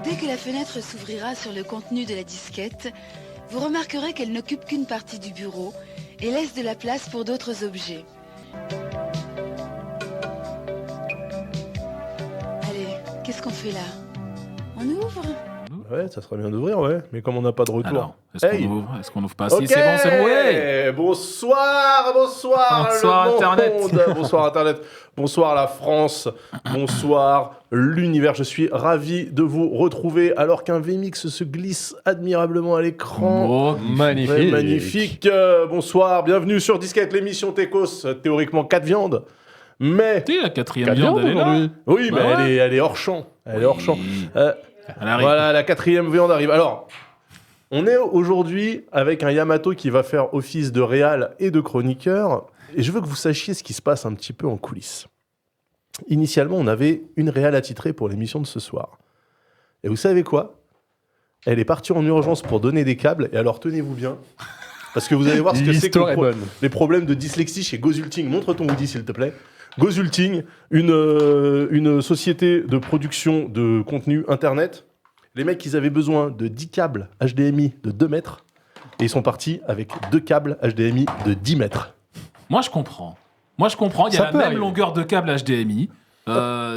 Dès que la fenêtre s'ouvrira sur le contenu de la disquette, vous remarquerez qu'elle n'occupe qu'une partie du bureau et laisse de la place pour d'autres objets. Allez, qu'est-ce qu'on fait là? On ouvre? Ouais, ça serait bien d'ouvrir, ouais. Mais comme on n'a pas de retour. Alors, est-ce qu'on ouvre pas? Ok. Si, c'est bon, ouais. Bonsoir Bonsoir, le Internet. monde. Bonsoir Internet, bonsoir la France, bonsoir l'univers. Je suis ravi de vous retrouver alors qu'un VMix se glisse admirablement à l'écran. Oh, Magnifique. Ouais, magnifique. Bonsoir, bienvenue sur Disquette, l'émission Técos, théoriquement 4 viandes. Mais... t'es la quatrième viande, elle est là. Oui, Bah mais ouais. elle est hors champ. Elle est hors champ. Elle arrive. Voilà, la 4e viande arrive. Alors, on est aujourd'hui avec un Yamato qui va faire office de réal et de chroniqueur. Et je veux que vous sachiez ce qui se passe un petit peu en coulisses. Initialement, on avait une réal attitrée pour l'émission de ce soir. Et vous savez quoi? Elle est partie en urgence pour donner des câbles. Et alors, tenez-vous bien. Parce que vous allez voir ce que c'est que L'histoire est bonne. les problèmes de dyslexie chez Gozulting. Montre ton Woody, s'il te plaît. Gozulting, une société de production de contenu internet. Les mecs, ils avaient besoin de 10 câbles HDMI de 2 mètres. Et ils sont partis avec 2 câbles HDMI de 10 mètres. Moi, je comprends. Il y a Ça la peut même arriver. longueur de câble HDMI.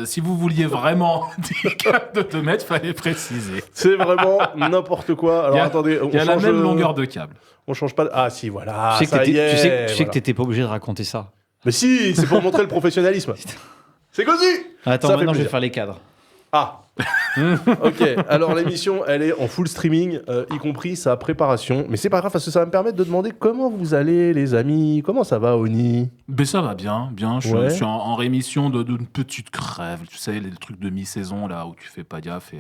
Si vous vouliez vraiment des câbles de 2 mètres, fallait préciser. C'est vraiment n'importe quoi. Alors attendez, Il y a la même longueur de câble. On change pas. Ah si, voilà. Tu sais ça que y est, tu sais que voilà. t'étais pas obligé de raconter ça. Mais si, c'est pour montrer le professionnalisme. C'est Gozu. Attends, Ça fait maintenant je vais plaisir. faire les cadres. Ah. Ok. Alors l'émission, elle est en full streaming, y compris sa préparation. Mais c'est pas grave parce que ça va me permettre de demander comment vous allez, les amis. Comment ça va, Oni? Mais ça va bien. Ouais. Je suis en rémission d'une petite crève. Tu sais, les trucs de mi-saison, là, où tu fais pas gaffe.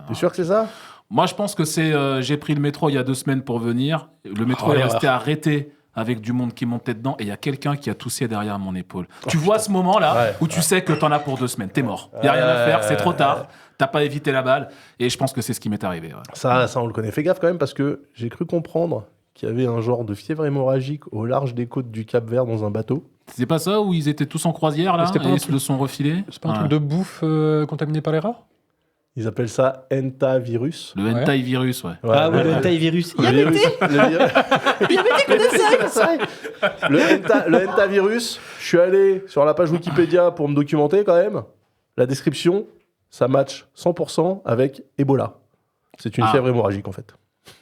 T'es sûr que c'est ça? Moi, je pense que c'est... j'ai pris le métro il y a 2 semaines pour venir. Le métro est l'erreur. resté arrêté avec du monde qui montait dedans. Et il y a quelqu'un qui a toussé derrière mon épaule. Tu vois ce moment-là Ouais. où tu sais que t'en as pour 2 semaines. T'es mort. Il n'y a rien à faire. C'est trop tard. T'as pas évité la balle. Et je pense que c'est ce qui m'est arrivé. Ouais. Ça, on le connaît. Fais gaffe quand même parce que j'ai cru comprendre qu'il y avait un genre de fièvre hémorragique au large des côtes du Cap-Vert dans un bateau. C'est pas ça où ils étaient tous en croisière, là, C'était pas et un ils se truc- le sont refilés? C'est pas un Ouais. truc de bouffe contaminé par les rats? Ils appellent ça entavirus. Le hentai virus, ouais. Ah ouais, le taille virus. Le virus. Le entavirus, je suis allé sur la page Wikipédia pour me documenter quand même. La description, ça match 100% avec Ebola. C'est une Ah. fièvre hémorragique en fait.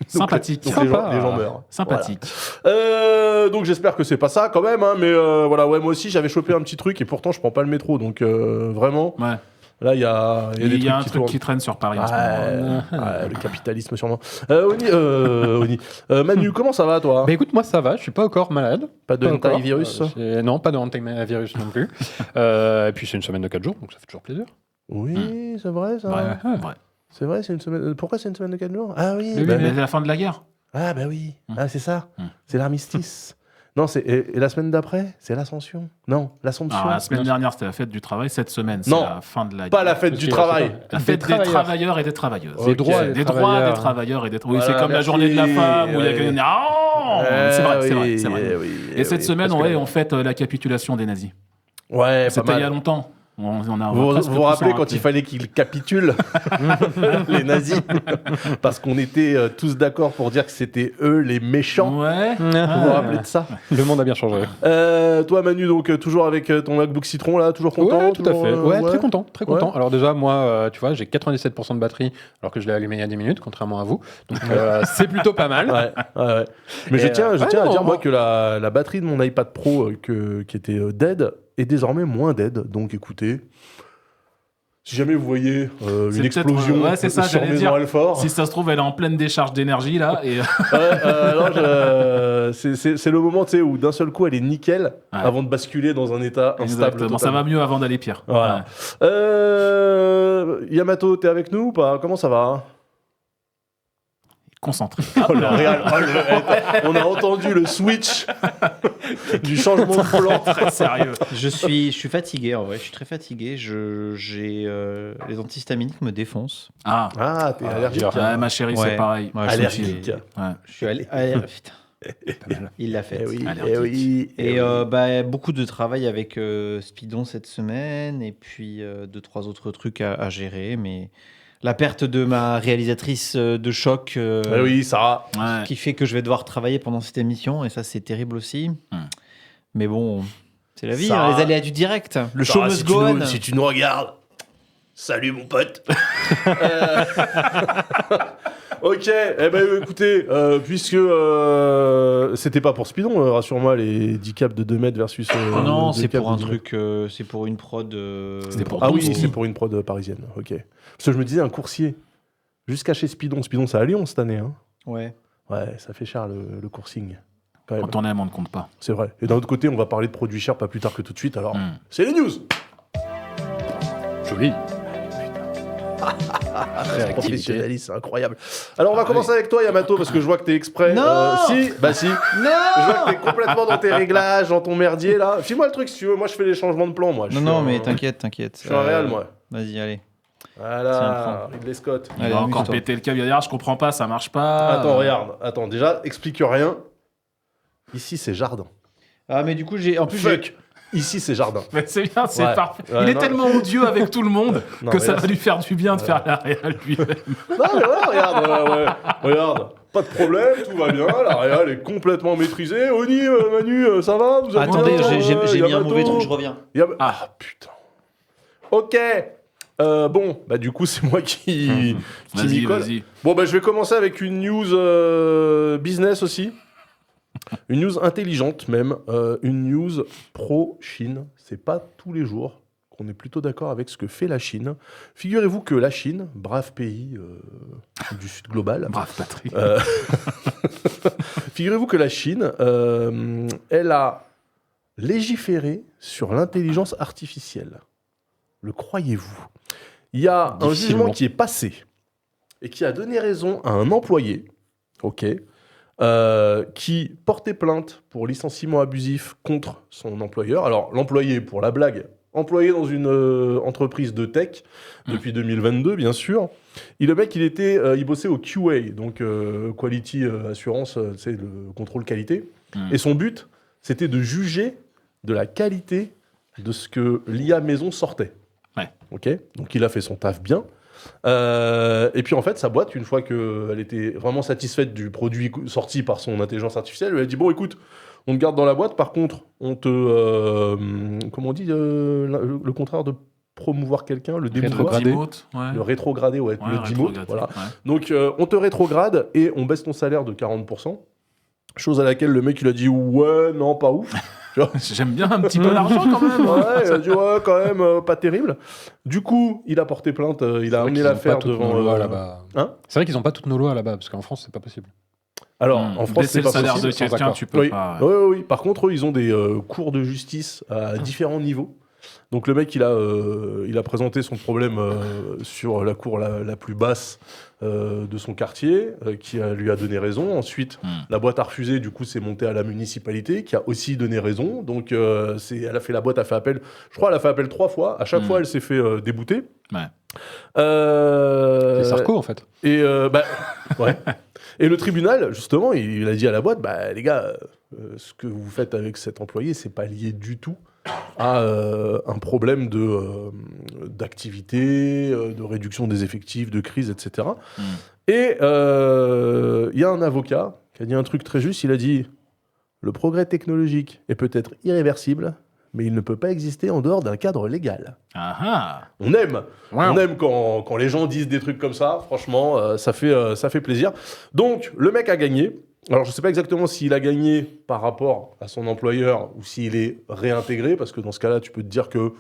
Sympathique. Donc les Sympa. gens meurent. Sympathique. Voilà. Donc j'espère que c'est pas ça quand même, hein, mais voilà, ouais, moi aussi j'avais chopé un petit truc et pourtant je prends pas le métro, donc vraiment, Ouais. là il y a des Il y a un trucs truc qui tournent. traîne sur Paris en ce moment. Ouais, le capitalisme sûrement. Oni, Manu, comment ça va toi? Bah écoute, moi ça va, je suis pas encore malade. Pas de Pas encore. virus? Non, pas de virus non plus. Et puis c'est une semaine de 4 jours, donc ça fait toujours plaisir. Oui, c'est vrai ça. Ouais. Ah. Ouais. C'est vrai, c'est une semaine. Pourquoi c'est une semaine de 4 jours? Ah oui. Le bah, Mais c'est la fin de la guerre. Ah bah oui. Ah c'est ça. Mm. C'est l'armistice. Non, c'est et la semaine d'après, c'est l'Ascension. Non, l'Assomption. Alors, la semaine dernière, c'était la fête du travail. Cette semaine, c'est Non, la fin de la Pas guerre. la fête Parce du que, travail. c'est La fête des travailleurs et des travailleuses. Des droits Des droits des travailleurs et des Oui, Voilà, c'est comme la merci. journée de la femme où il y a Ouais. quelqu'un qui dit Ah c'est vrai, c'est vrai, c'est vrai. Oui, Et cette semaine, parce que- ouais, on fête la capitulation des nazis. Ouais, pas C'était il y a mal. longtemps. On a Vous presque vous tous rappelez en quand il rappelé. fallait qu'ils capitulent, les nazis, parce qu'on était tous d'accord pour dire que c'était eux les méchants. Ouais. Vous vous rappelez de ça? Le monde a bien changé. Toi Manu, donc toujours avec ton MacBook Citron là, toujours content? Ouais, tout à toujours, fait. Ouais, très content, très Ouais. content. Alors déjà, moi, tu vois, j'ai 97% de batterie, alors que je l'ai allumé il y a 10 minutes, contrairement à vous. Donc c'est plutôt pas mal. Ouais. Mais je Et, tiens à non, dire moi moi- que la batterie de mon iPad Pro qui était dead est désormais moins dead. Donc écoutez, si jamais vous voyez C'est une peut-être, explosion ouais, c'est ça, sur j'allais Maison dire. Alfort, Si ça se trouve, elle est en pleine décharge d'énergie là. Et c'est le moment tu sais, où d'un seul coup elle est nickel Ouais. avant de basculer dans un état instable. Exactement. Ça va mieux avant d'aller pire. Voilà. Yamato, t'es avec nous ou pas? Comment ça va? Concentré. Oh, le réal, on a entendu le switch du changement de plan. Très sérieux. Je suis fatigué, en vrai. Je suis très fatigué. J'ai les antihistaminiques me défoncent. Ah. Ah, t'es allergique. Ouais, ma chérie, Ouais. c'est pareil. Ouais, je Allergique. suis- Ouais. Je suis allé. Putain. Il l'a fait. Eh oui, Allergique. eh oui. Et oui. beaucoup de travail avec Speedon cette semaine et puis 2-3 autres trucs à gérer. Mais la perte de ma réalisatrice de choc Ah oui, Sarah. Ouais. qui fait que je vais devoir travailler pendant cette émission et ça c'est terrible aussi. Mais bon, c'est la vie, Sarah- hein, les aléas du direct. Le show Sarah, must si go on. si tu nous regardes, salut mon pote. Ok, eh ben écoutez, puisque c'était pas pour Speedon, rassure-moi, les 10 caps de 2 mètres versus. Non, 2 c'est caps pour un de 10 mètres. truc, c'est pour une prod. C'était pour Ah ton oui, ski. c'est pour une prod parisienne, ok. Parce que je me disais, un coursier, jusqu'à chez Speedon. Speedon, c'est à Lyon cette année, hein. Ouais. Ouais, ça fait cher le coursing. Quand même. Quand on aime, on ne compte pas. C'est vrai. Et d'un autre côté, on va parler de produits chers pas plus tard que tout de suite. Alors, c'est les news. Joli. Professionnalisme, c'est incroyable. Alors, on va commencer avec toi, Yamato, parce que je vois que t'es exprès. Non Si, bah si. Non Je vois que t'es complètement dans tes réglages, dans ton merdier là. File-moi le truc si tu veux. Moi, je fais les changements de plan, moi. Je Non, suis non, un- mais t'inquiète. Je suis un réel, moi. Vas-y, allez. Voilà, Ridley Scott. Il Allez, va encore amuse-toi. péter le câble derrière, je comprends pas, ça marche pas. Attends, regarde. Attends, déjà, explique rien. Ici, c'est jardin. Ah, mais du coup, en plus, Fuck. Ici, c'est jardin. Mais c'est bien, c'est Ouais. parfait. Ouais, Il est non. tellement odieux avec tout le monde Non, que mais ça là, va lui faire du bien de faire la réal lui-même. Non, mais voilà, regarde, ouais. Regarde, pas de problème, tout va bien, la réal est complètement maîtrisée. Oni, Manu, ça va vous allez Attendez, bien j'ai mis un Yamato mauvais truc, je reviens. Ah, putain. Ok. Bon, bah du coup, c'est moi qui Vas-y, m'y colle. vas-y. Bon, bah je vais commencer avec une news business aussi. Une news intelligente même. Une news pro-Chine. C'est pas tous les jours qu'on est plutôt d'accord avec ce que fait la Chine. Figurez-vous que la Chine, brave pays du Sud global, Brave Patrick. figurez-vous que la Chine, elle a légiféré sur l'intelligence artificielle. Le croyez-vous? Il y a un Difficilement. jugement qui est passé et qui a donné raison à un employé, ok, qui portait plainte pour licenciement abusif contre son employeur. Alors, l'employé, pour la blague, employé dans une entreprise de tech depuis 2022, bien sûr. Et le mec, il bossait au QA, donc Quality Assurance, c'est le contrôle qualité. Et son but, c'était de juger de la qualité de ce que l'IA maison sortait. Ouais. Ok, donc il a fait son taf bien. Et puis en fait, sa boîte, une fois qu'elle était vraiment satisfaite du produit sorti par son intelligence artificielle, elle lui a dit bon, écoute, on te garde dans la boîte. Par contre, on te, comment on dit, le contraire de promouvoir quelqu'un, le démouvoir, Rétrogradé. Demote, ouais. le rétrogradé, ouais, Ouais, le demote, rétrogradé, voilà. ouais. Donc on te rétrograde et on baisse ton salaire de 40%. Chose à laquelle le mec il a dit ouais, non, pas ouf. J'aime bien un petit peu d'argent quand même. Ouais, il a dit ouais, quand même, pas terrible. Du coup, il a porté plainte, il a amené l'affaire devant. là-bas. Hein C'est vrai qu'ils n'ont pas toutes nos lois là-bas, parce qu'en France, c'est pas possible. Alors, en France, Baisser c'est le pas salaire possible. de sans quelqu'un, accord. tu peux Oui. pas. Oui, oui, oui. Par contre, eux, ils ont des cours de justice à différents niveaux. Donc le mec, il a présenté son problème sur la cour la plus basse de son quartier, qui lui a donné raison. Ensuite, la boîte a refusé, du coup, c'est monté à la municipalité, qui a aussi donné raison. Donc la boîte a fait appel, je crois, elle a fait appel 3 fois. À chaque fois, elle s'est fait débouter. Ouais. C'est Sarko, en fait. Et ouais. Et le tribunal, justement, il a dit à la boîte, bah les gars, ce que vous faites avec cet employé, c'est pas lié du tout à un problème d'activité, de réduction des effectifs, de crise, etc. Et il y a un avocat qui a dit un truc très juste. Il a dit le progrès technologique est peut-être irréversible, mais il ne peut pas exister en dehors d'un cadre légal. Ah ah. On aime. On aime quand les gens disent des trucs comme ça. Franchement, ça fait plaisir. Donc, le mec a gagné. Alors, je ne sais pas exactement s'il a gagné par rapport à son employeur ou s'il est réintégré, parce que dans ce cas-là, tu peux te dire que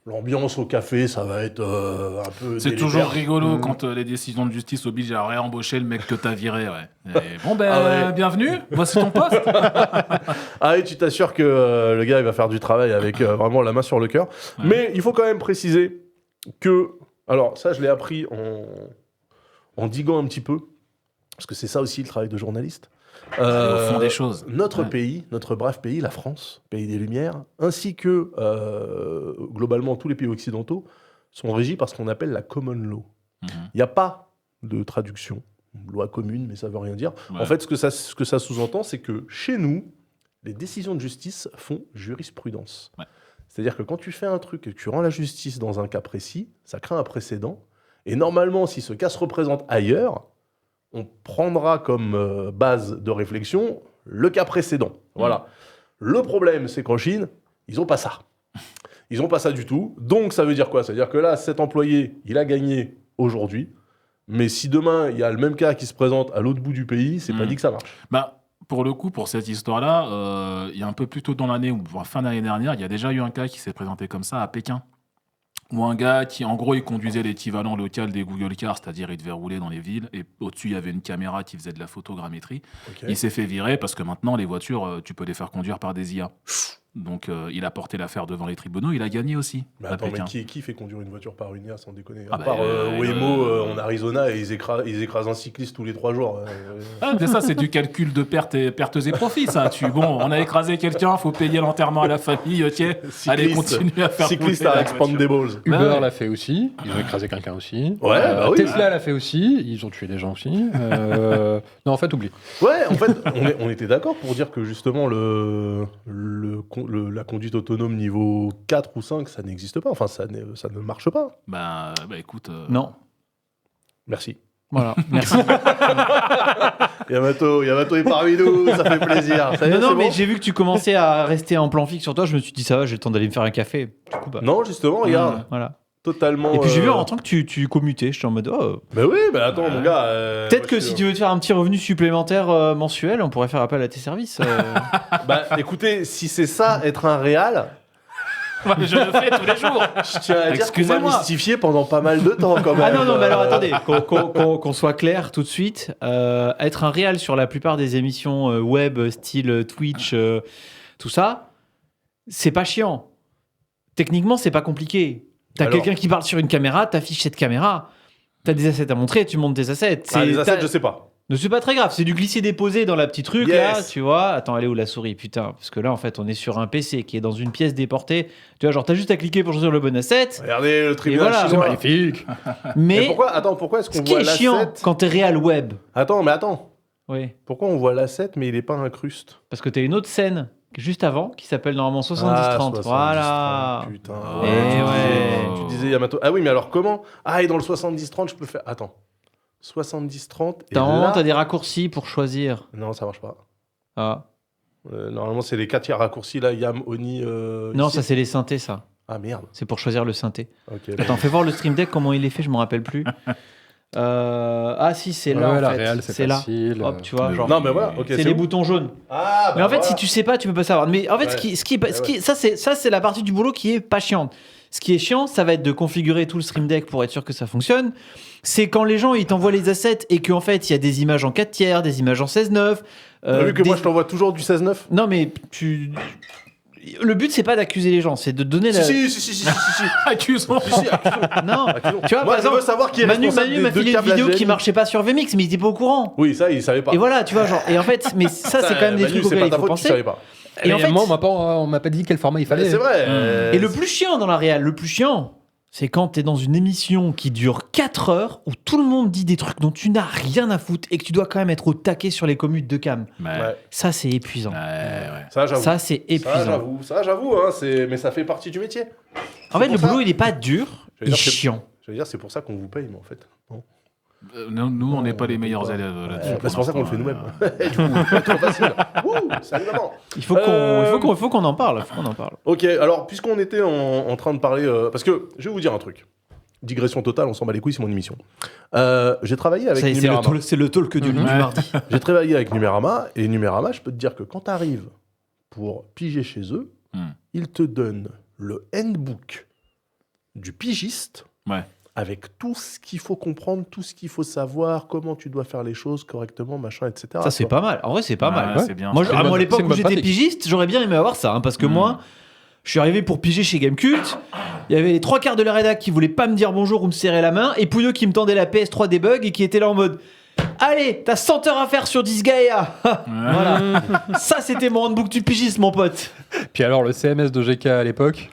l'ambiance au café, ça va être un peu C'est délétère. toujours rigolo quand les décisions de justice obligent à réembaucher le mec que t'as viré, ouais. Et bon ben, Ah ouais. bienvenue, voici ton poste. Ah et tu t'assures que le gars, il va faire du travail avec vraiment la main sur le cœur. Ouais. Mais il faut quand même préciser que... Alors, ça, je l'ai appris en diguant un petit peu, parce que c'est ça aussi le travail de journaliste. Au fond des choses. Notre Ouais. pays, notre brave pays, la France, pays des Lumières, ainsi que globalement tous les pays occidentaux, sont régis par ce qu'on appelle la common law. Mhm. Il n'y a pas de traduction, loi commune, mais ça veut rien dire. Ouais. En fait, ce que ça sous-entend, c'est que chez nous, les décisions de justice font jurisprudence. Ouais. C'est-à-dire que quand tu fais un truc et que tu rends la justice dans un cas précis, ça crée un précédent. Et normalement, si ce cas se représente ailleurs, on prendra comme base de réflexion le cas précédent. Voilà. Le problème, c'est qu'en Chine, ils n'ont pas ça. Ils n'ont pas ça du tout. Donc, ça veut dire quoi? Ça veut dire que là, cet employé, il a gagné aujourd'hui. Mais si demain, il y a le même cas qui se présente à l'autre bout du pays, c'est pas dit que ça marche. Bah, pour le coup, pour cette histoire-là, il y a un peu plus tôt dans l'année, ou fin d'année dernière, il y a déjà eu un cas qui s'est présenté comme ça à Pékin. Où un gars qui, en gros, il conduisait l'équivalent local des Google Cars, c'est-à-dire il devait rouler dans les villes, et au-dessus, il y avait une caméra qui faisait de la photogrammétrie. Ok. Il s'est fait virer parce que maintenant, les voitures, tu peux les faire conduire par des IA. Donc, il a porté l'affaire devant les tribunaux, il a gagné aussi. Mais à attends, mais Pékin. qui fait conduire une voiture par une IA sans déconner? Ah À bah, part Waymo en Arizona, et ils écrasent un cycliste tous les 3 jours. Ah, mais ça, c'est du calcul de pertes et profits, ça. Bon, on a écrasé quelqu'un, faut payer l'enterrement à la famille, ok. Allez, continue à faire Cycliste rouler à la Expandables. voiture. Uber Ouais. l'a fait aussi. Ils ont écrasé quelqu'un aussi. Ouais, bah oui. Tesla l'a fait aussi. Ils ont tué des gens aussi. Non, en fait, oublie. Ouais, en fait, on était d'accord pour dire que justement, la conduite autonome niveau 4 ou 5, ça n'existe pas. Enfin, ça ne marche pas. Bah écoute. Non. Merci. Voilà. Merci. Yamato est parmi nous, ça fait plaisir. Ça y est, non, c'est mais bon j'ai vu que tu commençais à rester en plan fixe sur toi. Je me suis dit, ça va, j'ai le temps d'aller me faire un café. Du coup, bah, Non, justement, regarde, voilà. totalement... Et puis j'ai vu en tant que tu commutais, j'étais en mode, oh. Bah oui, bah attends, mon gars... Peut-être que si tu veux te faire un petit revenu supplémentaire mensuel, on pourrait faire appel à tes services. Bah écoutez, si c'est ça, être un réal... Je le fais tous les jours. Je tiens à dire qu'on m'a Excusez-moi. mystifié pendant pas mal de temps quand même. Ah non, mais alors attendez, qu'on soit clair tout de suite. Être un réal sur la plupart des émissions web, style Twitch, tout ça, c'est pas chiant. Techniquement, c'est pas compliqué. T'as Alors quelqu'un qui parle sur une caméra, t'affiches cette caméra, t'as des assets à montrer, tu montes des assets. Les assets, je sais pas. Ne c'est pas très grave, c'est du glisser-déposer dans la petite truc Yes. là, tu vois. Attends, elle est où la souris, putain? Parce que là, en fait, on est sur un PC qui est dans une pièce déportée. Tu vois, genre, t'as juste à cliquer pour choisir le bon asset. Regardez le tribunal voilà. chinois. Magnifique. Mais Mais pourquoi est-ce ce qu'on qui voit est chiant l'asset quand t'es réal web, Attends. oui, Pourquoi on voit l'asset mais il est pas incruste? parce que t'as une autre scène juste avant qui s'appelle normalement 70-30. Voilà. Putain. Eh ouais. Tu disais Yamato. Ah oui, mais alors comment? Ah, et dans le 70-30, je peux faire. Attends. 70-30. Et là... T'as des raccourcis pour choisir. Non, ça marche pas. Ah. Normalement, c'est les 4 raccourcis là. Yam, Oni. Non, ici. ça c'est les synthés, ça. Ah merde. C'est pour choisir le synthé. Ok. Attends, fais voir le Stream Deck, comment il est fait, je me rappelle plus. Ah si, c'est là Ouais, en la fait. réal, c'est là. facile. Hop, tu vois, genre. Non, mais voilà. Ok. c'est les boutons jaunes. Ah. Bah Mais en fait, voilà. si tu sais pas, tu peux pas savoir. Mais en fait, Ouais. ça c'est la partie du boulot qui est pas chiante. Ce qui est chiant, ça va être de configurer tout le Stream Deck pour être sûr que ça fonctionne. C'est quand les gens ils t'envoient les assets et qu'en fait il y a des images en 4 tiers, des images en 16:9. T'as vu que moi je t'envoie toujours du 16-9? Non mais le but c'est pas d'accuser les gens, c'est de donner la. Si. Accusons. Non. Tu vois, Moi, par je veux exemple, savoir qui est Manu responsable m'a des 2 filé une câbles vidéo qui HDMI. marchait pas sur VMix, mais il était pas au courant. Oui, ça, il savait pas. Et voilà, tu vois, genre. Et en fait, mais ça c'est quand même des Manu, trucs c'est auxquels pas il ta faut faute, tu penser. savais pas. Et en fait, moi, on m'a pas dit quel format il fallait. C'est vrai. et le plus chiant dans la réal, le plus chiant, c'est quand t'es dans une émission qui dure 4 heures où tout le monde dit des trucs dont tu n'as rien à foutre et que tu dois quand même être au taquet sur les commutes de cam. Ouais. Ça, c'est épuisant. Ouais. Ça, j'avoue. Ça, c'est épuisant. Ça, j'avoue, hein, mais ça fait partie du métier. En fait, pour le ça- boulot, il est pas dur, Je veux il est dire, c'est- chiant. Je veux dire, c'est pour ça qu'on vous paye, mais en fait. Non. Nous, on n'est pas les meilleurs Ouais. élèves là-dessus. Ouais, c'est pour ça qu'on le fait nous-mêmes. l'instant, Du coup, c'est trop facile. Wouh, salut maman. Il faut qu'on en parle. Faut qu'on en parle. Ok, alors, puisqu'on était en train de parler. Parce que je vais vous dire un truc. Digression totale, on s'en bat les couilles, c'est mon émission. J'ai travaillé avec Numérama. C'est le talk du mardi. J'ai travaillé avec Numérama, et Numérama, je peux te dire que quand tu arrives pour piger chez eux, ils te donnent le handbook du pigiste Ouais. avec tout ce qu'il faut comprendre, tout ce qu'il faut savoir, comment tu dois faire les choses correctement, machin, etc. Ça, c'est pas mal. En vrai, c'est pas mal. Ouais, c'est bien. Moi, C'est une à bonne- l'époque c'est une où bonne j'étais pratique. pigiste, j'aurais bien aimé avoir ça. Hein, parce que moi, je suis arrivé pour piger chez Gamecult. Il y avait les 3 quarts de la rédac qui voulaient pas me dire bonjour ou me serrer la main. Et Pouilleux qui me tendait la PS3 debug et qui était là en mode allez, t'as 100 heures à faire sur Disgaea. Voilà. Ça, c'était mon handbook du pigiste, mon pote. Puis alors, le CMS de GK à l'époque.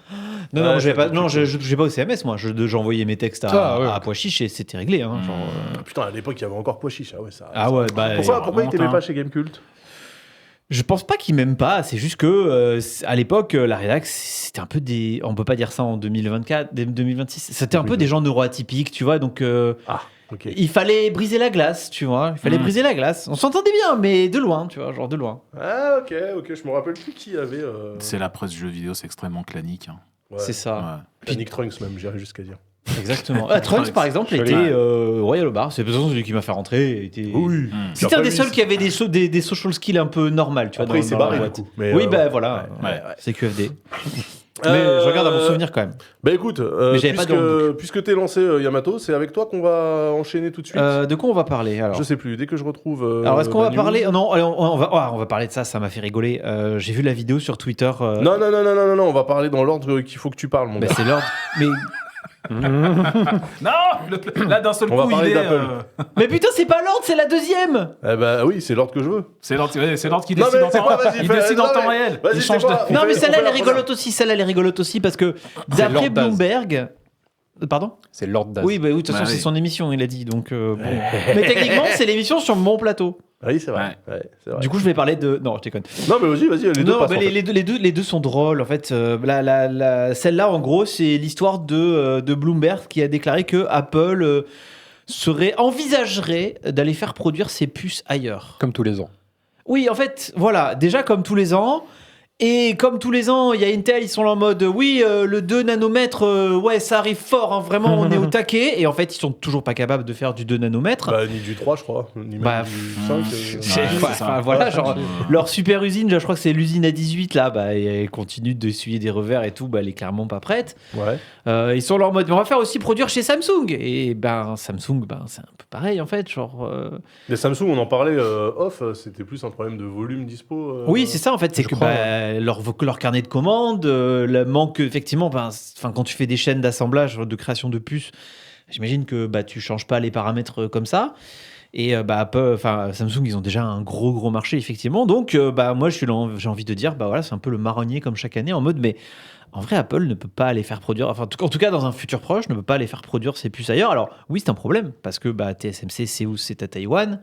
Non, Ouais, non, j'avais c'est pas, non, j'ai pas au CMS, moi. J'envoyais mes textes Ah, ouais. à Pois Chiche et c'était réglé. Hein, genre, Putain, à l'époque, il y avait encore Pois Chiche. Ah ouais, ça. Ah ouais, bah. Pourquoi il remonte, t'aimait hein. pas chez Gamecult? Je pense pas qu'ils m'aiment pas, c'est juste que à l'époque, la rédac, c'était un peu des. On peut pas dire ça en 2024, 2026. C'était un peu des gens neuroatypiques, tu vois, donc Ok. il fallait briser la glace, tu vois. Il fallait briser la glace. On s'entendait bien, mais de loin, tu vois, genre de loin. Ah, ok, je me rappelle plus qui avait. C'est la presse jeux vidéo, c'est extrêmement clanique. Hein. Ouais. C'est ça. Ouais. Panic Trunks, même, j'irais jusqu'à dire. Exactement. Trunks, par exemple, Joli. était Royal au bar. C'est peut-être celui qui m'a fait rentrer. Était... Oui. C'était un des seuls qui avait des social skills un peu normales, tu vois. Après, il dans s'est la barré, du boîte. coup. Mais, Oui, bah voilà. ouais. C'est QFD. Mais je regarde à mon souvenir quand même. Bah écoute, Mais j'avais pas de puisque t'es lancé Yamato, c'est avec toi qu'on va enchaîner tout de suite. De quoi on va parler alors? Je sais plus, dès que je retrouve. Alors est-ce qu'on va la parler news. Non, allez, on va parler de ça. Ça m'a fait rigoler. J'ai vu la vidéo sur Twitter. Non, on va parler dans l'ordre qu'il faut que tu parles, mon Bah, gars. c'est l'ordre. Non, là d'un seul On va coup, parler il est. d'Apple. Mais putain, c'est pas l'ordre, c'est la deuxième. Eh bah oui, c'est l'ordre que je veux. C'est l'ordre qui Non, décide mais en c'est temps. quoi, vas-y, Il fais- décide non, en temps mais- réel. vas-y, Il c'est change quoi de. On Non, mais fait- celle-là, on elle est fait la rigolote aussi. Celle-là, elle est rigolote aussi parce que d'après Lord Daz. Bloomberg. Pardon? C'est Lord Daz. Oui, bah oui, de toute façon, Bah c'est oui. son émission, il a dit. Donc, bon. Mais techniquement, c'est l'émission sur mon plateau. Oui, c'est vrai. Ouais, c'est vrai. Du coup, je vais parler de. Non, je déconne. Non, mais vas-y, les deux Non, passent. bah, en fait. les deux sont drôles en fait. Celle-là, en gros, c'est l'histoire de Bloomberg qui a déclaré que Apple envisagerait d'aller faire produire ses puces ailleurs. Comme tous les ans. Oui, en fait, voilà, déjà comme tous les ans. Et comme tous les ans, il y a Intel, ils sont là en mode oui, le 2 nanomètres, ouais, ça arrive fort, hein, vraiment, on est au taquet. Et en fait, ils sont toujours pas capables de faire du 2 nanomètres. Bah, ni du 3, je crois. Ni même Bah, du 5. C'est- Ouais, enfin, c'est ça. voilà, genre, Ouais. leur super usine, je crois que c'est l'usine A18 là, bah, et elle continue d'essuyer des revers et tout, bah, elle est clairement pas prête. Ouais. Ils sont là en mode, mais on va faire aussi produire chez Samsung. Et ben Samsung, ben c'est un peu pareil en fait, genre. Les Samsung, on en parlait off, c'était plus un problème de volume dispo. Oui, c'est ça en fait, c'est je que crois, bah, leur carnet de commandes, le manque effectivement, quand tu fais des chaînes d'assemblage, de création de puces, j'imagine que bah tu changes pas les paramètres comme ça. Et Samsung, ils ont déjà un gros marché effectivement. Donc bah moi j'ai envie de dire bah voilà, c'est un peu le marronnier comme chaque année en mode mais en vrai Apple ne peut pas aller faire produire, enfin en tout cas dans un futur proche, ne peut pas aller faire produire ses puces ailleurs. Alors oui, c'est un problème parce que bah TSMC c'est où, c'est à Taïwan,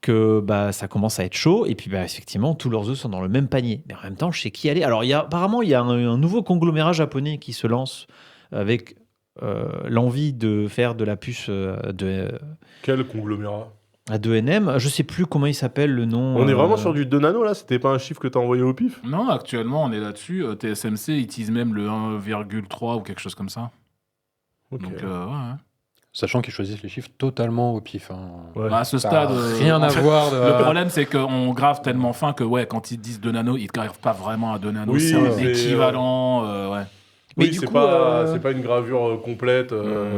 que bah ça commence à être chaud et puis bah effectivement tous leurs œufs sont dans le même panier. Mais en même temps, je sais qui aller. Alors apparemment il y a un nouveau conglomérat japonais qui se lance avec l'envie de faire de la puce Quel conglomérat. à 2nm. Je sais plus comment il s'appelle le nom. On est vraiment sur du 2 nano là. C'était pas un chiffre que t'as envoyé au pif. Non, actuellement, on est là-dessus. TSMC utilise même le 1,3 ou quelque chose comme ça. Ok. Donc, ouais. Sachant qu'ils choisissent les chiffres totalement au pif. Hein. Ouais. Bah, à ce Ça stade. a rien en à fait, voir. Le problème, c'est qu'on grave tellement fin que, ouais, quand ils disent 2 nano, ils ne gravent pas vraiment à 2 nano. Oui, c'est un c'est, équivalent. Ouais. Mais Oui, du c'est coup, pas une gravure complète.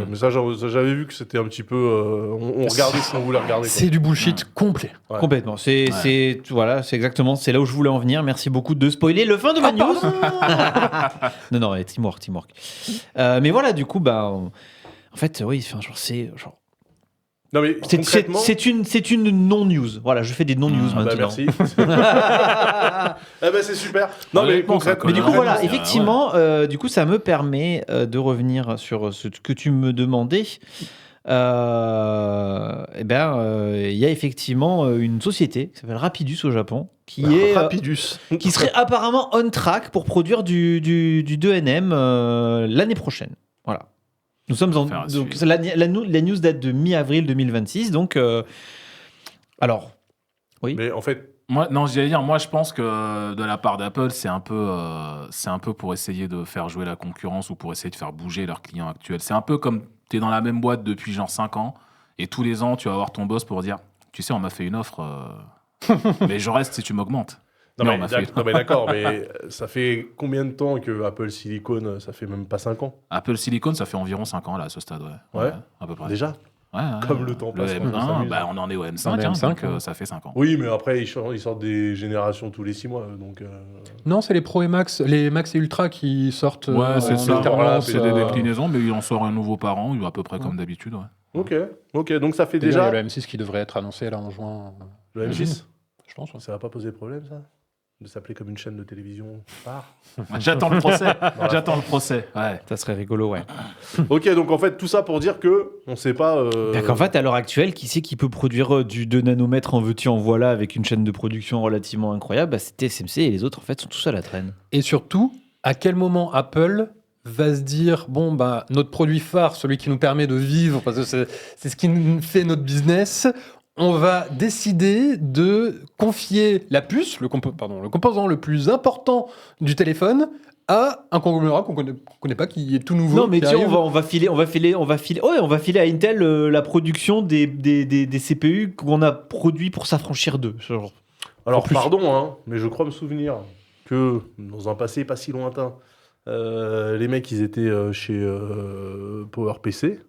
Mais ça, j'avais vu que c'était un petit peu. On regardait ce qu'on voulait regarder. C'est du bullshit complet. Ouais. Complètement. C'est voilà, c'est exactement, c'est là où je voulais en venir. Merci beaucoup de spoiler le fin de ma news. non, teamwork. Mais voilà, du coup, bah, en fait, oui, enfin, genre, c'est genre. Non mais concrètement. C'est une non-news. Voilà, je fais des non-news Bah maintenant. merci. Eh ben c'est super. Non mais Honnêtement, ça concrètement. Mais du coup, voilà, Ouais. effectivement, du coup, ça me permet de revenir sur ce que tu me demandais. Il y a effectivement une société qui s'appelle Rapidus au Japon, qui est Rapidus. qui serait apparemment on track pour produire du 2nm l'année prochaine. Voilà. Nous sommes en Faire à donc suivre. la news date de mi-avril 2026. Donc alors oui. Mais en fait, Moi, non, j'allais dire, moi, je pense que de la part d'Apple, c'est un peu pour essayer de faire jouer la concurrence ou pour essayer de faire bouger leurs clients actuels. C'est un peu comme tu es dans la même boîte depuis genre 5 ans et tous les ans, tu vas voir ton boss pour dire, tu sais, on m'a fait une offre, mais je reste si tu m'augmentes. non, Non, mais on m'a fait- non, mais d'accord, mais ça fait combien de temps que Apple Silicon, ça fait même pas 5 ans Apple Silicon, ça fait environ 5 ans là, à ce stade, ouais. Ouais. À peu près. déjà. Ouais, Comme le temps passe, Le on s'amuse. M1, bah, on en est au M5, On est hein, M5, donc hein. ça fait 5 ans. Oui, mais après ils sortent des générations tous les 6 mois, donc. Non, c'est les Pro et Max, les Max et Ultra qui sortent. Ouais, c'est en ça. alternance, C'est des déclinaisons, mais il en sort un nouveau par an, à peu près comme d'habitude. Ouais. Ok, donc ça fait Déjà, il y déjà a le M6 qui devrait être annoncé là en juin. le M6. Je pense. Ouais. Ça va pas poser problème ça de s'appeler comme une chaîne de télévision phare. J'attends le procès. J'attends le procès. Ouais. Ça serait rigolo, ouais. Ok, donc en fait, tout ça pour dire que on sait pas. Parce qu'en fait, à l'heure actuelle, qui c'est qui peut produire du 2 nanomètres en veux-tu, en voilà, avec une chaîne de production relativement incroyable? Bah, c'était TSMC et les autres, en fait, sont tous à la traîne. Et surtout, à quel moment Apple va se dire bon bah notre produit phare, celui qui nous permet de vivre, parce que c'est ce qui nous fait notre business, on va décider de confier la puce, le composant le plus important du téléphone, à un conglomérat qu'on connaît pas, qui est tout nouveau. Non, mais qui tiens, arrive. on va filer à Intel la production des CPU qu'on a produit pour s'affranchir d'eux. Genre. Alors, plus. pardon, hein, mais je crois me souvenir que dans un passé pas si lointain, les mecs, ils étaient chez PowerPC.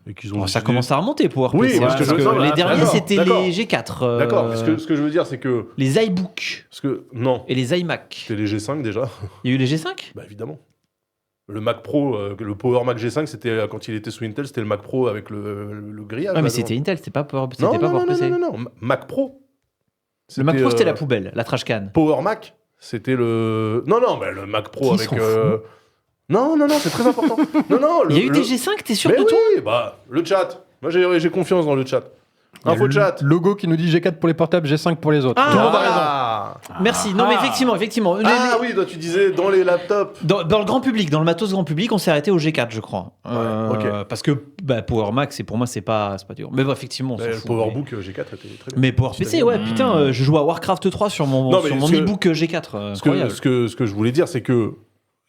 Et qu'ils ont Ça décidé- commence à remonter pour Oui, PC, parce parce que que je- les d'accord, derniers, c'était d'accord. les G4. D'accord, mais ce que je veux dire, c'est que. Les iBook Non, et les iMac. c'était les G5 déjà. Il y a eu les G5 Bah évidemment. Le Mac Pro, le Power Mac G5, c'était quand il était sous Intel, c'était le Mac Pro avec le grillage. Ouais, mais là, c'était Intel, c'était pas pour non, PC. non, Mac Pro. Le Mac Pro, c'était la euh, poubelle, la trash can. Power Mac, c'était le. Non, mais le Mac Pro Qui avec. s'en fout Non, c'est très important. Non, Il y a eu des G5, t'es sûr Mais de toi oui, bah, le chat. Moi, j'ai confiance dans le chat. Il y a Info chat. le logo qui nous dit G4 pour les portables, G5 pour les autres. Ah, Tout le monde a raison. Ah, Merci. Non, mais effectivement. Ah oui, toi, tu disais dans les laptops. Dans le grand public, dans le matos grand public, on s'est arrêté au G4, je crois. ok. Parce que Power Mac, pour moi, c'est pas dur. Mais bon, effectivement, on s'en Le fout, PowerBook G4 était très bien. Mais Power PC, ouais, putain, je joue à Warcraft 3 sur mon Non, mais e-book G4. Incroyable. Ce que je voulais dire, c'est que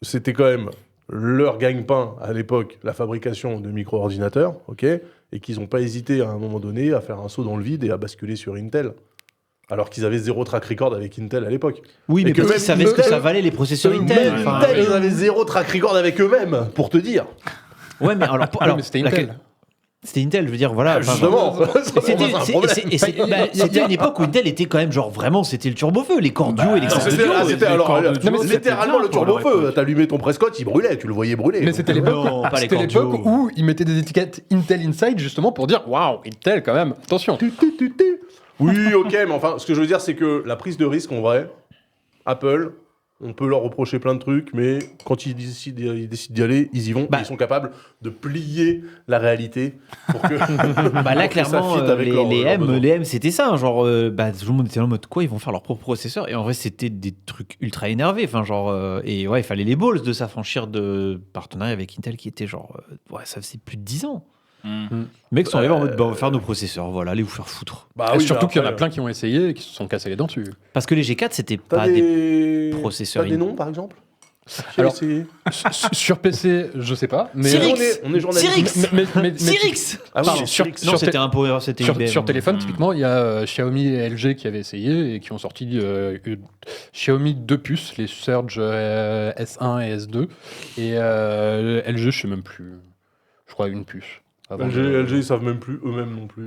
c'était quand même leur gagne-pain à l'époque, la fabrication de micro-ordinateurs, ok, et qu'ils n'ont pas hésité à un moment donné à faire un saut dans le vide et à basculer sur Intel. Alors qu'ils avaient zéro track record avec Intel à l'époque. Oui, Et mais que parce même qu'ils savaient ce que Intel- ça valait les processeurs Intel. Même Enfin, Intel, ils avaient zéro track record avec eux-mêmes, pour te dire. Ouais, mais alors, Mais c'était la- Intel. C'était Intel, je veux dire, voilà. enfin, Justement, C'était c'est un problème. c'était une époque où Intel était quand même genre vraiment c'était le turbo-feu, les corps duo et les Non, corps c'était duo. c'était alors corps de non, duo, mais c'était littéralement bien le pour leur turbo-feu. époque. T'allumais ton Prescott, il brûlait, tu le voyais brûler. Mais c'était l'époque, Non, pas les c'était corps l'époque duo. où ils mettaient des étiquettes Intel Inside justement pour dire waouh, Intel quand même, attention. Oui, ok, mais enfin, ce que je veux dire, c'est que la prise de risque, en vrai, Apple, on peut leur reprocher plein de trucs, mais quand ils décident d'y aller, ils y vont. Bah. Ils sont capables de plier la réalité pour que. Bah là pour que ça clairement fitte avec leurs besoins. les M c'était ça hein, genre tout le monde était en mode quoi ils vont faire leur propre processeur et en vrai c'était des trucs ultra énervés enfin genre et ouais il fallait les balls de s'affranchir de partenariat avec Intel qui était genre ouais ça faisait plus de 10 ans. Les mecs sont arrivés en mode on va faire nos processeurs voilà allez vous faire foutre. Bah Et oui, surtout mais qu'il y en a après, plein qui ont essayé et qui se sont cassés les dents dessus. Parce que les G4 c'était T'as pas des des processeurs T'as des in- noms, par exemple Alors, essayé. Sur PC, je sais pas. Mais Cyrix. On est journaliste. Cyrix mais Cyrix Ah oui, Pardon, mais sur- Cyrix. Non sur c'était tes- un Power c'était IBM. sur téléphone, typiquement, il y a Xiaomi et LG qui avaient essayé et qui ont sorti Xiaomi 2 puces, les Surge S1 et S2. Et LG, je sais même plus. Je crois une puce. Avant LG, ils savent même plus, eux-mêmes non plus.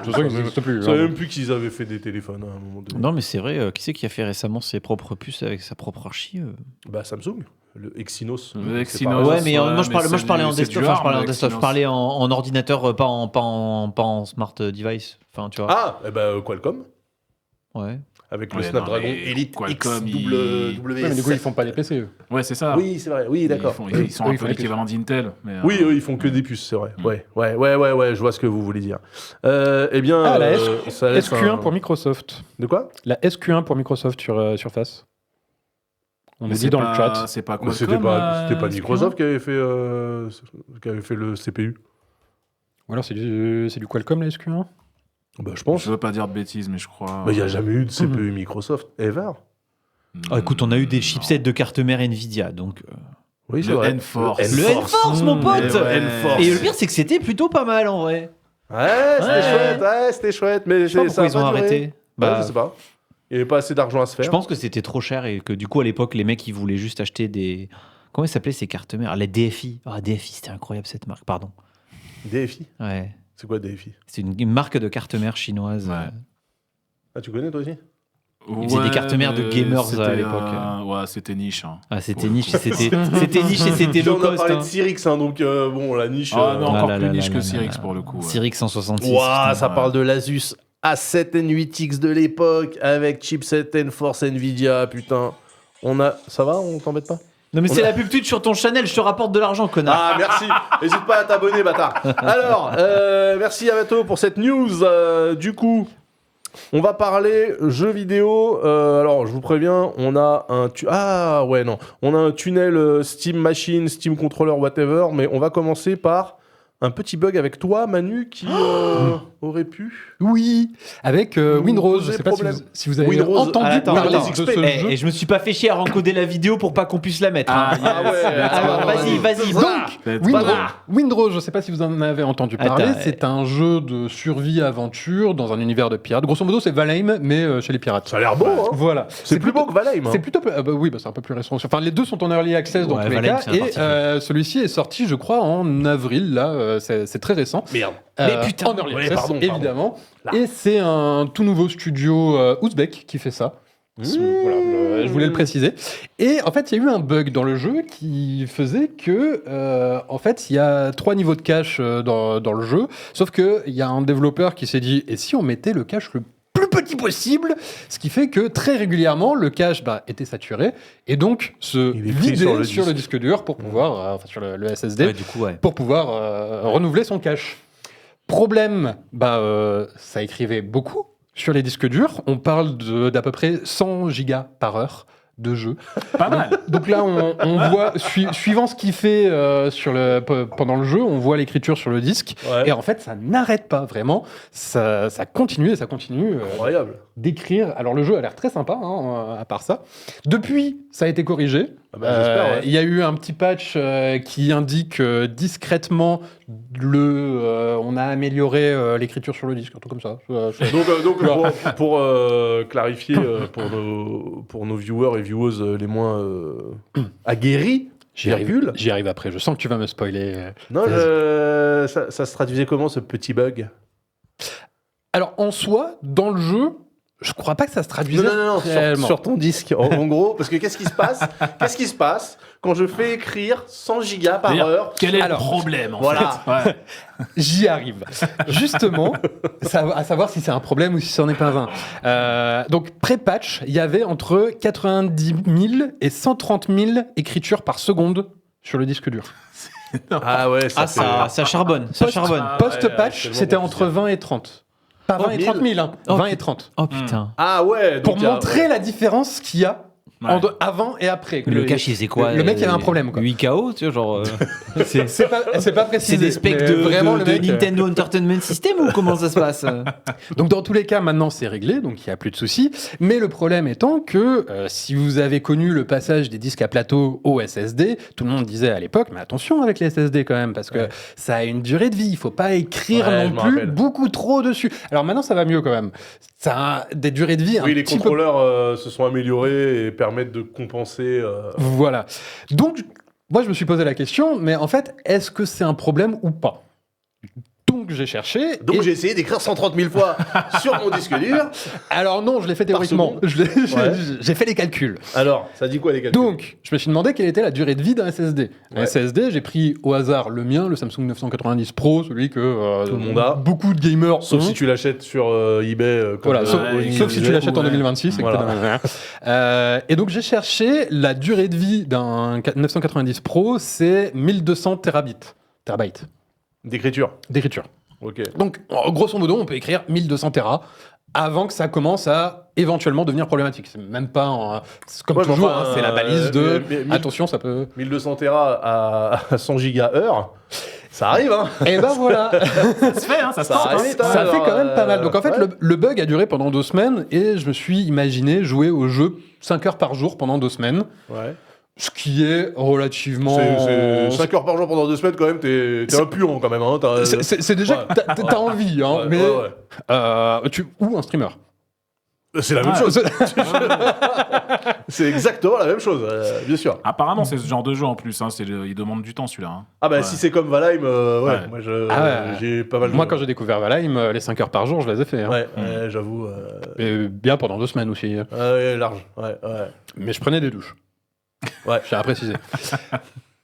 Je sais que ça n'existe plus. Ils savaient même plus qu'ils avaient fait des téléphones à un moment donné. Non mais c'est vrai qui c'est qui a fait récemment ses propres puces avec sa propre archi Bah Samsung, le Exynos. Le C'est Exynos. pareil. Ouais, mais moi je parlais c'est en du- desktop, c'est du enfin, je parlais en ARM, desktop, je Exynos. parlais en ordinateur, pas en smart device. Enfin, tu vois. Ah, eh ben Qualcomm, Ouais. avec le Ouais, Snapdragon non, mais Elite Qualcomm, XW. Ouais, mais du coup, ils font pas les PC, eux. Ouais, c'est ça. Oui, c'est vrai, oui, d'accord. Ils sont Eux, un ils font peu les l'équivalent d'Intel. mais, Oui, eux, ils font que des puces, c'est vrai. Mm. Ouais, je vois ce que vous voulez dire. Eh bien, Ah, la ça laisse SQ1 un- pour Microsoft. De quoi La SQ1 pour Microsoft sur Surface. On nous dit dans le chat. C'est pas Bah, quoi C'était pas Microsoft qui avait fait le CPU. Ou alors c'est du Qualcomm, la SQ1 Bah, je pense. Je veux pas dire de bêtises, mais je crois. Il n'y a jamais eu de CPU Microsoft, ever. Ah, écoute, on a eu des chipsets de carte mère Nvidia, donc. Oui, c'est Le vrai. N-Force. Le N-Force, mon pote N-Force. Et le pire, c'est que c'était plutôt pas mal en vrai. Ouais, c'était Ouais. chouette, mais Je sais pas ça a pourquoi ils ont pas duré. arrêté. Bah, je sais pas. Il n'y avait pas assez d'argent à se faire. Je pense que c'était trop cher et que du coup, à l'époque, les mecs, ils voulaient juste acheter des. Comment ils s'appelaient ces cartes mères? Les DFI. Ah, DFI, c'était incroyable cette marque, pardon. DFI. Ouais. C'est quoi DFI? C'est une marque de carte mère chinoise. Ouais. Ah, tu connais toi aussi? Ils faisaient des cartes mères de gamers c'était, à l'époque. Ouais, c'était niche. Hein. Ah, c'était Pour le niche, coup. c'était niche et c'était Puis low on a cost. parlé hein. de Cyrix, hein, donc bon, la niche. Ah non, Ah encore là plus là niche là que là Cyrix là. pour le coup. Ouais. Cyrix 166. Ouah, putain. ça parle de l'Asus A7 N8X de l'époque avec chipset Force Nvidia, putain. Ça va, on t'embête pas? Non mais c'est la pub tweet sur ton Chanel, je te rapporte de l'argent, connard. Ah, merci. N'hésite pas à t'abonner, bâtard. Alors, merci Yamato pour cette news. Du coup, on va parler jeux vidéo. Alors, je vous préviens, on a un on a un tunnel Steam Machine, Steam Controller, whatever. Mais on va commencer par un petit bug avec toi, Manu, qui aurait pu. Oui, avec Winrose. Je poser sais pas problème. si vous avez Winrose, entendu attends, parler attends. de ce jeu. Et je me suis pas fait chier à rencoder la vidéo pour pas qu'on puisse la mettre. hein. Ah ouais. Alors vas-y. Donc, Winrose, je ne sais pas si vous en avez entendu parler, Attends, c'est un jeu de survie-aventure dans un univers de pirates. Grosso modo, c'est Valheim, mais chez les pirates. Ça a l'air beau, hein. Voilà. C'est plus beau que Valheim. C'est plutôt... oui, c'est un peu plus récent. Enfin, les deux sont en early access dans Ouais, tous les Valheim, cas. c'est un Et particulier. celui-ci est sorti, je crois, en avril. Là, c'est très récent. Merde. Mais putain. En early Ouais, access, pardon. évidemment. Là. Et c'est un tout nouveau studio ouzbek qui fait ça. Voilà, je voulais le préciser. Et en fait, il y a eu un bug dans le jeu qui faisait que, en fait, il y a 3 niveaux de cache dans le jeu. Sauf qu'il y a un développeur qui s'est dit, et si on mettait le cache le plus petit possible, ce qui fait que très régulièrement le cache était saturé et donc se Il est pris vidait sur sur le le disque dur pour pouvoir, enfin sur le SSD, Ouais, du coup, ouais. pour pouvoir renouveler son cache. Problème, ça écrivait beaucoup sur les disques durs. On parle d'à peu près 100 gigas par heure de jeu. Pas mal. Donc là, on voit, suivant ce qu'il fait pendant le jeu, on voit l'écriture sur le disque. Ouais. Et en fait, ça n'arrête pas, vraiment. Ça continue et ça continue Incroyable. d'écrire. Alors le jeu a l'air très sympa, à part ça. Depuis, ça a été corrigé. Ah bah, j'espère, ouais. Il y a eu un petit patch qui indique discrètement on a amélioré l'écriture sur le disque, un truc comme ça. Donc pour clarifier pour nos viewers et viewers les moins aguerris, J'y arrive après. Je sens que tu vas me spoiler. Non, ça se traduisait comment ce petit bug? Alors en soi, dans le jeu, je crois pas que ça se traduisait Non, réellement. sur ton disque, en gros, parce que qu'est-ce qui se passe quand je fais écrire 100 gigas par D'ailleurs, heure? Quel est Alors, le problème en voilà. fait Ouais. J'y arrive. Justement, à savoir si c'est un problème ou si c'en est pas un. Donc, pré-patch, il y avait entre 90 000 et 130 000 écritures par seconde sur le disque dur. Ah ouais, ça fait... Ça charbonne, ça charbonne. Post-patch, tellement c'était compliqué. entre 20 et 30. Pas 20 et 30 000, hein. Oh, 20 et 30. Oh putain. Ah ouais, Pour donc il y a- montrer la différence qu'il y a Ouais. avant et après. Le cache, il faisait quoi Le mec, il avait un problème, quoi. 8 KO, tu vois, genre. C'est pas précisé. C'est des specs mais de vraiment, le mec, Nintendo Entertainment System ou comment ça se passe Donc dans tous les cas, maintenant c'est réglé, donc il n'y a plus de soucis. Mais le problème étant que si vous avez connu le passage des disques à plateau au SSD, tout le monde disait à l'époque, mais attention avec les SSD quand même, parce que ça a une durée de vie, il ne faut pas écrire Ouais, je non me plus rappelle. beaucoup trop dessus. Alors maintenant ça va mieux quand même. Ça a des durées de vie Oui, un les petit peu... contrôleurs se sont améliorés et permettent de compenser. Voilà. Donc moi je me suis posé la question, mais en fait, est-ce que c'est un problème ou pas ? Donc j'ai cherché. Donc et- j'ai essayé d'écrire 130 000 fois sur mon disque dur. Alors non, je l'ai fait Par théoriquement. seconde. J'ai fait les calculs. Alors, ça dit quoi les calculs? Donc, je me suis demandé quelle était la durée de vie d'un SSD. Un Ouais. SSD, j'ai pris au hasard le mien, le Samsung 990 Pro, celui que Tout le monde a. beaucoup de gamers Sauf ont. si tu l'achètes sur eBay. Comme Voilà, sauf, Ouais, sauf si tu l'achètes en ouais. 2026. et que Voilà. t'es dans- et donc, j'ai cherché la durée de vie d'un 990 Pro, c'est 1200 terabytes d'écriture. d'écriture. Ok. Donc, grosso modo, on peut écrire 1200 Tera avant que ça commence à éventuellement devenir problématique. C'est même pas... comme Ouais, mais toujours, enfin, hein, c'est la balise de... mais- Attention, ça peut... 1200 Tera à 100 gigas heure, ça arrive, hein. Et ben voilà. Ça se fait, hein, ça se Ça tente. hein. arrive. Ça fait quand même pas mal. Donc en fait, ouais. le bug a duré pendant 2 semaines et je me suis imaginé jouer au jeu 5 heures par jour pendant 2 semaines, Ouais. ce qui est relativement... C'est 5 heures par jour pendant 2 semaines, quand même, t'es un puant, quand même. Hein. C'est déjà Ouais. que t'as envie, hein, Ouais, mais... ouais. Ou un streamer. C'est la même Ouais. chose. C'est exactement la même chose, bien sûr. Apparemment, c'est ce genre de jeu en plus. Hein, il demande du temps celui-là. Hein. Ah bah Ouais. si c'est comme Valheim, ouais, Ouais. moi ouais. j'ai pas mal Moi, joué. quand j'ai découvert Valheim, les 5 heures par jour, je les ai fait. Hein. Ouais, ouais, j'avoue. Et bien pendant 2 semaines aussi. Ouais, large. Ouais, ouais. Mais je prenais des douches. Ouais. J'ai à préciser.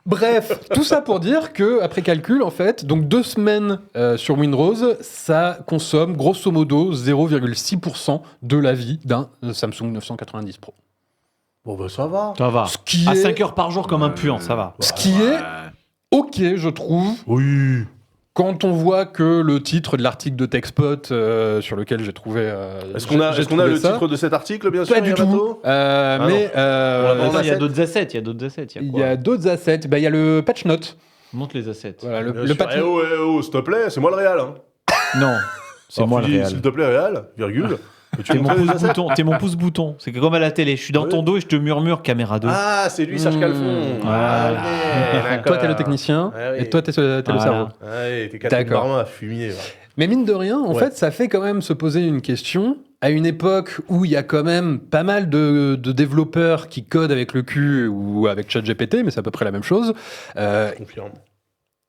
Bref, tout ça pour dire que, après calcul, en fait, donc 2 semaines sur Windows, ça consomme grosso modo 0,6% de la vie d'un Samsung 990 Pro. Bon, bah ça va. Ça va. Ce qui À est- 5 heures par jour comme un puant, ça va. Ce qui est ok, je trouve, Oui. quand on voit que le titre de l'article de TechSpot sur lequel j'ai trouvé. Est-ce qu'on a, j'ai est-ce qu'on a trouvé le ça titre de cet article, bien sûr, Pas du Yamato tout. Mais non. Il y a assets. d'autres assets, il y a d'autres assets. il y a d'autres assets. Bah, il y a le patch note. Montre les assets. Voilà, Bien le sûr. patch Eh oh, s'il te plaît, c'est moi le réal. Hein. Non, c'est Alors, moi tu le dis, réel. S'il te plaît, réal, virgule. Peux-tu T'es mon montrer les pouce assets bouton. T'es mon pouce bouton. C'est comme à la télé. Je suis dans Ouais. ton dos et je te murmure caméra 2. Ah, c'est lui, Serge Calfon. Voilà. Ok, d'accord. Toi, t'es le technicien Ah oui. et toi, t'es le Voilà. cerveau. Ouais, t'es Catherine D'accord. Barma à fumier. Ouais. Mais mine de rien, en Ouais. fait, ça fait quand même se poser une question. À une époque où il y a quand même pas mal de développeurs qui codent avec le cul ou avec ChatGPT, mais c'est à peu près la même chose, Je confirme.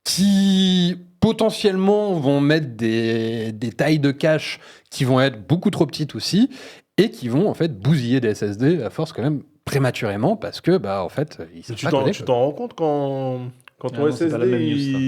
qui potentiellement vont mettre des tailles de cache qui vont être beaucoup trop petites aussi et qui vont en fait bousiller des SSD à force quand même prématurément parce que bah en fait ils savent Tu pas t'en, coder, tu quoi. t'en rends compte quand ton non, c'est pas la SSD même news, ça.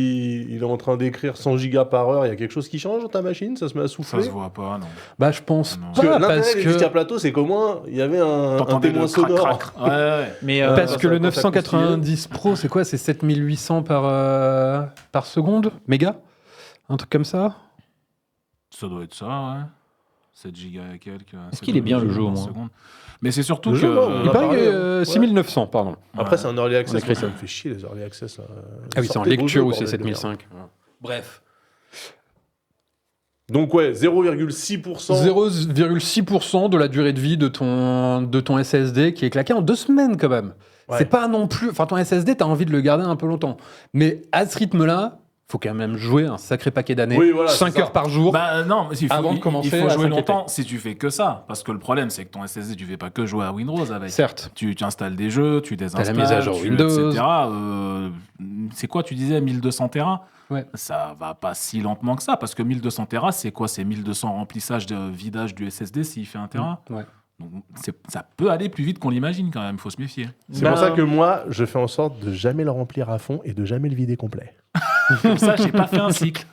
il est en train d'écrire 100 gigas par heure, il y a quelque chose qui change dans ta machine, ça se met à Ça souffler. se voit pas, non. Bah je pense Non. Parce que pas l'intérêt parce des que disques à plateau, c'est qu'au moins il y avait un T'entendais témoin le crac, sonore. crac. Ouais, ouais. Mais parce ça, que le quand ça 990 Pro, c'est quoi? C'est 7800 par seconde? Méga? Un truc comme ça? Ça doit être ça, ouais. 7 gigas et quelques. Est-ce qu'il est bien, le jeu, au moins secondes. Mais c'est surtout Le que. jeu, non, on Il a paraît parlé, que 6900, pardon. Après, c'est un early On access, écrit ça ça. me fait chier les early access. Là. Ah oui, c'est en Sortez vos lecture jeux, où c'est bordel de merde. 7005. Bref. Donc ouais, 0,6%. 0,6% de la durée de vie de ton SSD qui est claqué en 2 semaines quand même. Ouais. C'est pas non plus... Enfin, ton SSD, t'as envie de le garder un peu longtemps. Mais à ce rythme-là, faut quand même jouer un sacré paquet d'années. Oui, voilà, 5 c'est ça. heures par jour. Bah non, mais il faut, Avant de commencer il faut à jouer s'inquiéter. longtemps si tu fais que ça. Parce que le problème, c'est que ton SSD, tu fais pas que jouer à Windows avec. Certes. Tu installes des jeux, tu désinstalles, mise à jour Windows. etc. C'est quoi, tu disais 1200 Tera? Ouais. Ça va pas si lentement que ça, parce que 1200 Tera, c'est quoi? C'est 1200 remplissages de vidage du SSD s'il fait 1 Tera. Ouais. Donc ça peut aller plus vite qu'on l'imagine quand même, faut se méfier. C'est pour ça que moi, je fais en sorte de jamais le remplir à fond et de jamais le vider complet. Comme ça, j'ai pas fait un cycle.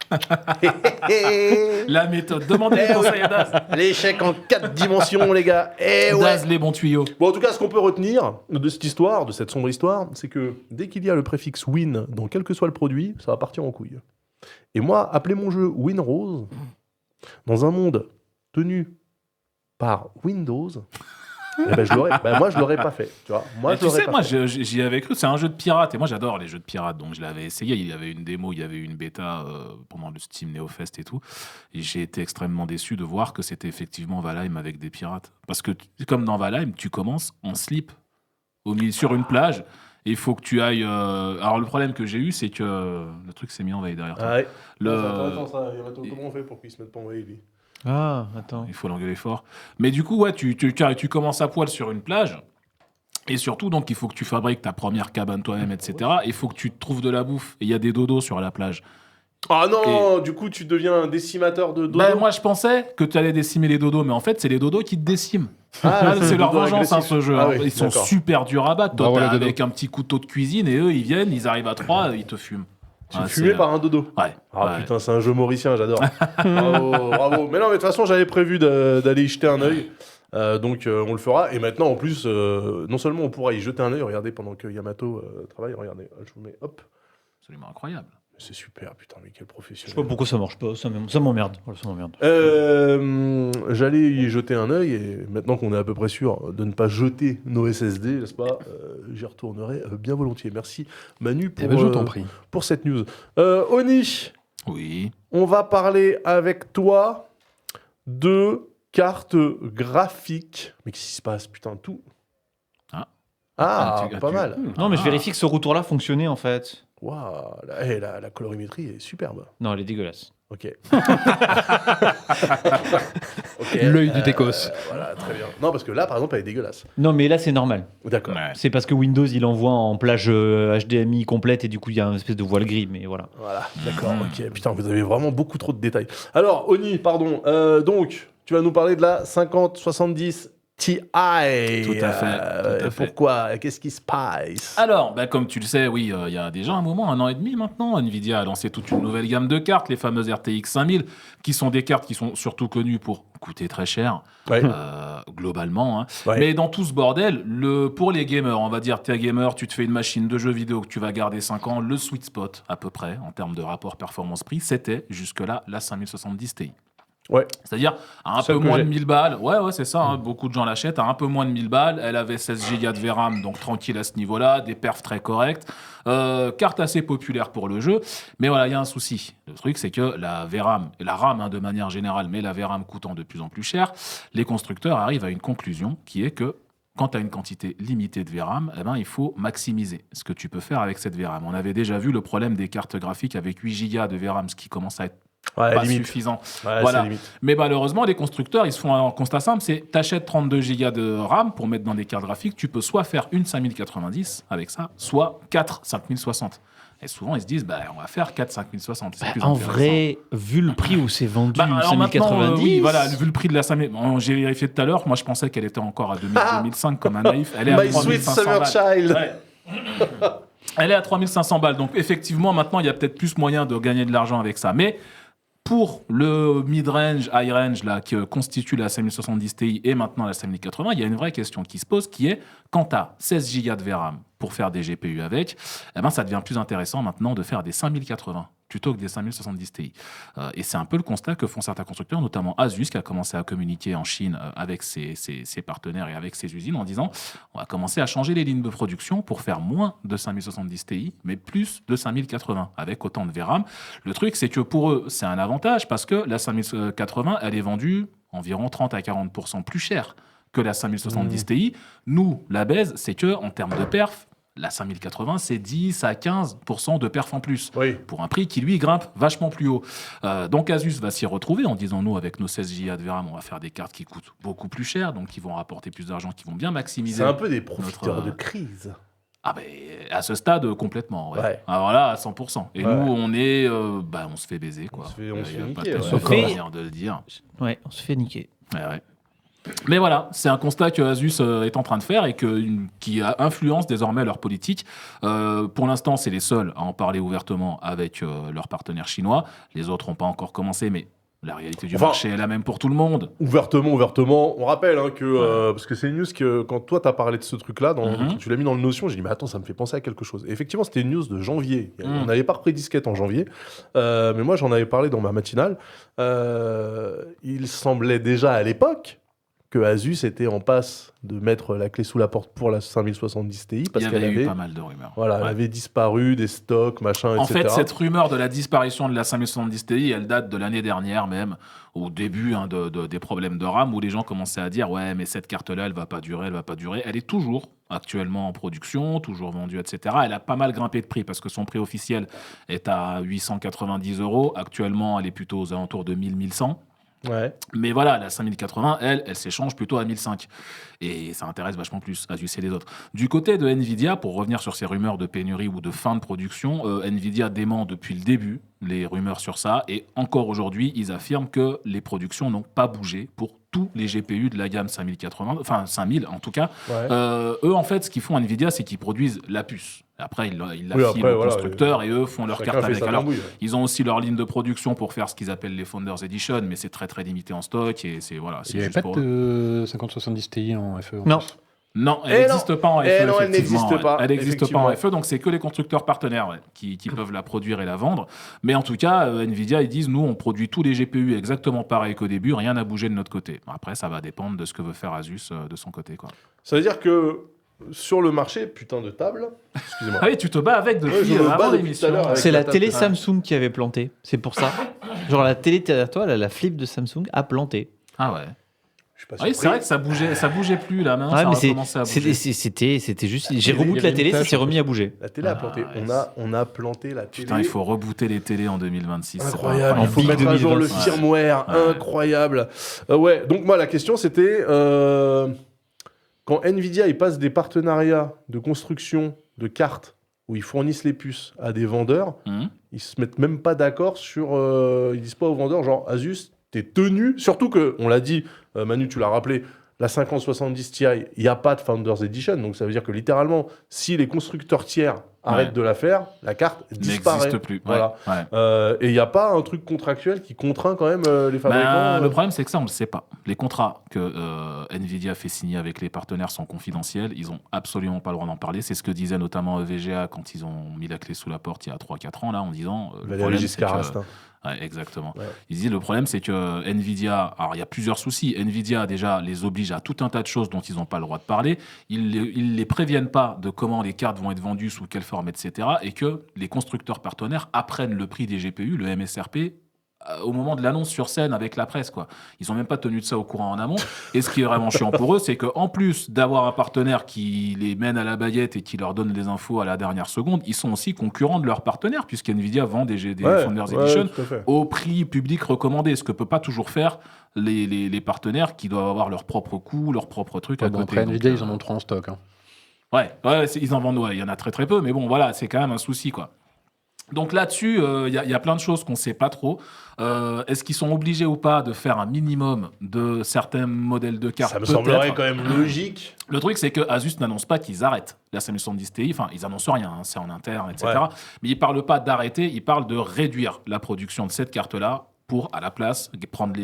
La méthode. Demandez les conseils à Daz. L'échec en 4 dimensions, les gars. Eh ouais. Daz, les bons tuyaux. Bon, en tout cas, ce qu'on peut retenir de cette histoire, de cette sombre histoire, c'est que dès qu'il y a le préfixe Win dans quel que soit le produit, ça va partir en couille. Et moi, appeler mon jeu WinRose, dans un monde tenu par Windows, eh ben, moi, je l'aurais pas fait. Tu vois, moi, Mais je tu l'aurais sais, pas moi, fait. j'y avais cru. C'est un jeu de pirate. Et moi, j'adore les jeux de pirates. Donc, je l'avais essayé. Il y avait une démo, il y avait une bêta pendant le Steam NeoFest et tout. Et j'ai été extrêmement déçu de voir que c'était effectivement Valheim avec des pirates. Parce que, comme dans Valheim, tu commences en slip sur une plage. Et il faut que tu ailles. Alors, le problème que j'ai eu, c'est que le truc s'est mis en veille derrière toi. Ah ouais. Le- Attends, ça, comment on fait pour qu'il se mette pas en veille, lui? Ah, attends. Il faut l'engueuler fort. Mais du coup, ouais, tu commences à poil sur une plage. Et surtout, donc, il faut que tu fabriques ta première cabane toi-même, etc. Et il faut que tu te trouves de la bouffe. Et il y a des dodos sur la plage. Ah non, du coup, tu deviens un décimateur de dodo. Bah, moi, je pensais que tu allais décimer les dodos, mais en fait, c'est les dodos qui te déciment. Ah, C'est leur dodo vengeance, hein, agressif. ce jeu. Ah hein. oui, Ils sont d'accord. super durs à battre. Toi, Bravo, t'as les dodos. avec un petit couteau de cuisine, et eux, ils viennent, ils arrivent à 3, ils te fument. Tu Ah, es fumé c'est- par un dodo. Ouais. Ah ouais. putain, c'est un jeu mauricien, j'adore. Bravo, bravo. Mais non, mais de toute façon, j'avais prévu d'aller y jeter un œil. Donc on le fera. Et maintenant, en plus, non seulement on pourra y jeter un œil, regardez, pendant que Yamato travaille, regardez, je vous mets, hop. Absolument incroyable. C'est super, putain, mais quel Je professionnel. sais pas pourquoi ça marche pas. Ça m'emmerde. Voilà, ça m'emmerde. J'allais y jeter un œil et maintenant qu'on est à peu près sûr de ne pas jeter nos SSD, n'est-ce pas, j'y retournerai bien volontiers. Merci Manu Eh ben, je t'en pour, prie. pour cette news. Oni, Oui. on va parler avec toi de cartes graphiques. Mais qu'est-ce qui se passe, putain, tout. Ah. Ah, Tu- pas tu- mal. Non, mais je Ah. vérifie que ce retour-là fonctionnait en fait. Waouh, la colorimétrie est superbe. Non, elle est dégueulasse. Ok. L'œil du Técos. Voilà, très bien. Non, parce que là, par exemple, elle est dégueulasse. Non, mais là, c'est normal. D'accord. Ouais. C'est parce que Windows, il envoie en plage HDMI complète et du coup, il y a une espèce de voile gris. Mais voilà. Voilà, d'accord, ok. Putain, vous avez vraiment beaucoup trop de détails. Alors, Oni, pardon. Donc, tu vas nous parler de la 5070 TI. Tout à fait, tout à fait. Pourquoi? Qu'est-ce qui se passe? Alors, comme tu le sais, oui, il y a déjà un moment, 1 an et demi maintenant, Nvidia a lancé toute une nouvelle gamme de cartes, les fameuses RTX 5000, qui sont des cartes qui sont surtout connues pour coûter très cher, Ouais. globalement. Hein. Ouais. Mais dans tout ce bordel, pour les gamers, on va dire, t'es un gamer, tu te fais une machine de jeux vidéo que tu vas garder 5 ans, le sweet spot, à peu près, en termes de rapport performance-prix, c'était jusque-là la 5070 Ti. Ouais. C'est-à-dire à un Celle peu que moins j'ai. de 1000 balles. Ouais, c'est ça. Hein, beaucoup de gens l'achètent à un peu moins de 1000 balles. Elle avait 16 Go de VRAM, donc tranquille à ce niveau-là. Des perfs très corrects. Carte assez populaire pour le jeu. Mais voilà, il y a un souci. Le truc, c'est que la VRAM, et la RAM hein, de manière générale, mais la VRAM coûtant de plus en plus cher, les constructeurs arrivent à une conclusion qui est que quand tu as une quantité limitée de VRAM, eh ben, il faut maximiser ce que tu peux faire avec cette VRAM. On avait déjà vu le problème des cartes graphiques avec 8 Go de VRAM, ce qui commence à être Ouais, pas limite. suffisant. Ouais, Voilà. c'est limite. Mais malheureusement, les constructeurs, ils se font un constat simple, c'est t'achètes 32 Go de RAM pour mettre dans des cartes graphiques, tu peux soit faire une 5090 avec ça, soit 4 5060. Et souvent, ils se disent, on va faire 4 5060. C'est plus En intéressant. vrai, vu le prix où c'est vendu, une Alors maintenant, 5090. oui, voilà, vu le prix de la 5000, j'ai vérifié tout à l'heure, moi je pensais qu'elle était encore à 2005 comme un naïf. Elle est à My sweet 3500 summer balles. child. Ouais. Elle est à 3500 balles. Donc effectivement, maintenant, il y a peut-être plus moyen de gagner de l'argent avec ça. Mais pour le mid-range, high-range là, qui constitue la 5070 Ti et maintenant la 5080, il y a une vraie question qui se pose qui est quand tu as 16 Go de VRAM pour faire des GPU avec, eh ben, ça devient plus intéressant maintenant de faire des 5080 plutôt que des 5070 Ti. Et c'est un peu le constat que font certains constructeurs, notamment Asus, qui a commencé à communiquer en Chine avec ses partenaires et avec ses usines en disant on va commencer à changer les lignes de production pour faire moins de 5070 Ti, mais plus de 5080 avec autant de VRAM. Le truc, c'est que pour eux, c'est un avantage parce que la 5080, elle est vendue environ 30 à 40% plus cher que la 5070 Ti. Nous, la baise, c'est que en termes de perf, la 5080, c'est 10 à 15% de perf en plus. Oui. Pour un prix qui, lui, grimpe vachement plus haut. Donc Asus va s'y retrouver en disant, nous, avec nos 16 Go de VRAM, on va faire des cartes qui coûtent beaucoup plus cher, donc qui vont rapporter plus d'argent, qui vont bien maximiser. C'est un peu des profiteurs notre, de crise. Ah ben, à ce stade, complètement. Ouais. Ouais. Alors là, à 100%. Et Ouais. nous, on est... on se fait baiser, quoi. On se fait Y a niquer, pas ouais. d'autre Encore. manière de le dire. Ouais, on se fait niquer. Ouais. Mais voilà, c'est un constat que Asus est en train de faire et qui influence désormais leur politique. Pour l'instant, c'est les seuls à en parler ouvertement avec leurs partenaires chinois. Les autres n'ont pas encore commencé, mais la réalité du marché est la même pour tout le monde. Ouvertement. On rappelle hein, que, parce que c'est une news que quand toi t'as parlé de ce truc-là, quand tu l'as mis dans le Notion, j'ai dit mais attends, ça me fait penser à quelque chose. Et effectivement, c'était une news de janvier. On n'avait pas repris disquette en janvier, mais moi j'en avais parlé dans ma matinale. Il semblait déjà à l'époque que Asus était en passe de mettre la clé sous la porte pour la 5070 Ti parce Il y qu'elle avait eu avait, pas mal de rumeurs. voilà, elle Ouais. avait disparu des stocks, machin, En etc. fait, cette rumeur de la disparition de la 5070 Ti, elle date de l'année dernière même, au début des problèmes de RAM, où les gens commençaient à dire « Ouais, mais cette carte-là, elle va pas durer, elle va pas durer. » Elle est toujours actuellement en production, toujours vendue, etc. Elle a pas mal grimpé de prix, parce que son prix officiel est à 890 €. Actuellement, elle est plutôt aux alentours de 1000-1100. Ouais. Mais voilà, la 5080, elle s'échange plutôt à 1005. Et ça intéresse vachement plus Asus et les autres. Du côté de Nvidia, pour revenir sur ces rumeurs de pénurie ou de fin de production, Nvidia dément depuis le début les rumeurs sur ça. Et encore aujourd'hui, ils affirment que les productions n'ont pas bougé pour tous les GPU de la gamme 5080, enfin 5000 en tout cas. Ouais. Eux, en fait, ce qu'ils font Nvidia, c'est qu'ils produisent la puce. Après, ils la Oui, filent après, aux voilà, constructeurs et eux font leur Chacun carte fait avec. sa Alors, tambouille. ils ont aussi leur ligne de production pour faire ce qu'ils appellent les Founders Edition, mais c'est très très limité en stock et c'est voilà. Il n'y avait juste pas pour- de 5070 Ti en FE. Non. Non, Eh elle n'existe pas en FE. Eh non, elle effectivement, n'existe ouais. pas, Elle n'existe pas en effectivement. FE, donc c'est que les constructeurs partenaires qui peuvent la produire et la vendre. Mais en tout cas, Nvidia, ils disent nous, on produit tous les GPU exactement pareil qu'au début, rien n'a bougé de notre côté. Après, ça va dépendre de ce que veut faire Asus de son côté, quoi. Ça veut dire que sur le marché, putain de table, excusez-moi. Ah oui, tu te bats avec Ouais, depuis je me bats avant depuis l'émission. tout à l'heure avec C'est la la télé table. Samsung qui avait planté. C'est pour ça. Genre la télé derrière toi, la flip de Samsung a planté. Ah ouais. Je suis pas Ah oui, surpris. c'est vrai que ça bougeait plus la main, Ouais, ça mais a recommencé à bouger. c'était juste. J'ai Il y reboot avait la télé, une ça tâche s'est en remis à bouger. La télé a planté. ouais, On a planté la télé. Putain, il faut rebooter les télés en 2026. c'est pas Incroyable, il faut Big mettre à jour le 2026. firmware, Ouais. incroyable. Ouais, donc moi la question c'était quand Nvidia ils passent des partenariats de construction de cartes où ils fournissent les puces à des vendeurs, ils se mettent même pas d'accord sur, ils disent pas aux vendeurs genre Asus t'es tenu, surtout que on l'a dit, Manu tu l'as rappelé, la 5070 Ti, il n'y a pas de Founders Edition, donc ça veut dire que littéralement, si les constructeurs tiers arrêtent de la faire, la carte disparaît. N'existe plus. Voilà. Ouais. Et il n'y a pas un truc contractuel qui contraint quand même les fabricants. Le problème, c'est que ça, on ne le sait pas. Les contrats que Nvidia fait signer avec les partenaires sont confidentiels. Ils n'ont absolument pas le droit d'en parler. C'est ce que disait notamment VGA quand ils ont mis la clé sous la porte il y a 3-4 ans, là, en disant... le problème, c'est que... Ouais, exactement. Ouais. Ils disent le problème, c'est que Nvidia, alors il y a plusieurs soucis. Nvidia, déjà, les oblige à tout un tas de choses dont ils n'ont pas le droit de parler. Ils les préviennent pas de comment les cartes vont être vendues, sous quelle forme, etc. Et que les constructeurs partenaires apprennent le prix des GPU, le MSRP, au moment de l'annonce sur scène avec la presse, quoi. Ils n'ont même pas tenu de ça au courant en amont. Et ce qui est vraiment chiant pour eux, c'est qu'en plus d'avoir un partenaire qui les mène à la baguette et qui leur donne les infos à la dernière seconde, ils sont aussi concurrents de leurs partenaires, puisqu'NVIDIA vend des Founders Edition au prix public recommandé, ce que ne peut pas toujours faire les partenaires qui doivent avoir leurs propres coûts, leurs propres trucs à côté. Après, NVIDIA, ils en ont trop en stock. Hein. Ouais, ils en vendent, il y en a très très peu, mais bon, voilà, c'est quand même un souci, quoi. Donc là-dessus, il y a plein de choses qu'on ne sait pas trop. Est-ce qu'ils sont obligés ou pas de faire un minimum de certains modèles de cartes? Ça me semblerait quand même logique. Le truc, c'est que Asus n'annonce pas qu'ils arrêtent la 5070 Ti. Enfin, ils annoncent rien, hein, c'est en interne, etc. Ouais. Mais ils ne parlent pas d'arrêter, ils parlent de réduire la production de cette carte-là pour, à la place,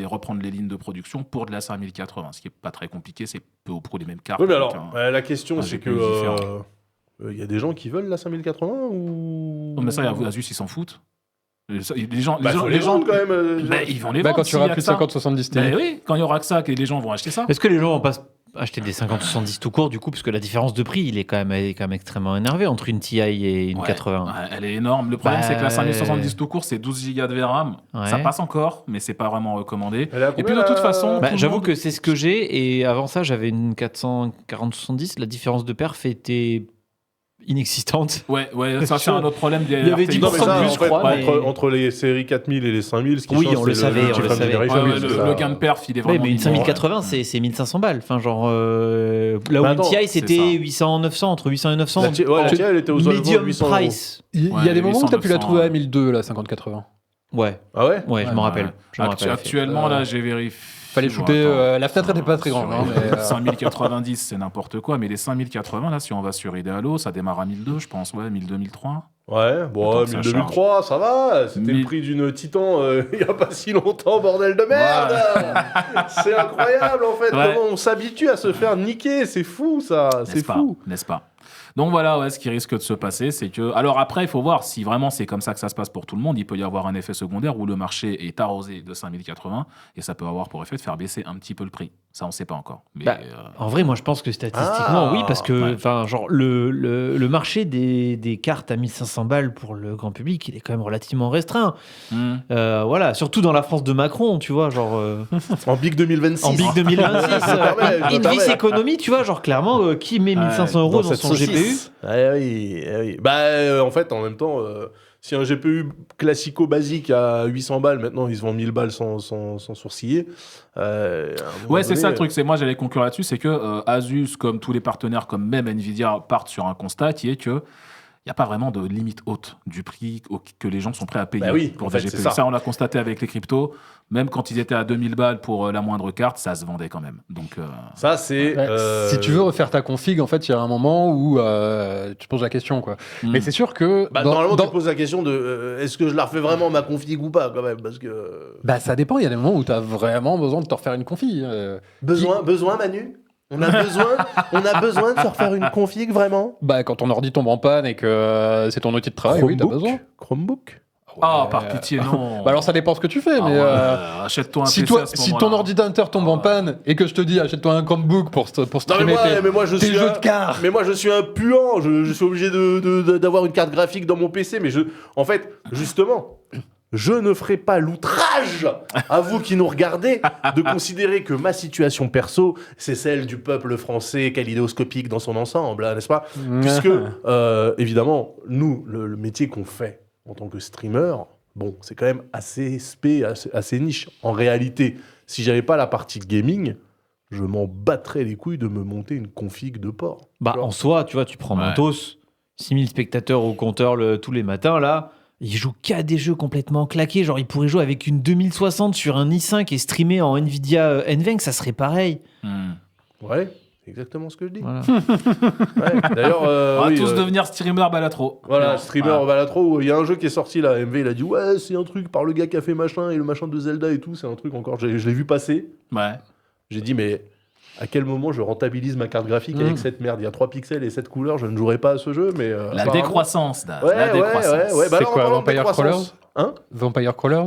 reprendre les lignes de production pour de la 5080. Ce qui n'est pas très compliqué, c'est peu ou prou les mêmes cartes. Oui, mais alors, la question, c'est que... y a des gens qui veulent la 5080 ou... Non, mais ça, Asus, ils s'en foutent. Les gens, quand même. Ils vont les vendre. Quand tu auras plus de 50-70 Ti. Oui, quand il y aura que ça, que les gens vont acheter ça. Est-ce que les gens vont pas acheter des 50-70 tout court, du coup, parce que la différence de prix, il est quand même extrêmement énervé entre une Ti et une 80. Ouais, elle est énorme. Le problème, c'est que la 5070 tout court, c'est 12 Go de VRAM. Ouais. Ça passe encore, mais c'est pas vraiment recommandé. Et puis de toute façon, j'avoue que c'est ce que j'ai. Et avant ça, j'avais une 440-70. La différence de perf était inexistante. Ouais, ça c'est un autre problème. Il y avait 10% de plus, je crois. Entre les séries 4000 et les 5000, ce qui change, on le savait. Le gain de perf, il est vraiment... mais une 5080, c'est 1500 balles. Enfin, genre, là où une TI, c'était 800-900, entre 800 et 900. La TI, elle était aux alentours de 800 price. Il y a des moments où tu as pu la trouver à 1002, la 5080. Ouais. Ah ouais? Ouais, je m'en rappelle. Actuellement, là, j'ai vérifié. Fallait shooter, la fenêtre n'était pas très grande. 5090, c'est n'importe quoi, mais les 5080, là, si on va sur Idealo, ça démarre à 1002, je pense, 1002-1003. Ouais, bon, 1002-1003, ça va, c'était le prix d'une Titan il n'y a pas si longtemps, bordel de merde. C'est incroyable, en fait, comment on s'habitue à se faire niquer, c'est fou, ça, c'est fou. N'est-ce pas? Donc voilà, ce qui risque de se passer, c'est que... Alors après, il faut voir si vraiment c'est comme ça que ça se passe pour tout le monde. Il peut y avoir un effet secondaire où le marché est arrosé de 5080 et ça peut avoir pour effet de faire baisser un petit peu le prix. Ça, on ne sait pas encore. Mais, en vrai, moi, je pense que statistiquement, oui, parce que genre, le marché des cartes à 1500 balles pour le grand public, il est quand même relativement restreint. Voilà, surtout dans la France de Macron, tu vois, genre... En BIC 2026. En BIC 2026. Invis Economy, tu vois, genre clairement, qui met 1500 euros dans son GPU? Oui. En fait, en même temps, si un GPU classico-basique à 800 balles, maintenant, ils se vendent 1000 balles sans sourciller. C'est ça le truc. Moi, j'allais conclure là-dessus, c'est que Asus, comme tous les partenaires, comme même Nvidia, partent sur un constat qui est que il n'y a pas vraiment de limite haute du prix que les gens sont prêts à payer pour des GPU. Ça, on l'a constaté avec les cryptos. Même quand ils étaient à 2000 balles pour la moindre carte, ça se vendait quand même. Donc, ça, c'est... Si tu veux refaire ta config, en fait, il y a un moment où tu poses la question, quoi. Mais c'est sûr que... Normalement, tu poses la question de est-ce que je la refais vraiment ma config ou pas, quand même, parce que... ça dépend. Il y a des moments où tu as vraiment besoin de te refaire une config. Besoin, Manu? On a besoin de se refaire une config, vraiment? Quand ton ordi tombe en panne et que c'est ton outil de travail, oui, t'as besoin. Chromebook? Par pitié, non. Alors ça dépend ce que tu fais, mais achète-toi un si PC si ton ordinateur tombe en panne et que je te dis achète-toi un Chromebook pour streamer tes jeux de cartes. Mais moi je suis un puant, je suis obligé d'avoir une carte graphique dans mon PC, mais en fait, justement, je ne ferai pas l'outrage à vous qui nous regardez de considérer que ma situation perso, c'est celle du peuple français kaléidoscopique dans son ensemble, hein, n'est-ce pas? Puisque, évidemment, nous, le métier qu'on fait en tant que streamer, c'est quand même assez assez niche. En réalité, si j'avais pas la partie gaming, je m'en battrais les couilles de me monter une config de port. En soi, tu vois, tu prends Mantos, 6000 spectateurs au compteur tous les matins, là, il joue qu'à des jeux complètement claqués. Genre, il pourrait jouer avec une 2060 sur un i5 et streamer en Nvidia NVENC, ça serait pareil. Ouais, c'est exactement ce que je dis. Voilà. Ouais. D'ailleurs, On va oui, tous devenir streamer Balatro. voilà, streamer Voilà. Balatro, il y a un jeu qui est sorti là, MV il a dit ouais c'est un truc par le gars qui a fait machin et le machin de Zelda et tout, c'est un truc encore, je l'ai vu passer, Ouais. j'ai dit mais à quel moment je rentabilise ma carte graphique avec cette merde, il y a 3 pixels et 7 couleurs, je ne jouerai pas à ce jeu mais... La apparemment- décroissance, Daz. Ouais, La décroissance. ouais, bah C'est alors, quoi, en parlant de Vampire décroissance- Hein Vampire Crawlers?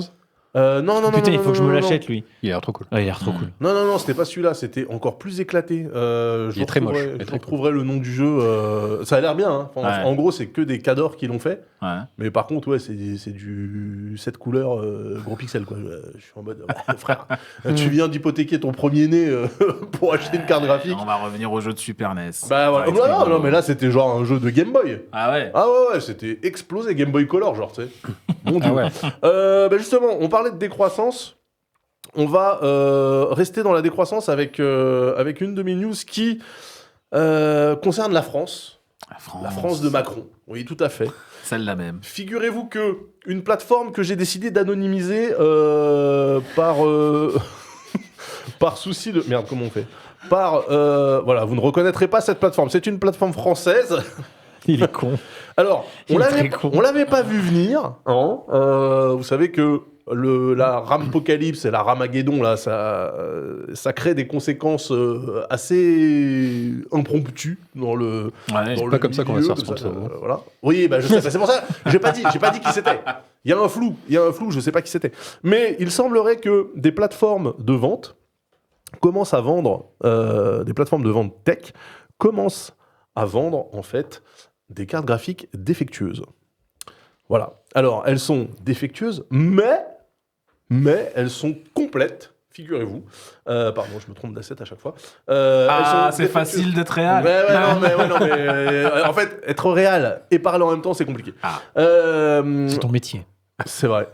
Non, Putain, il faut que je me non, l'achète, lui. Il a l'air trop cool. Ouais, il a l'air trop cool. Non, c'était pas celui-là, c'était encore plus éclaté. Je Il est très moche, retrouverai- il est Je très retrouverai le nom du jeu. Ça a l'air bien. Hein. Enfin, Ouais. En gros, c'est que des cadors qui l'ont fait. Ouais. Mais par contre, ouais, c'est du 7 couleurs gros pixels. Quoi. Je suis en mode, ouais, frère, tu viens d'hypothéquer ton premier-né pour acheter une carte graphique. On va revenir au jeu de Super NES. Bah voilà. Ça va être Non, rigolo. mais là, c'était genre un jeu de Game Boy. Ah ouais. Ah ouais, c'était explosé Game Boy Color, genre, tu sais. Mon Dieu. Ah ouais. Bah justement, on parlait de décroissance. On va rester dans la décroissance avec une de mes news qui concerne la France. La France de Macron. Oui, tout à fait. Celle-là même. Figurez-vous que une plateforme que j'ai décidé d'anonymiser par par souci de merde, comment on fait par voilà, vous ne reconnaîtrez pas cette plateforme. C'est une plateforme française. Il est con. Alors, Il est très con. on l'avait pas vu venir. Hein. Vous savez que la Ramopocalypse et la Ramageddon, là, ça crée des conséquences assez impromptues dans le. Ouais. dans pas le comme ça qu'on va milieu, se faire sponsor. voilà. Oui, bah, je sais. Bah, c'est pour ça. J'ai pas dit qui c'était. Il y a un flou. Je sais pas qui c'était. Mais il semblerait que des plateformes de vente commencent à vendre, des plateformes de vente tech commencent à vendre en fait des cartes graphiques défectueuses. Voilà. Alors, elles sont défectueuses, mais elles sont complètes, figurez-vous. Pardon, je me trompe d'asset à chaque fois. Elles sont C'est défectueuses. facile d'être réel. En fait, être réel et parler en même temps, c'est compliqué. Ah. C'est ton métier. C'est vrai.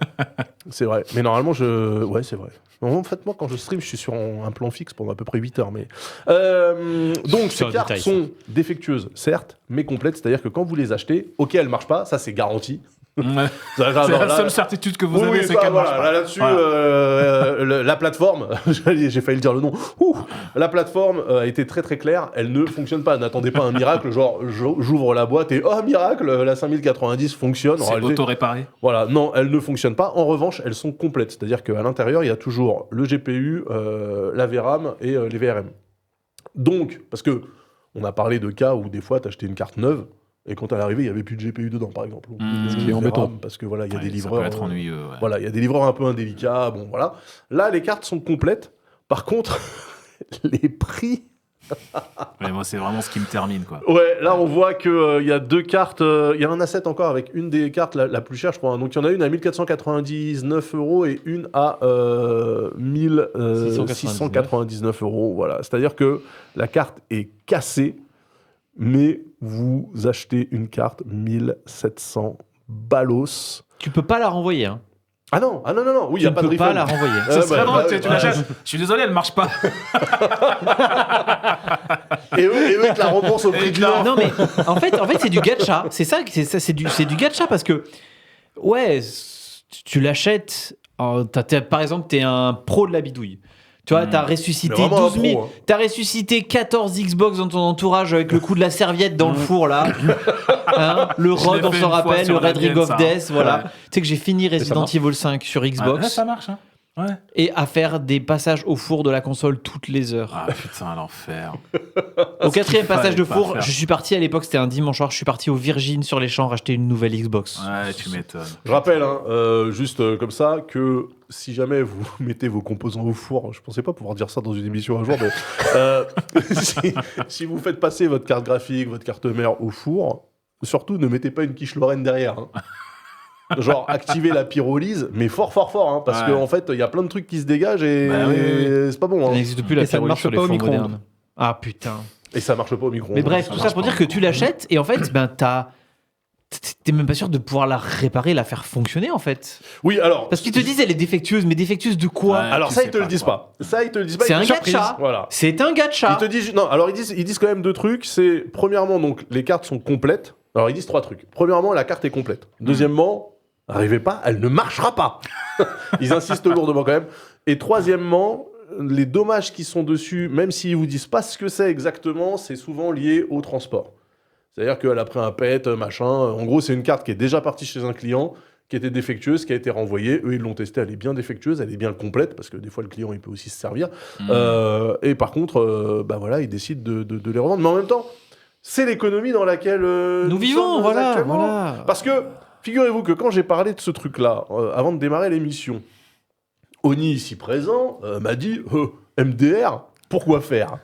C'est vrai. Mais normalement, ouais, c'est vrai. En fait, moi, quand je stream, je suis sur un plan fixe pendant à peu près 8 heures. Mais... donc, C'est ces un cartes détail, sont défectueuses, certes, mais complètes. C'est-à-dire que quand vous les achetez, ok, elles ne marchent pas, ça, c'est garanti. Ouais. C'est C'est la seule certitude que vous avez, c'est ça, qu'elle marche voilà, pas. là-dessus, Voilà. la plateforme, j'ai failli le dire le nom, la plateforme a été très très claire, elle ne fonctionne pas. N'attendez pas un miracle, genre j'ouvre la boîte et oh miracle, la 5090 fonctionne. En C'est réalité, auto-réparé. voilà, non, elles ne fonctionnent pas. En revanche, elles sont complètes. C'est-à-dire qu'à l'intérieur, il y a toujours le GPU, la VRAM et les VRM. Donc, parce que on a parlé de cas où des fois, tu achetais une carte neuve et quand elle arrivait, il n'y avait plus de GPU dedans, par exemple. Ou Ce de qui est embêtant. VRAM, parce que voilà, il y a des Ça livreurs. peut être ennuyeux. Ouais. Voilà, il y a des livreurs un peu indélicats. Bon, voilà. Là, les cartes sont complètes. Par contre, les prix. Mais moi, c'est vraiment ce qui me termine, quoi. Ouais, là, on voit qu'il y a deux cartes. Il y a un asset encore avec une des cartes la plus chère, je crois. Donc, il y en a une à 1499 € et une à 1699 €. Voilà. C'est-à-dire que la carte est cassée, mais vous achetez une carte 1700 ballos. Tu peux pas la renvoyer. Hein. Ah non. Oui, il n'y a Tu pas ne de peux pas refund. la renvoyer. Ouais, C'est vraiment, tu ouais. l'achètes. Je suis désolé, elle marche pas. Et eux, ils te la remboursent au prix du neuf. Non mais en fait c'est du gacha. C'est ça, c'est du gacha parce que ouais, tu l'achètes. Par exemple, t'es un pro de la bidouille. Tu vois, t'as ressuscité Mais vraiment un 12 000, pro, hein. t'as ressuscité 14 Xbox dans ton entourage avec le coup de la serviette dans le four là. Hein, le l'ai Rod, on fait s'en une fois rappelle, sur le la Red Ring mienne, of ça. Death, voilà. Ouais. Tu sais que j'ai fini Resident marche. Evil 5 sur Ouais, Xbox ça marche, hein. Ouais. et à faire des passages au four de la console toutes les heures. Ah putain, l'enfer. Au quatrième qu'il passage de fallait pas four, faire. je suis parti à l'époque, c'était un dimanche soir, je suis parti au Virgin sur les champs racheter une nouvelle Xbox. Ouais, tu m'étonnes. Je rappelle, hein, juste comme ça, que si jamais vous mettez vos composants au four, je pensais pas pouvoir dire ça dans une émission un jour, mais si vous faites passer votre carte graphique, votre carte mère au four, surtout ne mettez pas une quiche Lorraine derrière. Hein. Genre activez la pyrolyse, mais fort, hein, parce Ouais. qu'en fait, il y a plein de trucs qui se dégagent et Bah oui. c'est pas bon. Ça Hein. n'existe plus la Et ça ne pyrolyse marche sur les pas au fours micro-ondes. modernes. Ah putain. Et ça marche pas au micro. Mais bref, ça tout ça marche pour pas dire que au tu l'achètes et en fait, ben t'es même pas sûr de pouvoir la réparer, la faire fonctionner en fait. Oui, alors. Parce qu'ils te disent elle est défectueuse, mais défectueuse de quoi? Ouais. Alors tu ça, sais ils te le pas, disent quoi. pas. Ça, ils te le disent pas. C'est ils te un surprisent. gacha. Voilà. C'est un gacha. Ils te disent non. Alors ils disent quand même deux trucs. C'est premièrement donc les cartes sont complètes. Alors ils disent trois trucs. Premièrement, la carte est complète. Deuxièmement, arrivez pas, elle ne marchera pas. Ils insistent lourdement quand même. Et troisièmement, les dommages qui sont dessus, même s'ils vous disent pas ce que c'est exactement, c'est souvent lié au transport. C'est-à-dire qu'elle a pris un pet, machin. En gros, c'est une carte qui est déjà partie chez un client, qui était défectueuse, qui a été renvoyée. Eux, ils l'ont testée, elle est bien défectueuse, elle est bien complète, parce que des fois, le client, il peut aussi se servir. Et par contre, bah voilà, ils décident de les revendre. Mais en même temps, c'est l'économie dans laquelle Nous vivons, sommes voilà, actuellement. voilà. Parce que, figurez-vous que quand j'ai parlé de ce truc-là, avant de démarrer l'émission, Oni, ici présent, m'a dit MDR, pourquoi faire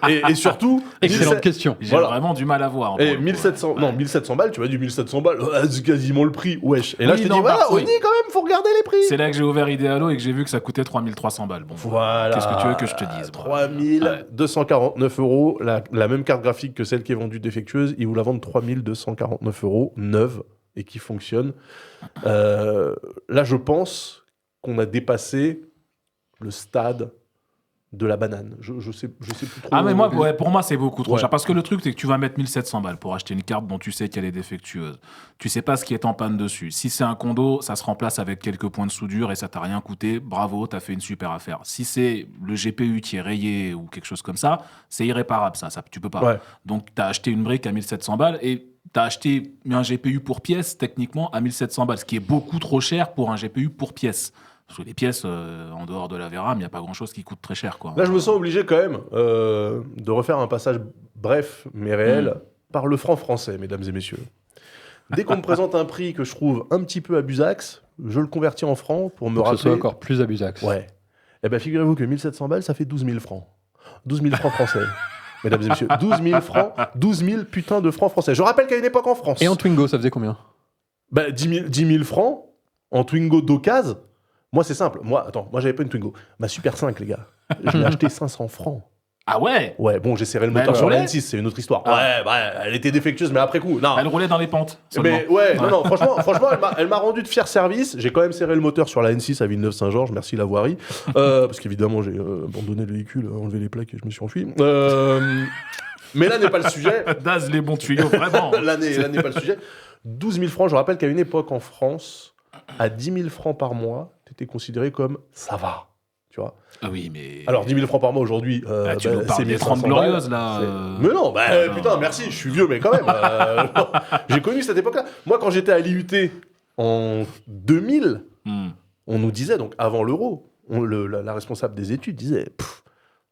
et surtout, Excellente question. J'ai Voilà. vraiment du mal à voir. Et 1700, non, 1700 balles, tu m'as dit 1700 balles, c'est quasiment le prix, wesh. Et là, Oui, je t'ai non, dit, voilà, bah, oui. Oni, quand même, faut regarder les prix. C'est là que j'ai ouvert Idealo et que j'ai vu que ça coûtait 3300 balles. Bon, Voilà. qu'est-ce que tu veux que je te dise, moi 3249 euros, la même carte graphique que celle qui est vendue défectueuse, ils vous la vendent 3249 euros, neuve, et qui fonctionne. Là, je pense qu'on a dépassé le stade de la banane. Je sais plus trop. Ah, mais moi, ouais, pour moi, c'est beaucoup trop Ouais. cher. Parce que le truc, c'est que tu vas mettre 1700 balles pour acheter une carte dont tu sais qu'elle est défectueuse. Tu sais pas ce qui est en panne dessus. Si c'est un condo, ça se remplace avec quelques points de soudure et ça t'a rien coûté. Bravo, t'as fait une super affaire. Si c'est le GPU qui est rayé ou quelque chose comme ça, c'est irréparable, ça tu peux pas. Ouais. Donc, t'as acheté une brique à 1700 balles et t'as acheté un GPU pour pièce, techniquement, à 1700 balles, ce qui est beaucoup trop cher pour un GPU pour pièce. Parce que les pièces, en dehors de la VRAM, il n'y a pas grand-chose qui coûte très cher, quoi. Là, je me sens obligé quand même de refaire un passage bref mais réel par le franc français, mesdames et messieurs. Dès qu'on me présente un prix que je trouve un petit peu abusax, je le convertis en francs pour me Pour que ce soit rappeler. encore plus abusax. Ouais. Eh bien, figurez-vous que 1700 balles, ça fait 12 000 francs. 12 000 francs français. Mesdames et messieurs, 12 000 francs, 12 000 putains de francs français. Je rappelle qu'à une époque en France, Et en Twingo, ça faisait combien? bah, 10 000 francs en Twingo d'occasion. Moi, c'est simple. Moi, j'avais pas une Twingo. Ma Super 5, les gars. Je l'ai acheté 500 francs. Ah ouais. Ouais, bon, j'ai serré le Mais moteur elle sur la roulait N6, c'est une autre histoire. Ah. Ouais, bah, elle était défectueuse, mais après coup. Non. Elle roulait dans les pentes. Seulement. Mais ouais, non, franchement, elle m'a rendu de fiers services. J'ai quand même serré le moteur sur la N6 à Villeneuve-Saint-Georges, merci la voirie. Parce qu'évidemment, j'ai abandonné le véhicule, enlevé les plaques et je me suis enfui. Mais là n'est pas le sujet. Daz les bons tuyaux, vraiment. Là n'est pas le sujet. 12 000 francs, je rappelle qu'à une époque en France, à 10 000 francs par mois, t'étais considéré comme ça va. Tu vois. Ah oui, mais. Alors 10 000 francs par mois aujourd'hui, tu nous parles des 30 glorieuses, là. Mais non, putain, merci, je suis vieux, mais quand même. Non. J'ai connu cette époque-là. Moi, quand j'étais à l'IUT en 2000, on nous disait, donc avant l'euro, la responsable des études disait,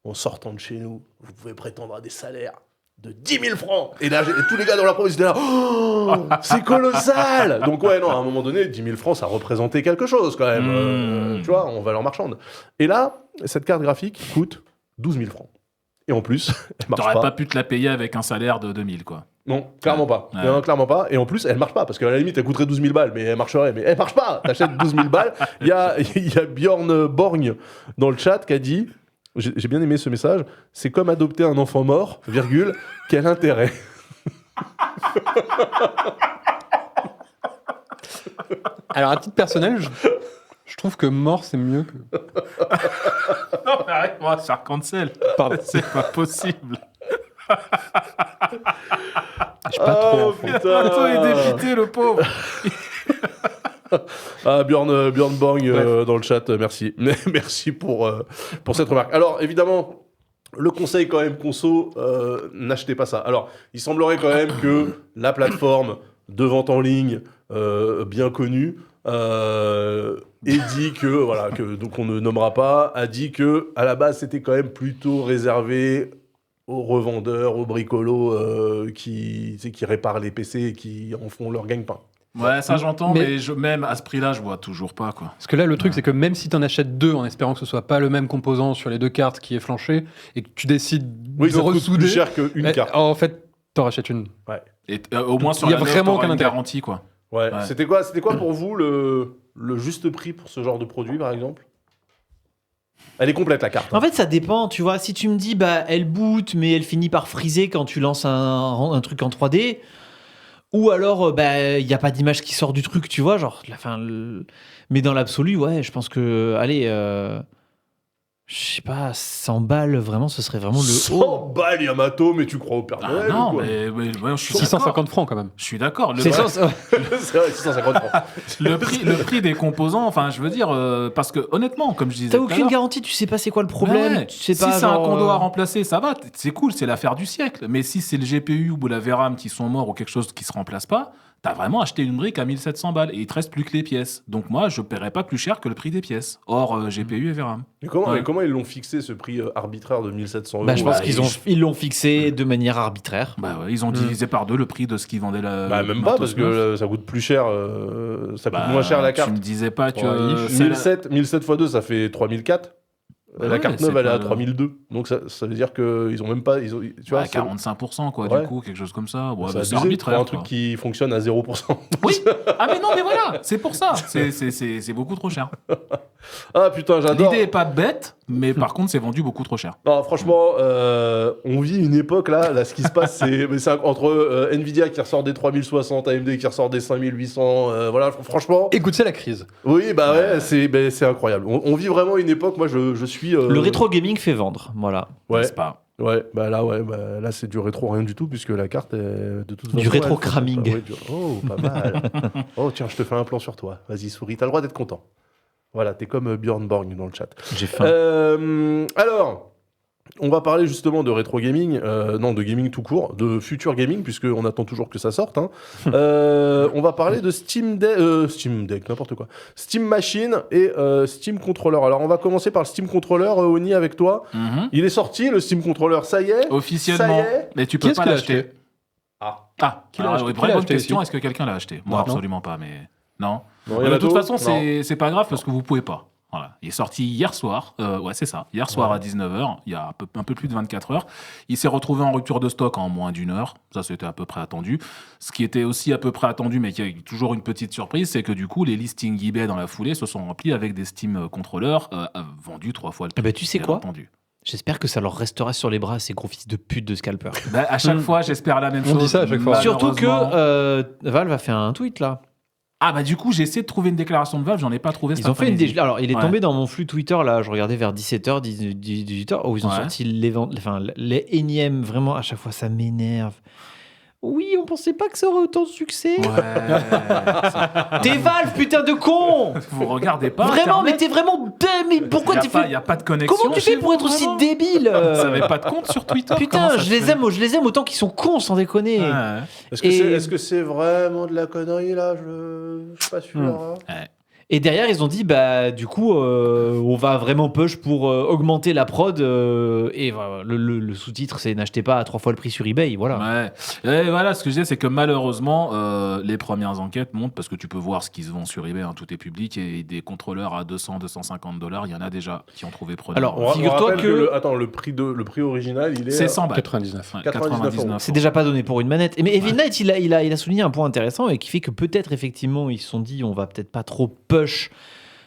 en sortant de chez nous, vous pouvez prétendre à des salaires de 10 000 francs. Et là, tous les gars dans la province étaient là, oh, c'est colossal. Donc ouais, non, à un moment donné, 10 000 francs, ça représentait quelque chose quand même. Tu vois, en valeur marchande. Et là, cette carte graphique coûte 12 000 francs. Et en plus, elle marche T'aurais pas. pas pu te la payer avec un salaire de 2000, quoi. Non, clairement pas. Ouais. Non, clairement pas. Et en plus, elle marche pas. Parce qu'à la limite, elle coûterait 12 000 balles, mais elle marcherait. Mais elle marche pas. T'achètes 12 000 balles. Il y a Bjorn Borgne dans le chat qui a dit, j'ai bien aimé ce message, c'est comme adopter un enfant mort, virgule, quel intérêt. Alors, à titre personnel, je trouve que mort, c'est mieux que. Non, mais arrête-moi, ça cancel. Pardon. C'est pas possible. Je suis pas trop. enfant. putain. Toi, il est dépité, le pauvre. Ah, Bjorn Borgne dans le chat, merci. Merci pour cette remarque. Alors, évidemment, le conseil quand même conso, n'achetez pas ça. Alors, il semblerait quand même que la plateforme de vente en ligne bien connue ait dit que, voilà, donc on ne nommera pas, a dit que à la base c'était quand même plutôt réservé aux revendeurs, aux bricolos qui réparent les PC et qui en font leur gagne-pain. Ouais, ça j'entends, Mais- mais même à ce prix-là, je vois toujours pas, quoi. Parce que là, le truc, c'est que même si tu en achètes deux en espérant que ce soit pas le même composant sur les deux cartes qui est flanché et que tu décides Oui, de ça coûte ressouder, plus cher qu'une carte. en fait, t'en rachètes une. Et au moins sur Il y a la neuve, vraiment t'auras aucun une intérêt. garantie, quoi. Ouais. Ouais. C'était quoi pour vous le juste prix pour ce genre de produit, par exemple? Elle est complète, la carte. hein. En fait, ça dépend, tu vois. Si tu me dis, bah, elle boot, mais elle finit par friser quand tu lances un truc en 3D, ou alors, bah, il n'y a pas d'image qui sort du truc, tu vois, genre, mais dans l'absolu, ouais, je pense que, allez, je Je sais pas, 100 balles, vraiment, ce serait vraiment le 100 haut. balles Yamato, mais tu crois au Père Ah Noël ou non, quoi mais je suis 650 francs quand même. Je suis d'accord. C'est ça, C'est vrai, 650 francs. Le prix des composants, enfin, je veux dire, parce que honnêtement, comme je disais T'as tout à aucune l'heure, garantie, tu sais pas c'est quoi le problème. ouais, Tu sais si pas, c'est un genre, condo à remplacer, ça va, c'est cool, c'est l'affaire du siècle. Mais si c'est le GPU ou la VRAM qui sont morts ou quelque chose qui se remplace pas, t'as vraiment acheté une brique à 1700 balles et il te reste plus que les pièces. Donc moi, je paierais pas plus cher que le prix des pièces, hors GPU et VRAM. Mais Ouais. comment ils l'ont fixé ce prix arbitraire de 1700 euros Bah, je pense Bah, qu'ils l'ont fixé de manière arbitraire. Bah ouais, ils ont divisé par deux le prix de ce qu'ils vendaient la. Bah, même le pas, matos parce que neuf. ça coûte plus cher. Ça coûte Bah, moins cher la carte. Tu me disais pas que. Ouais, c'est la- 1007 x 2, ça fait 3004. Bah La ouais, carte c'est neuve, elle est pas- à 3002. Donc ça veut dire qu'ils ont même pas. Tu vois, Bah, 45%, quoi, Ouais. du coup, quelque chose comme ça. Ouais, c'est bah, c'est abusé arbitraire. pour un truc quoi. qui fonctionne à 0%. Oui. Ah, mais non, mais voilà, c'est pour ça. C'est beaucoup trop cher. Ah putain, j'adore. L'idée est pas bête, mais par contre, c'est vendu beaucoup trop cher. Non, franchement, on vit une époque là ce qui se passe, c'est entre Nvidia qui ressort des 3060, AMD qui ressort des 5800, voilà, franchement, Écoute, c'est la crise. oui, bah ouais, c'est incroyable. On vit vraiment une époque, moi je suis. Le rétro gaming fait vendre, voilà. Ouais, N'est-ce pas? ouais, là c'est du rétro rien du tout, puisque la carte est de toute façon. Du elle rétro fait- cramming. Ouais, oh, pas mal. Oh, tiens, je te fais un plan sur toi. Vas-y, souris, t'as le droit d'être content. Voilà, t'es comme Björn Borg dans le chat. J'ai faim. Alors, on va parler justement de rétro gaming, non, de gaming tout court, de futur gaming, puisqu'on attend toujours que ça sorte. Hein. On va parler de Steam Deck, n'importe quoi. Steam Machine et Steam Controller. Alors, on va commencer par le Steam Controller, Oni, avec toi. Mhm. Il est sorti, le Steam Controller, ça y est. Officiellement. Ça y est. Mais tu Qui peux est-ce pas qui l'a l'acheter. acheté Ah, Qui l'a alors, acheté oui, Qui vraie l'a bonne acheté question. ici Est-ce que quelqu'un l'a acheté? Moi, Non. absolument pas, mais non. Non, De Yamato toute façon, Non. c'est pas grave parce que vous pouvez pas. Voilà. Il est sorti hier soir. Ouais, c'est ça. Hier soir à 19h, il y a un peu plus de 24 heures. Il s'est retrouvé en rupture de stock en moins d'une heure. Ça, c'était à peu près attendu. Ce qui était aussi à peu près attendu, mais qui a toujours une petite surprise, c'est que du coup, les listings eBay dans la foulée se sont remplis avec des Steam controllers vendus 3 fois le prix. Eh ben, tu sais bien quoi entendu. J'espère que ça leur restera sur les bras, ces gros fils de pute de scalper. Bah, à chaque fois, j'espère la même On chose. dit ça à chaque fois. Surtout que Malheureusement- Valve a fait un tweet là. Ah bah du coup, j'ai essayé de trouver une déclaration de Valve, j'en ai pas trouvé. cet Ils ont fait une après-midi. Alors, il est Ouais. tombé dans mon flux Twitter là, je regardais vers 17h, 18h, où ils ont Ouais. sorti les énièmes. Vraiment, à chaque fois, ça m'énerve. Oui, on pensait pas que ça aurait autant de succès. Ouais. T'es Valve, putain de con. Vous regardez pas Vraiment, mais Internet t'es vraiment dème. Mais pourquoi Il tu n'y a, fais. pas de connexion. Comment tu chez fais pour vous, être aussi vraiment débile Vous n'avez pas de compte sur Twitter? Putain, Comment ça je se les fait aime autant qu'ils sont cons, sans déconner. Ouais. Est-ce que c'est vraiment de la connerie là Je suis pas sûr. hein. Ouais. Et derrière, ils ont dit, bah, du coup, on va vraiment push pour augmenter la prod. Et voilà, le sous-titre, c'est n'achetez pas à 3 fois le prix sur eBay. Voilà. Ouais. Et voilà, ce que je disais, c'est que malheureusement, les premières enquêtes montrent, parce que tu peux voir ce qui se vend sur eBay, hein, tout est public, et des contrôleurs à 200-250 $, il y en a déjà qui ont trouvé preneur. Alors, On figure-toi rappelle que- attends, le prix original, il est. c'est 100 balles. 99. Ouais, 99 C'est déjà pas donné pour une manette. Mais Evil Knight, il a souligné un point intéressant et qui fait que peut-être, effectivement, ils se sont dit, on va peut-être pas trop push.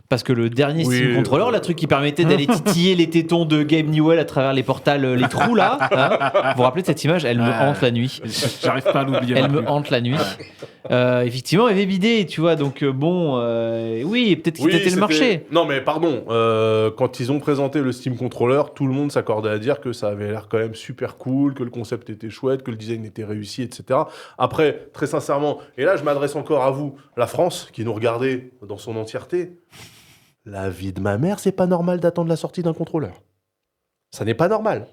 Parce que le dernier Oui, Steam Controller, le truc qui permettait d'aller titiller les tétons de Gabe Newell à travers les portals, les trous là, hein, vous vous rappelez de cette image? Elle me hante la nuit. J'arrive pas à l'oublier. Elle non me plus. hante la nuit. Effectivement, elle avait bidé, tu vois. Donc, oui, peut-être qu'il tâtait le c'était- marché. Non, mais pardon. Quand ils ont présenté le Steam Controller, tout le monde s'accordait à dire que ça avait l'air quand même super cool, que le concept était chouette, que le design était réussi, etc. Après, très sincèrement, et là, je m'adresse encore à vous, la France, qui nous regardez dans son entièreté. La vie de ma mère, c'est pas normal d'attendre la sortie d'un contrôleur. Ça n'est pas normal.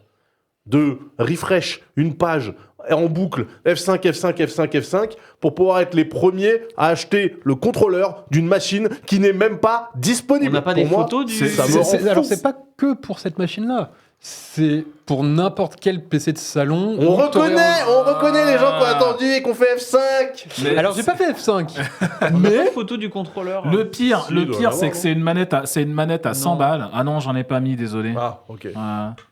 De refresh une page en boucle F5, F5, F5, F5 pour pouvoir être les premiers à acheter le contrôleur d'une machine qui n'est même pas disponible. On n'a pas Pour des moi, photos du. ça me rend fou. Alors, c'est pas que pour cette machine-là. C'est pour n'importe quel PC de salon. On où t'aurais reconnaît les gens qui ont attendu et qui ont fait F5. Mais Alors, j'ai pas fait F5. On n'a pas mais de photo du contrôleur. Le pire, Si, il doit y avoir, c'est que non c'est une manette à 100 Non. balles. Ah non, j'en ai pas mis, désolé. Ah, ok. Ouais,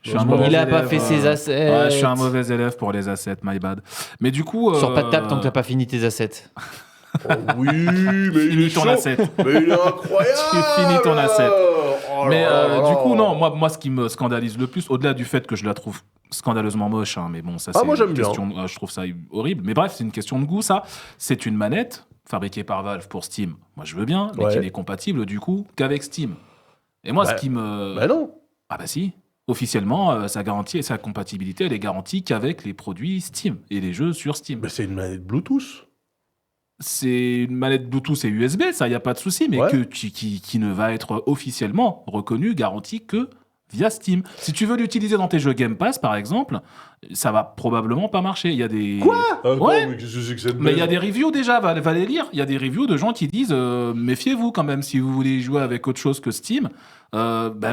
je suis Bon, un c'est mauvais Il a pas élève, fait ses assets. Ouais, je suis un mauvais élève pour les assets, my bad. Mais du coup. Sors pas de table tant que t'as pas fini tes assets. Oh oui, mais il est Finis ton chaud. asset. Mais il est incroyable. Tu finis ton asset. Oh là Mais là là du là. coup, non, moi, ce qui me scandalise le plus, au-delà du fait que je la trouve scandaleusement moche, hein, mais bon, ça, Ah, c'est moi, une j'aime bien. question. Je trouve ça horrible. Mais bref, c'est une question de goût, ça. C'est une manette fabriquée par Valve pour Steam. Moi, je veux bien, mais Ouais. qui n'est compatible, du coup, qu'avec Steam. Et moi, Bah, ce qui me. Bah non. Ah bah si. Officiellement, sa garantie et sa compatibilité, elle est garantie qu'avec les produits Steam et les jeux sur Steam. Bah, c'est une manette Bluetooth. C'est une manette Bluetooth et USB, ça, il n'y a pas de souci, mais Ouais. qui ne va être officiellement reconnue, garantie que via Steam. Si tu veux l'utiliser dans tes jeux Game Pass, par exemple, ça va probablement pas marcher. Il y a des... Attends, Ouais. mais qu'est-ce que c'est que cette Mais il y a merde des reviews déjà, va les lire. Il y a des reviews de gens qui disent méfiez-vous quand même si vous voulez jouer avec autre chose que Steam.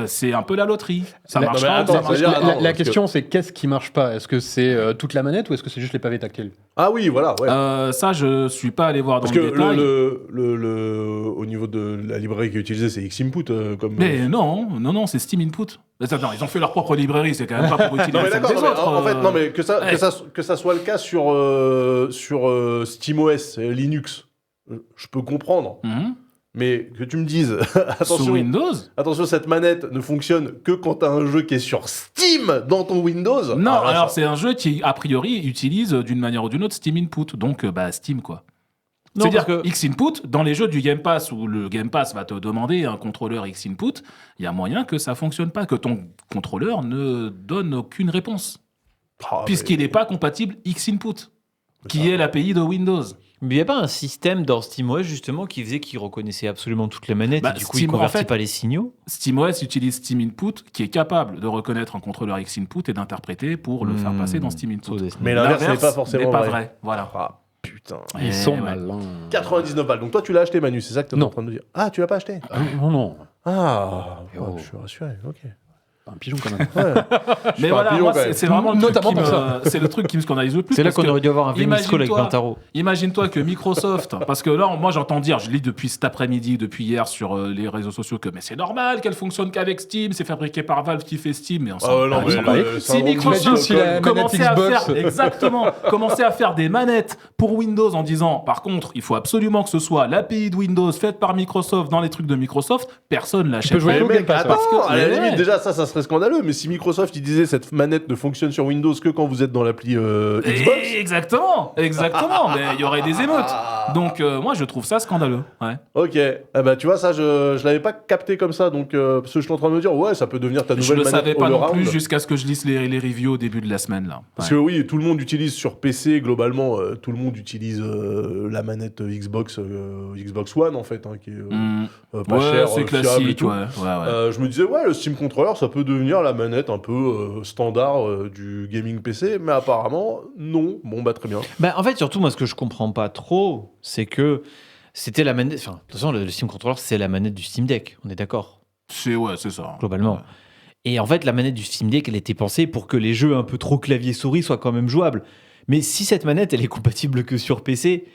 C'est un peu la loterie. Ça La- marchera non, mais ou attends, ça ça veut marchera dire- pas. attends, La parce que- question, c'est qu'est-ce qui marche pas? Est-ce que c'est toute la manette ou est-ce que c'est juste les pavés tactiles? Ah oui, voilà, ouais. Ça, je suis pas allé voir dans Parce que le détail. au niveau de la librairie qui est utilisée, c'est Xinput comme. Mais non, c'est Steam Input. Mais attends, ils ont fait leur propre librairie, c'est quand même pas pour utiliser Non mais celle d'accord, des non, mais autres. en fait, non mais Ouais. que ça soit le cas sur SteamOS, Linux, je peux comprendre. Mhm. Mais que tu me dises, Sous attention, Windows. cette manette ne fonctionne que quand t'as un jeu qui est sur Steam dans ton Windows. Non, Ah, là, alors ça- c'est un jeu qui, a priori, utilise d'une manière ou d'une autre Steam Input. Donc, Steam, quoi. Non, C'est-à-dire parce que X-Input, dans les jeux du Game Pass, où le Game Pass va te demander un contrôleur X-Input, il y a moyen que ça fonctionne pas, que ton contrôleur ne donne aucune réponse, Ah, puisqu'il mais- n'est pas compatible X-Input, qui ça- est l'API de Windows. Mais il n'y a pas un système dans SteamOS justement qui faisait qu'il reconnaissait absolument toutes les manettes Bah, et du coup il Steam, en convertit fait- pas les signaux. SteamOS utilise Steam Input, qui est capable de reconnaître un contrôleur X-Input et d'interpréter pour le faire passer dans Steam Input. Mais l'inverse n'est pas forcément n'est pas vrai. vrai. Voilà. Ah putain. Ils Eh sont ouais. malins. 99 balles. Donc toi tu l'as acheté Manu, c'est ça que tu es Non. en train de me dire. Ah, tu l'as pas acheté. Non, non. Ah, Oh. ouais, je suis rassuré. OK. Un pigeon quand même. Ouais. Mais pas voilà, un pigeon, moi, quand même. c'est vraiment le Notamment truc qui pour me, c'est le truc qui me scandalise le plus. C'est là parce qu'on que aurait dû avoir un Venice Call avec imagine-toi- Bintaro. Imagine-toi que Microsoft, parce que là, moi j'entends dire, je lis depuis cet après-midi, depuis hier sur les réseaux sociaux que mais c'est normal qu'elle fonctionne qu'avec Steam, c'est fabriqué par Valve qui fait Steam, mais on s'en Ah ouais, non, bat mais les couilles. le Si syndrome de Microsoft Imagine si la manette commençait à Xbox- faire exactement, commençait à faire des manettes pour Windows en disant, par contre, il faut absolument que ce soit l'API de Windows faite par Microsoft dans les trucs de Microsoft, personne l'achète. peux jouer Mais au mec, Game Pass, attends, parce que- à la ouais. limite, déjà, ça serait scandaleux. Mais si Microsoft, il disait cette manette ne fonctionne sur Windows que quand vous êtes dans l'appli Xbox. Exactement, mais il y aurait des émeutes. Donc moi je trouve ça scandaleux. Ouais. Ok, eh ben, tu vois, ça, je l'avais pas capté comme ça. Donc, parce que je suis en train de me dire, ouais, ça peut devenir ta Je nouvelle le manette savais pas non all-around. plus jusqu'à ce que je lise les reviews au début de la semaine là. Parce Ouais. que oui, tout le monde utilise sur PC, globalement, tout le monde utilise la manette Xbox One, en fait, hein, qui est pas Ouais, cher, c'est fiable et classique, tout. ouais. Je me disais, ouais, le Steam Controller, ça peut devenir la manette un peu standard du gaming PC, mais apparemment, non. Bon, bah, très bien. Bah, en fait, surtout, moi, ce que je comprends pas trop, c'est que c'était la manette. Enfin, de toute façon, le Steam Controller, c'est la manette du Steam Deck, on est d'accord, C'est ça. globalement. Ouais. Et en fait, la manette du Steam Deck, elle était pensée pour que les jeux un peu trop clavier-souris soient quand même jouables. Mais si cette manette, elle est compatible que sur PC,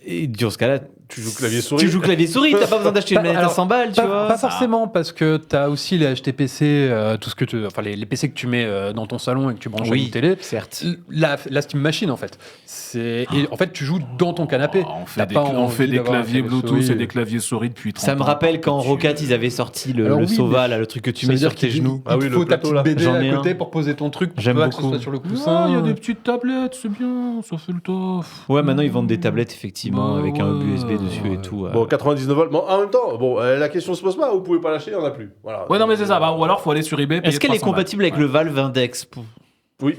et dans ce cas-là, Tu joues clavier-souris. tu joues clavier-souris, t'as pas besoin d'acheter une manette à Alors, 100 balles, tu vois. Pas forcément, parce que tu as aussi les HTPC, tout ce que enfin les PC que tu mets dans ton salon et que tu branches à Oui, une télé. certes. La Steam Machine, en fait. Et en fait, tu joues dans ton canapé. Oh, on T'as fait des, pas on fait envie des d'avoir un claviers clavier Bluetooth souris. et des claviers souris depuis 30 ans. Ça me rappelle quand Tu- Rocket, ils avaient sorti le Alors oui, Sova, mais là, le truc que tu Ça mets veut dire sur tes qu'il genoux. Ah oui, il le faut ta plateau, petite là. BD J'en à ai côté un. pour poser ton truc. J'aime pas que ce beaucoup. soit sur le Ah, coussin. il y a des petites tablettes, c'est bien, ça fait le taf. Ouais, maintenant ils vendent des tablettes effectivement Bah avec un hub ouais, USB dessus et ouais. tout. Bon, 99 volts. Bon, en même temps, bon, la question se pose pas. Vous pouvez pas l'acheter, il y en a plus. Voilà. Ouais, non, mais c'est ça. Ou alors, faut aller sur eBay. Est-ce payer qu'elle est 300 balles. compatible avec Ouais. le Valve Index Oui.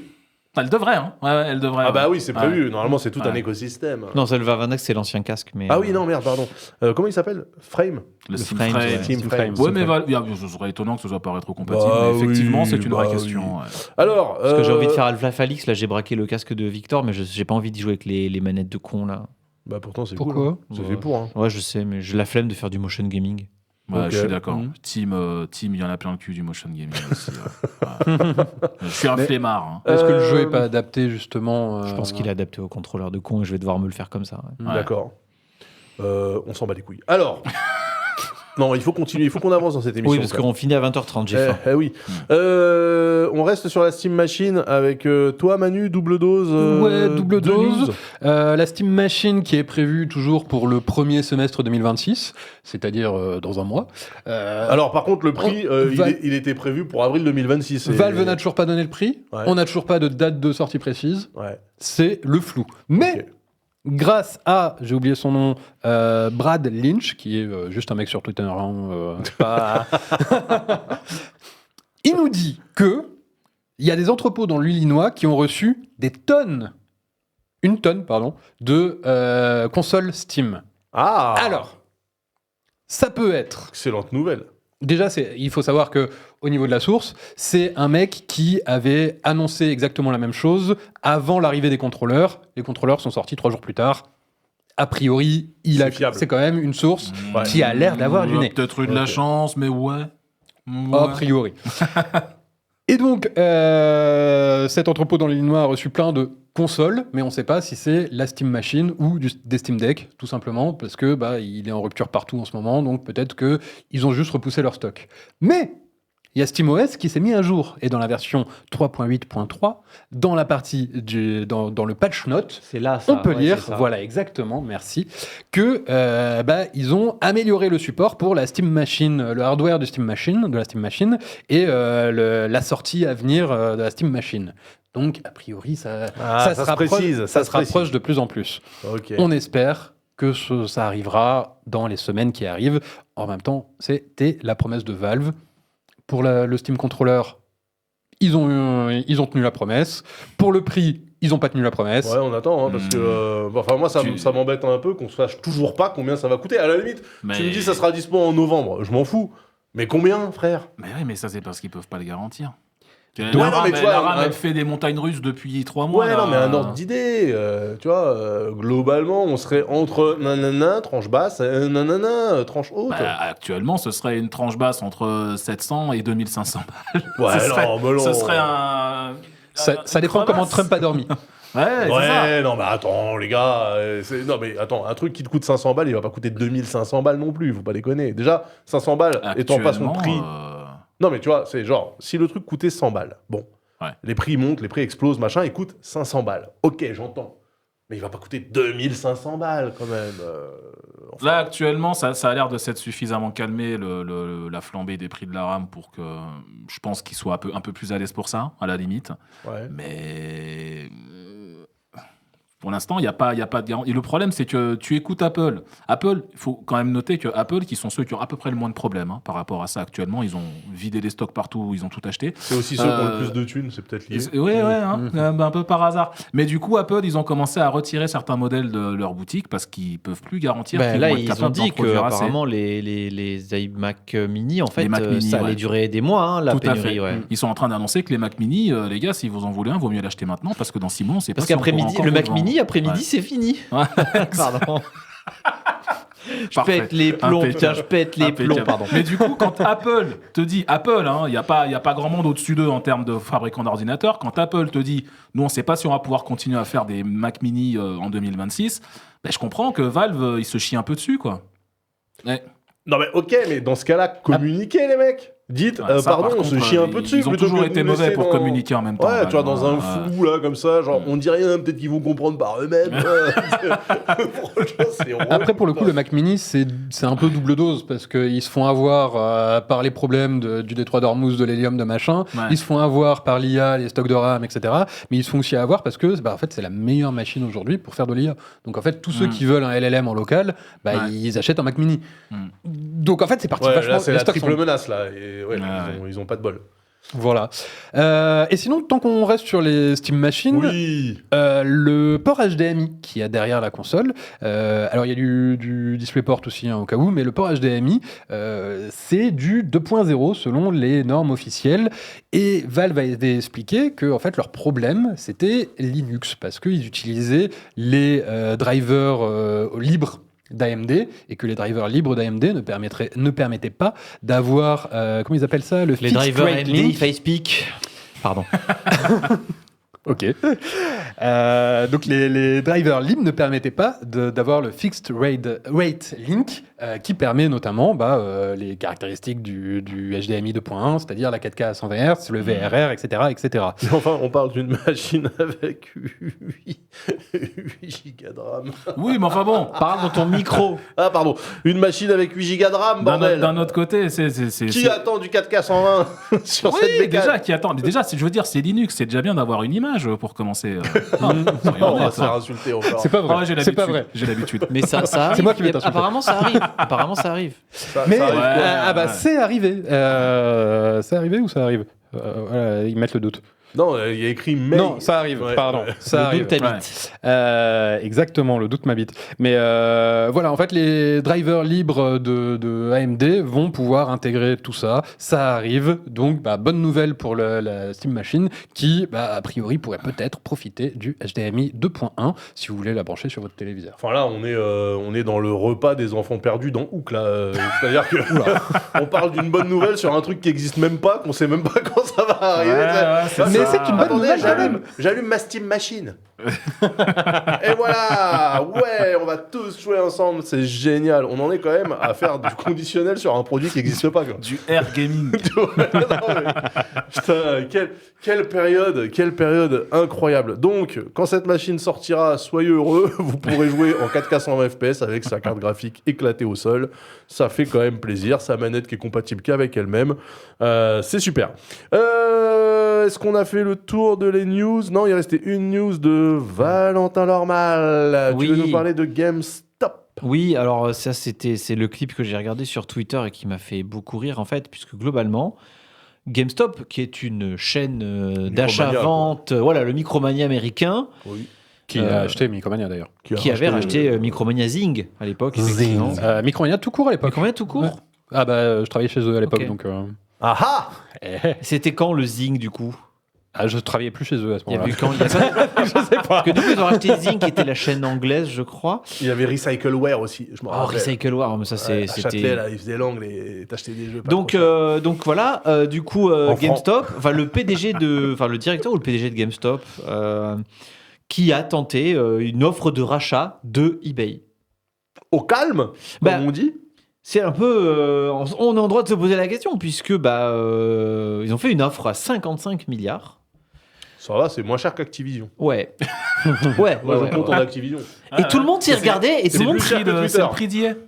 Elle devrait, hein. Ouais, elle devrait. Ah bah ouais. oui, c'est prévu. Normalement, c'est tout un Ouais. écosystème. Non, c'est le Valve Index, c'est l'ancien casque. Mais Ah oui, non, merde, pardon. Comment il s'appelle? Frame. Le Steam Frame, Frame. ouais. Steam Steam Frame. Frame. Ouais, mais ce serait étonnant que ce soit pas rétrocompatible. Bah mais effectivement, oui, c'est une vraie bah question. oui. Ouais. Alors. Parce que j'ai envie de faire Half-Life Alyx, là j'ai braqué le casque de Victor, mais j'ai pas envie d'y jouer avec les manettes de con là. Bah pourtant, c'est Pourquoi cool. hein. C'est Ouais. fait pour. Hein. Ouais, je sais, mais j'ai la flemme de faire du motion gaming. Ouais, Ok. je suis d'accord. Mhm. Team, il y en a plein le cul du motion gaming aussi. Ouais. Je suis un Mais- flemmard. Hein. Est-ce que le jeu Euh, est pas adapté justement Je pense qu'il est adapté au contrôleur de con et je vais devoir me le faire comme ça. ouais. Ouais. D'accord. On s'en bat les couilles. Alors. Non, il faut continuer. Il faut qu'on avance dans cette émission. Oui, parce quand même. qu'on finit à 20h30, j'ai faim. Oui. On reste sur la Steam Machine avec toi, Manu, double dose. Ouais, double de dose. news. La Steam Machine qui est prévue toujours pour le premier semestre 2026, c'est-à-dire dans un mois. Alors, par contre, le prix, il était prévu pour avril 2026. et- Valve n'a toujours pas donné le prix. Ouais. On n'a toujours pas de date de sortie précise. Ouais. C'est le flou. Mais Ok. grâce à, j'ai oublié son nom, Brad Lynch, qui est juste un mec sur Twitter, hein, pas- Il nous dit que il y a des entrepôts dans l'Illinois qui ont reçu une tonne, de consoles Steam. Ah. Alors, ça peut être. Excellente nouvelle. Déjà, il faut savoir que au niveau de la source, c'est un mec qui avait annoncé exactement la même chose avant l'arrivée des contrôleurs. Les contrôleurs sont sortis 3 jours plus tard. A priori, c'est quand même une source qui a l'air d'avoir du nez. Peut-être eu de la chance, mais ouais. A priori. Et donc, cet entrepôt dans l'Illinois a reçu plein de consoles, mais on ne sait pas si c'est la Steam Machine ou des Steam Deck, tout simplement, parce que il est en rupture partout en ce moment, donc peut-être qu'ils ont juste repoussé leur stock. Mais il y a SteamOS qui s'est mis à jour, et dans la version 3.8.3, dans la partie dans le patch note, C'est là, ça. on peut ouais, lire, c'est ça. voilà exactement, merci, que ils ont amélioré le support pour la Steam Machine, le hardware de la Steam Machine, et la sortie à venir de la Steam Machine. Donc, a priori, ça se rapproche de plus en plus. Ok. On espère que ça arrivera dans les semaines qui arrivent. En même temps, c'était la promesse de Valve. Pour le Steam Controller, ils ont tenu la promesse. Pour le prix, ils n'ont pas tenu la promesse. Ouais, on attend, parce que moi, ça m'embête un peu qu'on sache toujours pas combien ça va coûter. À la limite, tu me dis ça sera dispo en novembre, je m'en fous. Mais combien, frère? Mais oui, mais ça, c'est parce qu'ils peuvent pas le garantir. Ouais, non, mais tu vois, la RAM, elle fait des montagnes russes depuis 3 mois. Ouais, là. non, mais un ordre d'idée, tu vois, globalement, on serait entre nanana, tranche basse, et nanana, tranche haute. Actuellement, ce serait une tranche basse entre 700 et 2500 balles. Ouais, ce serait, mais non. ce serait un... Ça dépend comment Trump a dormi. Ouais, c'est ça. Ouais, non, mais attends, les gars, non, mais attends, un truc qui te coûte 500 balles, il va pas coûter 2500 balles non plus, faut pas déconner. Déjà, 500 balles, étant pas son prix. Non, mais tu vois, c'est genre, si le truc coûtait 100 balles, bon, les prix montent, les prix explosent, machin, il coûte 500 balles. Ok, j'entends. Mais il va pas coûter 2500 balles quand même. Là, actuellement, ça a l'air de s'être suffisamment calmé, la flambée des prix de la RAM, pour que je pense qu'il soit un peu plus à l'aise pour ça, à la limite. Ouais. Mais pour l'instant, il n'y a pas de garantie. Et le problème, c'est que tu écoutes Apple. Apple, il faut quand même noter que Apple, qui sont ceux qui ont à peu près le moins de problèmes par rapport à ça actuellement, ils ont vidé les stocks partout, ils ont tout acheté. C'est aussi ceux qui ont le plus de thunes, c'est peut-être lié. Ouais, un peu par hasard. Mais du coup, Apple, ils ont commencé à retirer certains modèles de leur boutique parce qu'ils peuvent plus garantir qu'ils Là, vont être ils ont capables d'en dit que produire assez. apparemment les iMac Mini, en fait, Les Mac Mini, ça allait durer des mois, la Tout à pénurie. fait. Ouais. Ils sont en train d'annoncer que les Mac Mini, les gars, si vous en voulez un, vaut mieux l'acheter maintenant parce que dans 6 mois, on sait pas Parce si on pourra qu'après-midi, encore le vous Mac vendre. Mini, après-midi, Ouais. c'est fini. Ouais. Pardon. Je Parfait. pète les plombs, Impeccable. tiens, je pète les Impeccable. plombs, pardon. Mais du coup, quand Apple te dit, il n'y a pas grand monde au-dessus d'eux en termes de fabricants d'ordinateurs, quand Apple te dit, nous, on ne sait pas si on va pouvoir continuer à faire des Mac Mini en 2026, je comprends que Valve, il se chie un peu dessus, quoi. Ouais. Non, mais ok, mais dans ce cas-là, communiquez, les mecs. Dites, Ouais, ça, pardon, par on se contre, chie un peu dessus. Ils ont plutôt toujours que de été nous mauvais laisser pour dans- communiquer en même temps. Ouais, tu vois, dans un Valve, flou, là, comme ça, genre, on dit rien, peut-être qu'ils vont comprendre par eux-mêmes. Franchement, c'est Après, pour le coup, le Mac Mini, c'est un peu double dose parce qu'ils se font avoir par les problèmes du détroit d'Ormuz, de l'hélium, de machin. Ouais. Ils se font avoir par l'IA, les stocks de RAM, etc. Mais ils se font aussi avoir parce que, en fait, c'est la meilleure machine aujourd'hui pour faire de l'IA. Donc, en fait, tous ceux qui veulent un LLM en local, Ouais. ils achètent un Mac Mini. Donc, en fait, c'est parti Ouais, vachement. là, c'est les la stocks triple sont- menace, là. Et ouais, Ouais. ils ont pas de bol. Voilà. Et sinon, tant qu'on reste sur les Steam Machines, Oui. le port HDMI qu'il y a derrière la console, alors il y a du DisplayPort aussi au cas où, mais le port HDMI, c'est du 2.0 selon les normes officielles. Et Valve a expliqué que en fait, leur problème, c'était Linux, parce qu'ils utilisaient les drivers libres d'AMD et que les drivers libres d'AMD ne permettaient pas d'avoir, comment ils appellent ça, le Les fixed drivers rate AMD, link. FacePeak. Pardon. Ok. Donc les drivers libres ne permettaient pas d'avoir le fixed rate link qui permet notamment les caractéristiques du HDMI 2.1, c'est-à-dire la 4K à 120 Hz, le VRR, etc., etc. Mais enfin, on parle d'une machine avec 8 gigas de RAM. Oui, mais enfin bon. Parle dans ton micro. Ah, pardon. Une machine avec 8 gigas de RAM, bordel. D'un autre côté, Qui attend du 4K 120 sur cette Oui, bécane déjà, qui attend. Déjà, je veux dire, c'est Linux, c'est déjà bien d'avoir une image. âge pour commencer. On Soyons va honnêtes, se faire hein. insulter encore. C'est pas vrai. Ah ouais, j'ai c'est pas l'habitude. vrai. J'ai l'habitude. Mais ça arrive. C'est moi qui vais t'insulter. Apparemment, ça arrive. Apparemment, ça arrive. Mais arrive quoi ah bah Ouais. c'est arrivé. C'est arrivé ou ça arrive Voilà, ils mettent le doute. Non, il y a écrit mais. Non, ça arrive. Ouais, Pardon, ouais. ça Le arrive. doute t'habite. Exactement, le doute m'habite. Mais voilà, en fait, les drivers libres de AMD vont pouvoir intégrer tout ça. Ça arrive, donc bonne nouvelle pour la Steam Machine qui, a priori, pourrait peut-être profiter du HDMI 2.1 si vous voulez la brancher sur votre téléviseur. Enfin là, on est dans le repas des enfants perdus dans Hook là. C'est-à-dire que on parle d'une bonne nouvelle sur un truc qui existe même pas, qu'on sait même pas quand ça va arriver. Mais c'est une bonne Attendez, nouvelle quand même. j'allume ma Steam Machine. Et voilà, ouais, on va tous jouer ensemble, c'est génial. On en est quand même à faire du conditionnel sur un produit qui n'existe pas. Quoi. Du air gaming. Non, mais, putain, quelle période incroyable. Donc, quand cette machine sortira, soyez heureux, vous pourrez jouer en 4K 120 FPS avec sa carte graphique éclatée au sol. Ça fait quand même plaisir. Sa manette qui est compatible qu'avec elle-même. C'est super. Est-ce qu'on a fait le tour de les news? Non, il restait une news de Valentin Lormal. Oui. Tu veux nous parler de GameStop? Oui, alors c'est le clip que j'ai regardé sur Twitter et qui m'a fait beaucoup rire en fait, puisque globalement, GameStop, qui est une chaîne d'achat-vente, voilà, le Micromania américain, Oui. Qui a acheté Micromania d'ailleurs. qui avait racheté Micromania Zing à l'époque. effectivement. Micromania tout court à l'époque. Micromania tout court. Ouais. Ah je travaillais chez eux à l'époque, Ok. donc... Ah ah! C'était quand le Zing du coup? je travaillais plus chez eux à ce Il y moment-là. avait quand il y a pas... Je sais pas. Parce que du coup ils ont racheté Zing qui était la chaîne anglaise, je crois. Il y avait Recycleware aussi, je me Oh, rappelle. Recycleware, mais ça Ouais, à Châtelet, c'était. là, ils faisaient l'angle et t'achetais des jeux. Pas Donc, trop chers. donc voilà, du coup, En GameStop, enfin le le directeur ou le PDG de GameStop, qui a tenté une offre de rachat de eBay. Au calme, Bah, comme on dit. C'est un peu, on a le droit de se poser la question puisque ils ont fait une offre à 55 milliards. Ça va, c'est moins cher qu'Activision. Ouais, ouais. Moi, ouais, je compte ouais. en Activision. Et tout le monde s'y regardait et tout C'est le monde, le cher prix que de- Twitter. c'est le prix d'hier. tout le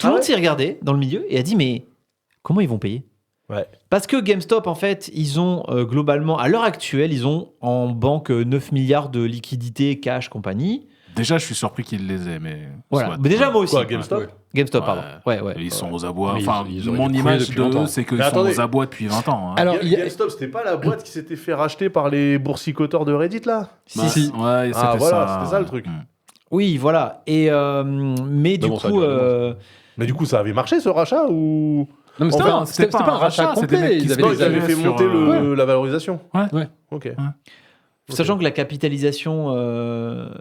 Ah monde ouais s'y regardait dans le milieu et a dit mais comment ils vont payer? Ouais. Parce que GameStop, en fait, ils ont globalement, à l'heure actuelle, ils ont en banque 9 milliards de liquidités, cash, compagnie. Déjà, je suis surpris qu'ils les aient, mais. Voilà. soit. Mais déjà, moi aussi. Quoi, GameStop? Ouais. GameStop, Ouais. pardon. Ouais, ouais. Ils sont aux abois. Mais Enfin, ils auraient mon dû image couler depuis de longtemps. eux, c'est qu'ils Mais sont attendez. aux abois depuis 20 ans. hein. Alors, il y a- GameStop, c'était pas la boîte qui s'était fait racheter par les boursicoteurs de Reddit, là? Bah, si. Ouais, c'était Ah, voilà, ça. c'était ça, le truc. Oui, voilà. Et, mais du bon, ça a coup, duré Mais du coup, ça avait marché, ce rachat, ou... Non, mais Enfin, c'était pas un rachat c'était des complet. mecs qui Ils se avaient Non, les ils avaient fait sur, monter ouais. la valorisation. Ouais. Ok. sachant que la capitalisation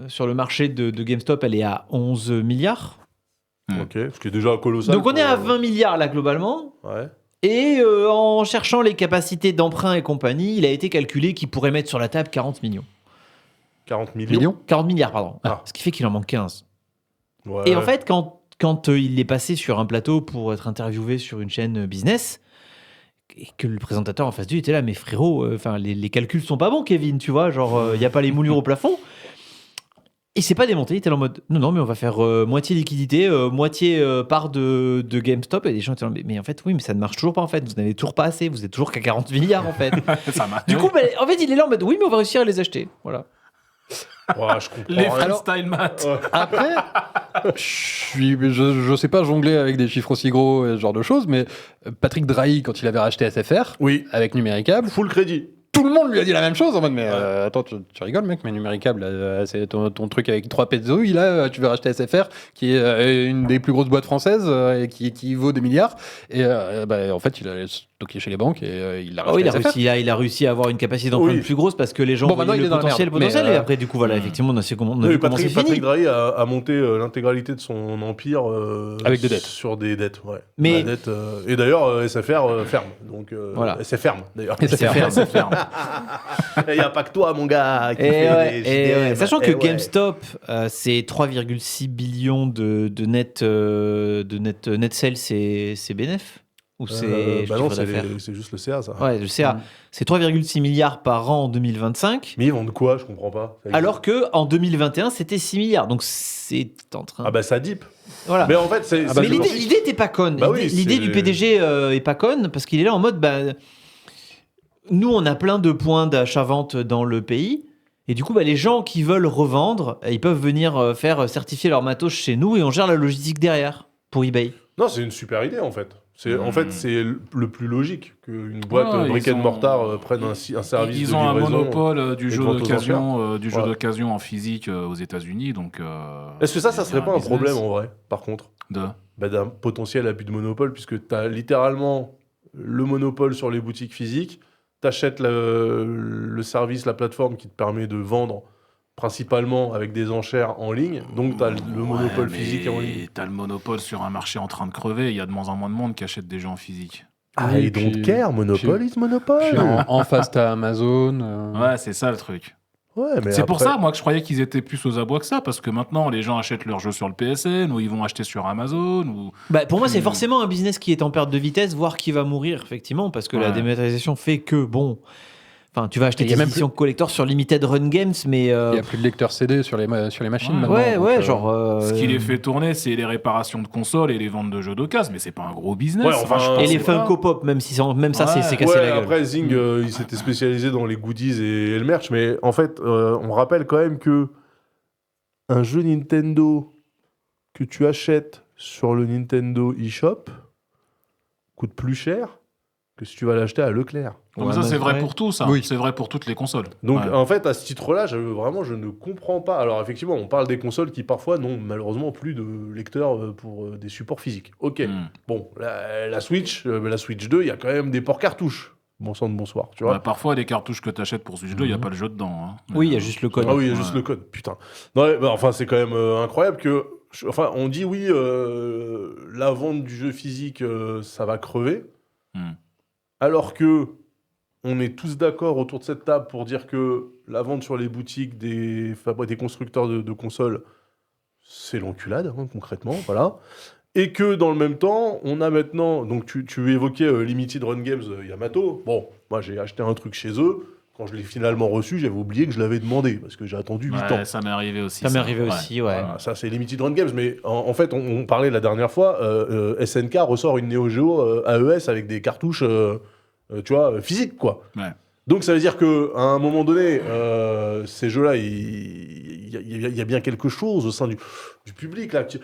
sur le marché de GameStop, elle est à 11 milliards. Ok, ce qui est déjà colossal. Donc on est à pour- 20 milliards là, globalement. Ouais. Et en cherchant les capacités d'emprunt et compagnie, il a été calculé qu'il pourrait mettre sur la table 40 millions. 40 millions. 40 milliards, pardon. Ah. Ce qui fait qu'il en manque 15. Ouais. Et en fait, quand il est passé sur un plateau pour être interviewé sur une chaîne business, et que le présentateur en face de lui était là, mais frérot, les calculs sont pas bons, Kevin, tu vois, genre, il n'y a pas les moulures au plafond. Il s'est pas démonté, il était là en mode non, mais on va faire moitié liquidité, moitié part de GameStop. Et les gens étaient là, mais en fait, oui, mais ça ne marche toujours pas en fait, vous n'avez toujours pas assez, vous êtes toujours qu'à 40 milliards en fait. Ça marche. Du coup, en fait, il est là en mode oui, mais on va réussir à les acheter. Voilà. Ouais, je comprends. Les rien. freestyle maths. Après, je sais pas jongler avec des chiffres aussi gros et ce genre de choses, mais Patrick Drahi, quand il avait racheté SFR, Oui, avec Numéricable, full crédit. tout le monde lui a dit la même chose en mode mais attends, tu rigoles mec, mais Numéricable, c'est ton truc avec 3 PSOI, là tu veux racheter SFR qui est une des plus grosses boîtes françaises et qui vaut des milliards et en fait il a stocké chez les banques et il a Oh, racheté SFR. il a réussi à avoir une capacité d'emprunt Oui. plus grosse parce que les gens Bon, voyaient maintenant, il le est dans la potentiel, merde, mais, et après du coup voilà, effectivement on a vu comment Oui, c'est Patrick fini. Drahi a monté l'intégralité de son empire Avec des dettes. sur des dettes. Ouais. Mais- La dette, et d'ailleurs, SFR ferme. Donc, Voilà. c'est ferme d'ailleurs. Et SFR. C'est ferme. Il n'y a pas que toi, mon gars. Qui Et fait ouais, des et JDM. ouais. Sachant que Et ouais. GameStop, c'est 3,6 billions de net sales, c'est bénéf ou c'est Bah non, chiffre d'affaires c'est juste le CA, ça. Ouais, le CA, c'est 3,6 milliards par an en 2025, Mais ils vendent quoi? Je comprends pas. Ça existe. alors que en 2021 c'était 6 milliards. Donc c'est en train. Ah bah ça dip. Voilà. Mais en fait, c'est. Ah c'est Mais pour- l'idée était pas conne. Bah oui, L'idée c'est- du PDG est pas conne parce qu'il est là en mode nous on a plein de points d'achat-vente dans le pays. Et du coup, les gens qui veulent revendre, ils peuvent venir faire certifier leur matos chez nous et on gère la logistique derrière pour eBay. Non, c'est une super idée en fait. En fait, c'est le plus logique qu'une boîte Ouais, brick ils and ont- mortar prenne un service Ils de ont un livraison. monopole du et de jeu vente aux d'occasion, Ouais. d'occasion en physique aux États-Unis, donc. Est-ce que ça il y a serait pas un business problème en vrai, par contre de. d'un potentiel abus de monopole, puisque tu as littéralement le monopole sur les boutiques physiques, tu achètes le service, la plateforme qui te permet de vendre principalement avec des enchères en ligne, donc tu as le monopole physique en ligne. T'as le monopole sur un marché en train de crever, il y a de moins en moins de monde qui achète des jeux en physique. Ah, Oui, et don't puis- care, monopole is monopole. Puis en face, t'as Amazon. Ouais, c'est ça le truc. Ouais, mais C'est pour après- ça, moi, que je croyais qu'ils étaient plus aux abois que ça, parce que maintenant, les gens achètent leurs jeux sur le PSN, ou ils vont acheter sur Amazon, ou... Pour moi, c'est Hmm. forcément un business qui est en perte de vitesse, voire qui va mourir, effectivement, parce que la Ouais. dématérialisation fait que, enfin, tu vas acheter Il y a des même éditions collector sur Limited Run Games, mais... Il n'y a plus de lecteurs CD sur les machines Ouais. maintenant. ouais, donc, ouais, genre... Ce qui les fait tourner, c'est les réparations de consoles et les ventes de jeux d'occasion, mais c'est pas un gros business. Ouais, enfin, je Et pense les pas. Funko Pop, même ça, Ouais. c'est cassé Ouais, la gueule. après Zing, il s'était spécialisé dans les goodies et le merch, mais en fait, on rappelle quand même que un jeu Nintendo que tu achètes sur le Nintendo eShop coûte plus cher que si tu vas l'acheter à Leclerc. Non, mais Ouais, ça, c'est mais vrai ouais. pour tout, ça. Oui. C'est vrai pour toutes les consoles. Donc Ouais. en fait, à ce titre-là, je ne comprends pas. Alors effectivement, on parle des consoles qui parfois n'ont malheureusement plus de lecteurs pour des supports physiques. Ok, Hmm. bon, la Switch 2, il y a quand même des ports cartouches. Bon sang de bonsoir, tu vois. Bah, parfois, les cartouches que t'achètes pour Switch 2, il n'y a pas le jeu dedans. Hein. Oui, il y a juste le code. Ah oui, il y a Ouais. juste le code, putain. Non, ouais, enfin, c'est quand même incroyable que... Enfin, on dit oui, la vente du jeu physique, ça va crever. Hmm. Alors que on est tous d'accord autour de cette table pour dire que la vente sur les boutiques des constructeurs de consoles, c'est l'enculade, hein, concrètement, voilà. Et que dans le même temps, on a maintenant... Donc tu évoquais Limited Run Games Yamato. Bon, moi j'ai acheté un truc chez eux. Quand je l'ai finalement reçu, j'avais oublié que je l'avais demandé, parce que j'ai attendu 8 ans. Ouais, ça m'est arrivé aussi. Ça m'est arrivé aussi, ouais. Voilà, ça c'est Limited Run Games, mais en fait, on parlait la dernière fois, SNK ressort une Neo Geo AES avec des cartouches, tu vois, physiques, quoi. Ouais. Donc ça veut dire qu'à un moment donné, ces jeux-là, il y a bien quelque chose au sein du public là, qui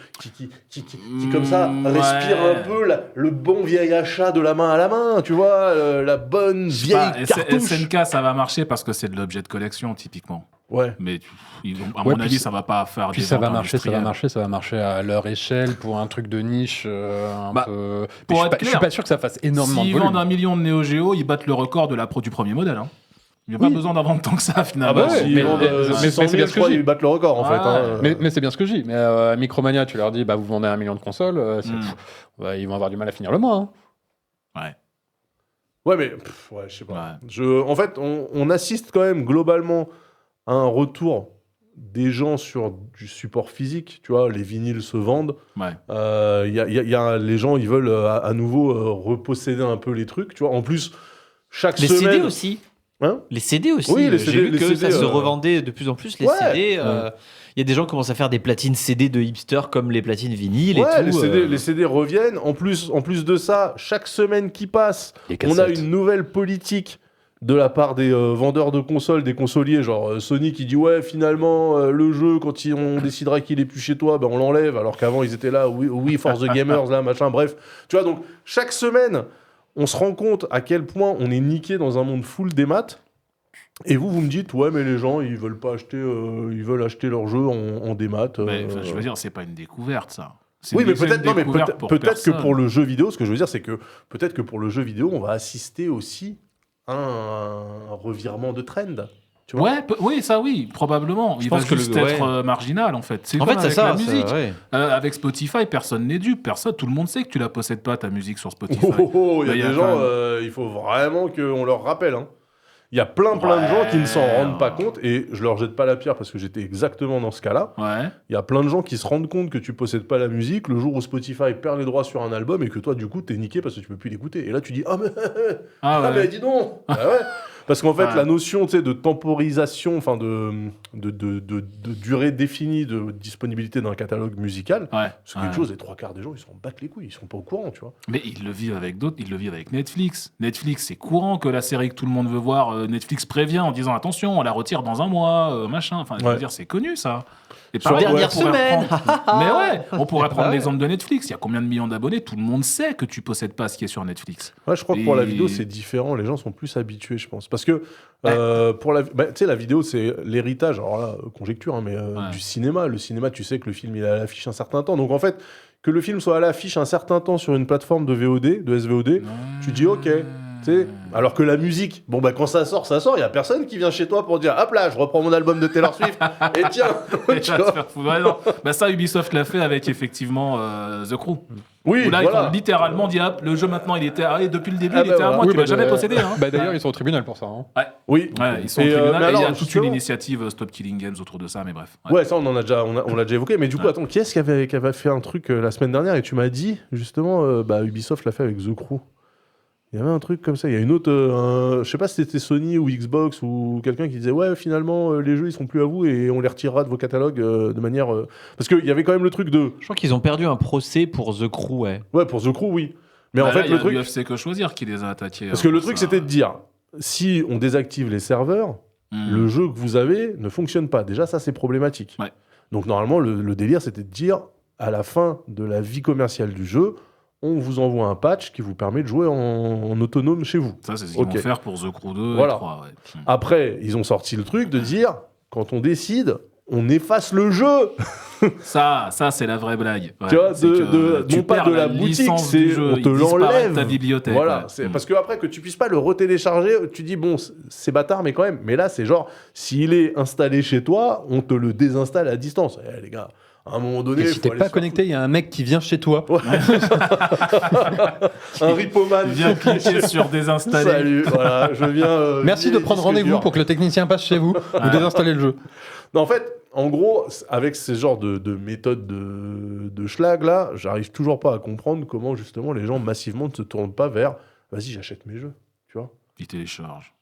comme ça respire Ouais. un peu le bon vieil achat de la main à la main, tu vois, la bonne Je sais vieille pas, cartouche. SNK, ça va marcher parce que c'est de l'objet de collection, typiquement. Ouais. Mais à Ouais, mon puis avis, ça- ça va pas faire Puis des ça va ventes marcher, industrielles. ça va marcher à leur échelle pour un truc de niche un Bah, peu. pour Je suis être pas- je suis clair, pas sûr que ça fasse énormément S'ils de volume. vendent 1 million de Neo Geo, ils battent le record de du premier modèle. Hein. Il n'y a pas Oui. besoin d'en vendre tant que ça, Ah finalement. bah ouais, s'ils mais- vendent mais 600 c'est 000, bien je ce que crois, je dis. ils battent le record en Ouais. fait. Hein. Mais c'est bien ce que je dis. Mais Micromania, tu leur dis, bah, vous vendez 1 million de consoles, ils vont avoir du mal à finir le mois. Hein. Ouais. Ouais, mais ouais, je sais pas. Ouais. En fait, on assiste quand même globalement à un retour des gens sur du support physique. Tu vois, les vinyles se vendent. Ouais. Les gens, ils veulent à nouveau reposséder un peu les trucs. Tu vois, en plus, chaque Les semaine. CD aussi. Hein Les CD aussi. Oui, les J'ai CD, vu les que CD, ça se revendait de plus en plus, les Ouais. CD. Il y a des gens qui commencent à faire des platines CD de hipster comme les platines vinyles Ouais, et tout. les CD reviennent. En plus de ça, chaque semaine qui passe, on a une nouvelle politique de la part des vendeurs de consoles, des consoliers, genre Sony qui dit ouais finalement le jeu quand on décidera qu'il est plus chez toi, ben on l'enlève, alors qu'avant ils étaient là, oui Force the Gamers là machin, bref, tu vois, donc chaque semaine on se rend compte à quel point on est niqué dans un monde full des maths. Et vous me dites ouais mais les gens ils veulent pas acheter, ils veulent acheter leur jeu en démat. Mais, je veux dire, c'est pas une découverte, ça. C'est Oui, une mais deuxième peut-être non, mais découverte pour peut-être que personne. pour le jeu vidéo, ce que je veux dire, c'est que peut-être que pour le jeu vidéo, on va assister aussi à un revirement de trend. Tu vois Ouais, oui, ça oui, probablement. Il va pense que juste le- être ouais. marginal, en fait. C'est En comme fait, c'est avec ça. la musique. ouais. Avec Spotify, personne n'est dupe. Tout le monde sait que tu la possèdes pas, ta musique sur Spotify. Il y a Il y a des quand gens, même- il faut vraiment qu'on leur rappelle. Hein. Il y a plein de gens qui ne s'en rendent pas compte et je leur jette pas la pierre parce que j'étais exactement dans ce cas-là. Ouais. Il y a plein de gens qui se rendent compte que tu possèdes pas la musique le jour où Spotify perd les droits sur un album et que toi, du coup, t'es niqué parce que tu peux plus l'écouter. Et là, tu dis ah mais Ah ouais. mais dis donc. Ah ouais. Parce qu'en fait, Ouais. la notion de temporisation, enfin de durée définie de disponibilité d'un catalogue musical, Ouais. c'est quelque chose, les 3/4 des gens, ils s'en battent les couilles, ils sont pas au courant, tu vois. Mais ils le vivent avec d'autres, ils le vivent avec Netflix. Netflix, c'est courant que la série que tout le monde veut voir, Netflix prévient en disant attention, on la retire dans un mois, machin. Enfin, je veux Ouais. dire, c'est connu ça. Et Sur pareil, dernière on pourrait semaine. reprendre- Mais ouais, on pourrait prendre Bah ouais. l'exemple de Netflix. Il y a combien de millions d'abonnés? Tout le monde sait que tu possèdes pas ce qui est sur Netflix. Ouais, je crois que pour la Et- vidéo, c'est différent. Les gens sont plus habitués, je pense. Parce que pour tu sais, la vidéo, c'est l'héritage, alors là, conjecture, hein, mais Ouais. du cinéma. Le cinéma, tu sais que le film, il est à l'affiche un certain temps. Donc en fait, que le film soit à l'affiche un certain temps sur une plateforme de VOD, de SVOD, tu dis OK. Tu sais, alors que la musique, bon bah quand ça sort, il y a personne qui vient chez toi pour dire hop là, je reprends mon album de Taylor Swift et tiens, Et tu tu vas te vois. faire foutre. Ouais, non. Bah ça, Ubisoft l'a fait avec effectivement The Crew. Oui, Où là, ils voilà. ont littéralement dit hop, le jeu maintenant, il était depuis le début, Ah il bah était à voilà. moi, Oui, tu l'as bah, jamais de- possédé. Hein. Bah, d'ailleurs, ils sont au tribunal pour ça. Hein. Oui. Ouais, ils sont Et, au tribunal. mais Et il y a alors, toute justement- une initiative Stop Killing Games autour de ça, mais bref. Ouais. Ouais, ça on l'a déjà évoqué. Mais du coup, Ouais. attends, qui est-ce qui avait fait un truc la semaine dernière et tu m'as dit justement, bah Ubisoft l'a fait avec The Crew. Il y avait un truc comme ça. Il y a une autre, je sais pas si c'était Sony ou Xbox ou quelqu'un qui disait ouais finalement les jeux ils seront plus à vous et on les retirera de vos catalogues de manière parce qu'il y avait quand même le truc de Je crois qu'ils ont perdu un procès pour The Crew, ouais. ouais pour The Crew oui. Mais Bah en là, fait il y a le truc l'UFC Que Choisir qui les a attaqués. parce que le pour truc ça. c'était de dire si on désactive les serveurs, le jeu que vous avez ne fonctionne pas. Déjà ça c'est problématique. Ouais. Donc normalement le délire c'était de dire à la fin de la vie commerciale du jeu, on vous envoie un patch qui vous permet de jouer en autonome chez vous. Ça, c'est ce qu'ils Ok. vont faire pour The Crew 2 Voilà. et 3. Ouais. Après, ils ont sorti le truc de dire, quand on décide, on efface le jeu. Ça c'est la vraie blague. Ouais, Tu vois, c'est que tu non pas perds de la boutique, licence c'est du jeu, on te il disparaît de l'enlève. ta bibliothèque. Voilà, ouais. c'est parce que après que tu puisses pas le retélécharger, tu dis bon, c'est bâtard, mais quand même. Mais là, c'est genre, s'il est installé chez toi, on te le désinstalle à distance. Eh, les gars, à un moment donné, Et si faut t'es aller pas se faire connecté, il y a un mec qui vient chez toi. un ripoman. Viens cliquer sur désinstaller. Salut, voilà, je viens. Merci de prendre rendez-vous pour que le technicien passe chez vous, vous désinstaller le jeu. Non, en fait, en gros, avec ces genres de méthodes de schlag là, j'arrive toujours pas à comprendre comment justement les gens massivement ne se tournent pas vers vas-y, j'achète mes jeux, tu vois. Ils téléchargent.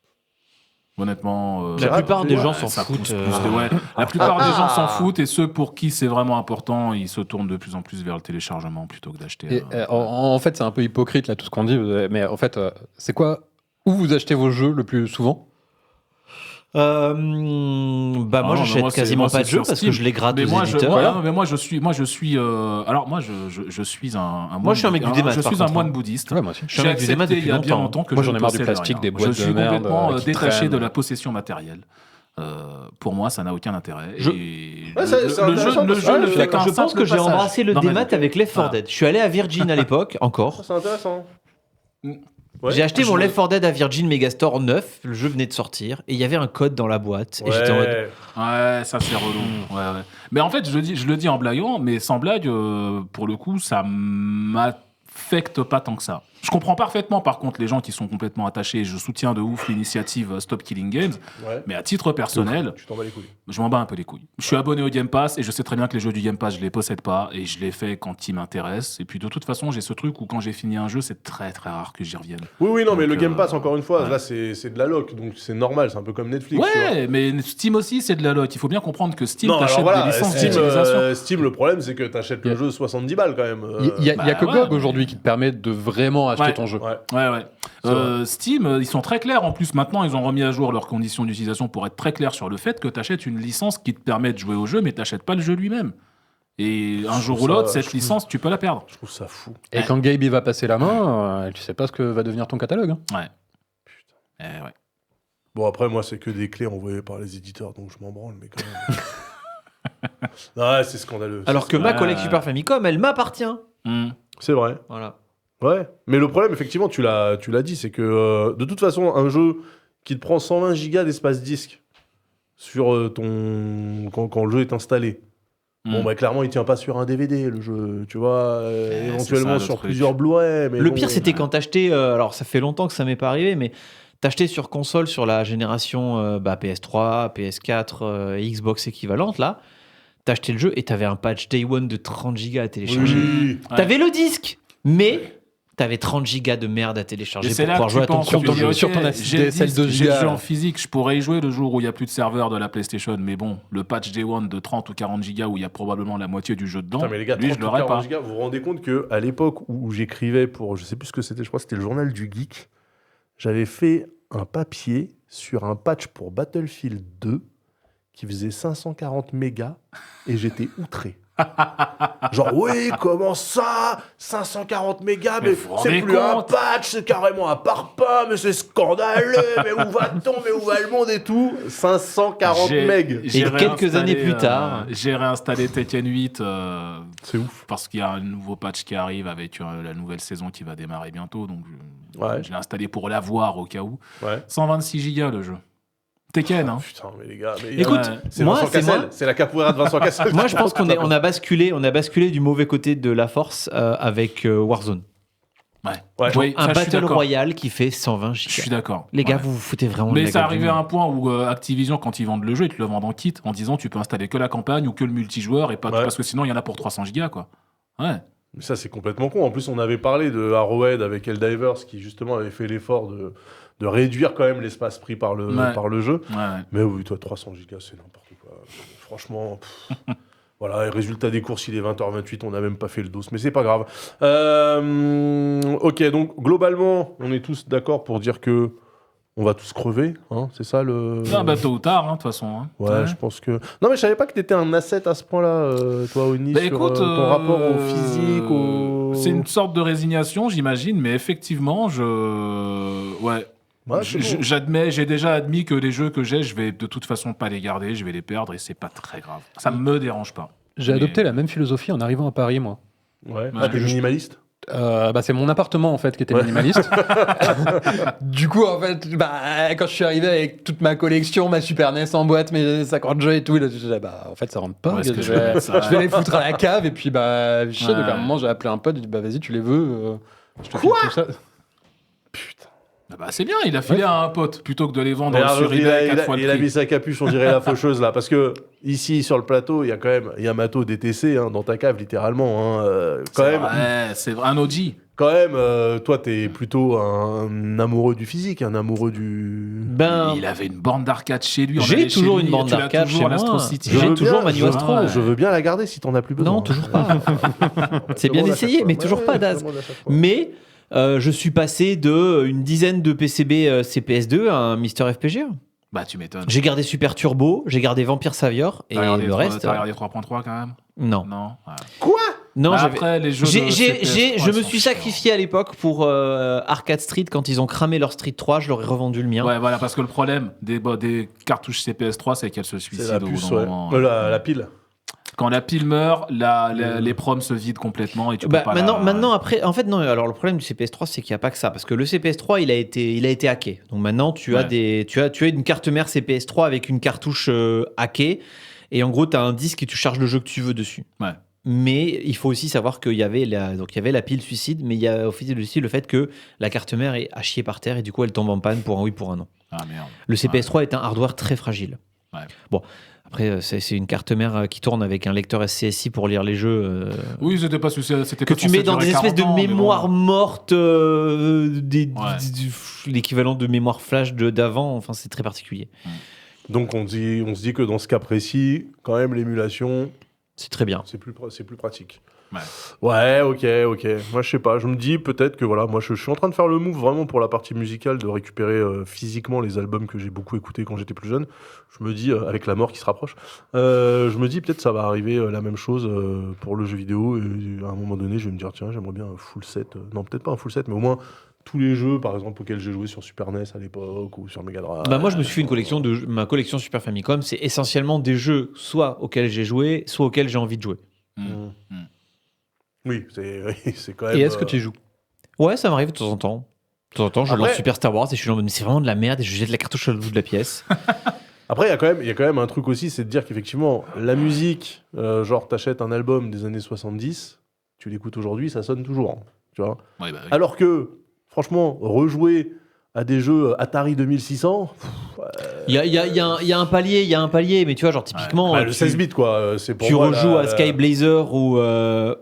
Honnêtement, La plupart des gens s'en ça foutent, pousse plus ouais. La plupart des gens s'en foutent et ceux pour qui c'est vraiment important, ils se tournent de plus en plus vers le téléchargement plutôt que d'acheter. Et, en fait, c'est un peu hypocrite là tout ce qu'on dit, mais en fait, c'est quoi où vous achetez vos jeux le plus souvent? Bah Ah moi non, mais j'achète moi, c'est- quasiment moi, pas de c'est jeux sur parce Steam. que je les gratte Mais aux moi, éditeurs. voilà, mais moi je suis alors moi je suis un moine. Moi, je suis un mec du démat, Je par suis un contre, moine hein. bouddhiste. Ouais, moi aussi. Je suis un mec du J'ai démat accepté depuis il y a bien longtemps. longtemps que Moi, je j'en ai ne marre du possède plastique, rien. des boîtes Je suis de merde, complètement qui détaché traînent. de la possession matérielle. Pour moi, ça n'a aucun intérêt. Je- Et Ouais, c'est le jeu intéressant ne parce que- fait qu'un Je pense simple que j'ai passage embrassé le dans ma démat vie. avec Left 4 Voilà. Dead. Je suis allé à Virgin à l'époque, encore. C'est intéressant. Ouais. J'ai acheté Je- mon Left 4 Dead à Virgin Megastore 9, le jeu venait de sortir, et il y avait un code dans la boîte. Et j'étais en mode, Ouais. Ouais, ça c'est relou. Ouais, ouais. Mais en fait, je le dis en blaguant, mais sans blague, pour le coup, ça m'affecte pas tant que ça. Je comprends parfaitement, par contre, les gens qui sont complètement attachés. Je soutiens de ouf l'initiative Stop Killing Games, Ouais. mais à titre personnel, Tu t'en bats les couilles. je m'en bats un peu les couilles. Je suis abonné au Game Pass et je sais très bien que les jeux du Game Pass, je les possède pas et je les fais quand ils m'intéressent. Et puis de toute façon, j'ai ce truc où quand j'ai fini un jeu, c'est très très rare que j'y revienne. Oui, non, mais Donc, le Game Pass, encore une fois, ouais. là, c'est de la loc, donc c'est normal, c'est un peu comme Netflix. tu vois. Ouais, mais Steam aussi, c'est de la loc. Il faut bien comprendre que Steam Non, alors t'achète voilà, des licences Steam, d'utilisation. Steam, le problème, c'est que t'achètes le Yeah. jeu 70 balles quand même. Il y a Bah que ouais, GOG mais- aujourd'hui qui te permet de vraiment acheter Ouais. ton jeu. Ouais. Ouais. C'est Steam, ils sont très clairs. En plus, maintenant, ils ont remis à jour leurs conditions d'utilisation pour être très clairs sur le fait que tu achètes une licence qui te permet de jouer au jeu, mais tu n'achètes pas le jeu lui-même. Et un jour ou trouve l'autre, ça- cette je trouve- licence, tu peux la perdre. Je trouve ça fou. Et quand Gabe il va passer la main, tu sais pas ce que va devenir ton catalogue. hein. Ouais. Ouais. Bon, après, moi, c'est que des clés envoyées par les éditeurs, donc je m'en branle, mais quand même. Ouais, c'est scandaleux. alors que ma Ouais. collègue Super Famicom, elle m'appartient. C'est vrai. Voilà. Ouais. Mais le problème, effectivement, tu l'as dit, c'est que de toute façon, un jeu qui te prend 120 gigas d'espace disque sur quand le jeu est installé. Bon, bah, clairement, il tient pas sur un DVD, le jeu, tu vois, c'est éventuellement ça, le sur truc. plusieurs Blu-ray. Mais Le bon, pire, c'était quand t'achetais, alors ça fait longtemps que ça m'est pas arrivé, mais t'achetais sur console sur la génération PS3, PS4, Xbox équivalente, là, t'achetais le jeu et t'avais un patch Day One de 30 gigas à télécharger. Oui. Ouais. T'avais le disque, mais T'avais 30 gigas de merde à télécharger Et c'est pour là pouvoir que jouer à tu ton penses, compte. tu dis, ok, sur ton j'ai le DSL disque, 2 j'ai le gigas. jeu en physique, je pourrais y jouer le jour où il n'y a plus de serveur de la PlayStation, mais bon, le patch Day One de 30 ou 40 gigas où il y a probablement la moitié du jeu dedans, Putain, mais les gars, lui, je 30 ou l'aurais 40 pas. gigas, vous vous rendez compte qu'à l'époque où j'écrivais pour, je sais plus ce que c'était, je crois que c'était le journal du geek, j'avais fait un papier sur un patch pour Battlefield 2 qui faisait 540 mégas et j'étais outré. Genre, oui, comment ça 540 mégas, mais vous vous c'est rendez plus un compte patch, c'est carrément un parpaing, mais c'est scandaleux, mais où va-t-on, mais où va le monde et tout 540 mégas. J'ai Et quelques réinstallé, années plus tard. j'ai réinstallé Tekken 8 C'est ouf. parce qu'il y a un nouveau patch qui arrive avec la nouvelle saison qui va démarrer bientôt, donc Ouais. je l'ai installé pour l'avoir au cas où. Ouais. 126 gigas le jeu. Tekken, hein. Putain, mais les gars, mais Écoute, c'est moi, Vincent c'est Cassel, moi. c'est la capoeira de Vincent Cassel. Moi, je pense qu'on a basculé du mauvais côté de la force avec Warzone. Ouais. Ouais. Oui, Un ça, je suis Battle d'accord. Royale qui fait 120 Je suis gigas. d'accord. Les gars, Ouais. vous vous foutez vraiment de Mais la ça gueule du arrivait à monde. un point où Activision, quand ils vendent le jeu, ils te le vendent en kit en disant tu peux installer que la campagne ou que le multijoueur et pas Ouais. parce que sinon il y en a pour 300 gigas quoi. Ouais. Mais ça, c'est complètement con. En plus, on avait parlé de Arrowhead avec Helldivers qui, justement, avait fait l'effort de réduire quand même l'espace pris par le, Ouais. par le jeu. Ouais. Mais oui, toi, 300 gigas, c'est n'importe quoi. Franchement, voilà, et résultat des courses, il est 20h28, on n'a même pas fait le dos, mais c'est pas grave. Ok, donc, globalement, on est tous d'accord pour dire que on va tous crever, hein, c'est ça le... Ah, bah, tôt ou tard, hein, de toute façon. Hein. Ouais, je pense que... Non, mais je savais pas que t'étais un asset à ce point-là, toi, Oni, Bah, sur écoute, ton rapport au physique, au... C'est une sorte de résignation, j'imagine, mais effectivement, ouais. Ouais, c'est bon. J'ai déjà admis que les jeux que j'ai, je vais de toute façon pas les garder, je vais les perdre et c'est pas très grave. Ça me dérange pas. J'ai Mais- adopté la même philosophie en arrivant à Paris, moi. Ouais, Ouais. t'es minimaliste. C'est mon appartement en fait qui était Ouais. minimaliste. Du coup, en fait, quand je suis arrivé avec toute ma collection, ma Super NES en boîte, mes 50 jeux et tout, là, je disais, en fait, ça rentre pas. Ouais, est-ce que je, je vais vais, mettre ça je vais les foutre à la cave et puis chier. Donc à un Ouais. moment, j'ai appelé un pote, j'ai dit, vas-y, tu les veux je te file tout ça. Putain. Ah bah, c'est bien, il a filé à un pote plutôt que de les vendre Regarde, sur eBay 4 fois le il a prix. mis sa capuche, on dirait la faucheuse là, parce que ici sur le plateau, il y a quand même Yamato DTC hein, dans ta cave littéralement. Hein, C'est vrai, un OG. quand même, toi t'es plutôt un amoureux du physique, un amoureux du. Ben, Il avait une borne d'arcade chez lui. on J'ai allait chez toujours lui, une borne tu l'as d'arcade toujours chez à l'Astro moi. City. J'ai veux toujours bien, ma New je- Astro. Je veux bien la garder si t'en as plus besoin. Non, toujours pas. C'est bien essayé, mais toujours pas d'as. Mais je suis passé de une dizaine de PCB CPS2 à un Mister FPGA. Bah, tu m'étonnes. J'ai gardé Super Turbo, j'ai gardé Vampire Savior et T'as regardé le reste. T'as regardé 3.3 quand même Non. Non. Ouais. Non, Bah, j'avais. après, les jeux de Je CPS3 me sont suis chiants. sacrifié à l'époque pour Arcade Street quand ils ont cramé leur Street 3, je leur ai revendu le mien. Ouais, voilà, parce que le problème des cartouches CPS3, c'est qu'elles se C'est suicident la au bout puce, d'un ouais. moment. La pile. Quand la pile meurt, les proms se vident complètement et tu peux pas maintenant, après, en fait, non. Alors, le problème du CPS3, c'est qu'il n'y a pas que ça, parce que le CPS3, il a été hacké. Donc maintenant, tu as une carte mère CPS3 avec une cartouche hackée, et en gros, tu as un disque et tu charges le jeu que tu veux dessus. Ouais. Mais il faut aussi savoir qu'il y avait la pile suicide, mais il y a aussi le fait que la carte mère est à chier par terre et du coup, elle tombe en panne pour un oui, pour un non. Ah merde. Le CPS3 est un hardware très fragile. Ouais. Bon. Après, c'est une carte mère qui tourne avec un lecteur SCSI pour lire les jeux. Oui, c'était pas c'était Que pas tu censé mets dans durer des espèces de 40 ans, mais bon. mémoire morte, Ouais. l'équivalent de mémoire flash d'avant. Enfin, c'est très particulier. Donc on se dit que dans ce cas précis, quand même l'émulation, C'est très bien. c'est plus pratique. Ouais. Ouais, ok. Moi, je sais pas. Je me dis peut-être que voilà, moi, je suis en train de faire le move vraiment pour la partie musicale, de récupérer physiquement les albums que j'ai beaucoup écoutés quand j'étais plus jeune. Je me dis, avec la mort qui se rapproche, je me dis peut-être ça va arriver la même chose pour le jeu vidéo. Et à un moment donné, je vais me dire, tiens, j'aimerais bien un full set. Non, peut-être pas un full set, mais au moins tous les jeux, par exemple, auxquels j'ai joué sur Super NES à l'époque ou sur Mega Drive. Bah moi, je me suis fait une collection ma collection Super Famicom. C'est essentiellement des jeux soit auxquels j'ai joué, soit auxquels j'ai envie de jouer. Oui, c'est quand même. Et est-ce que tu y joues? Ouais, ça m'arrive de temps en temps. De temps en temps, je Après- lance Super Star Wars et je suis en mode, mais c'est vraiment de la merde et je jette la cartouche au bout de la pièce. Après, il y a quand même un truc aussi, c'est de dire qu'effectivement, la musique, genre, t'achètes un album des années 70, tu l'écoutes aujourd'hui, ça sonne toujours. Hein, tu vois. Ouais, bah oui. Alors que, franchement, rejouer à des jeux Atari 2600, Il y a un palier, mais tu vois, genre typiquement, le 16 bits quoi, c'est pour tu moi, rejoues à Sky Blazer ou à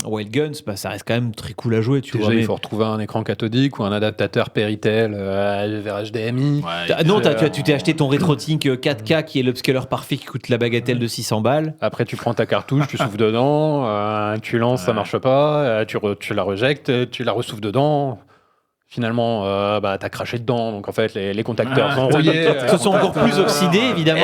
Wild Guns, bah, ça reste quand même très cool à jouer, tu Déjà, vois. il mais- faut retrouver un écran cathodique ou un adaptateur Péritel vers HDMI. Non, tu t'es acheté ton RetroTink 4K qui est l'upscaler parfait qui coûte la bagatelle de 600 balles. Après, tu prends ta cartouche, tu souffles dedans, tu lances, ça marche pas, tu la rejectes, tu la ressouffles dedans. Finalement, t'as craché dedans, donc en fait, les contacteurs sont rouillés. Ce sont encore plus oxydés, évidemment.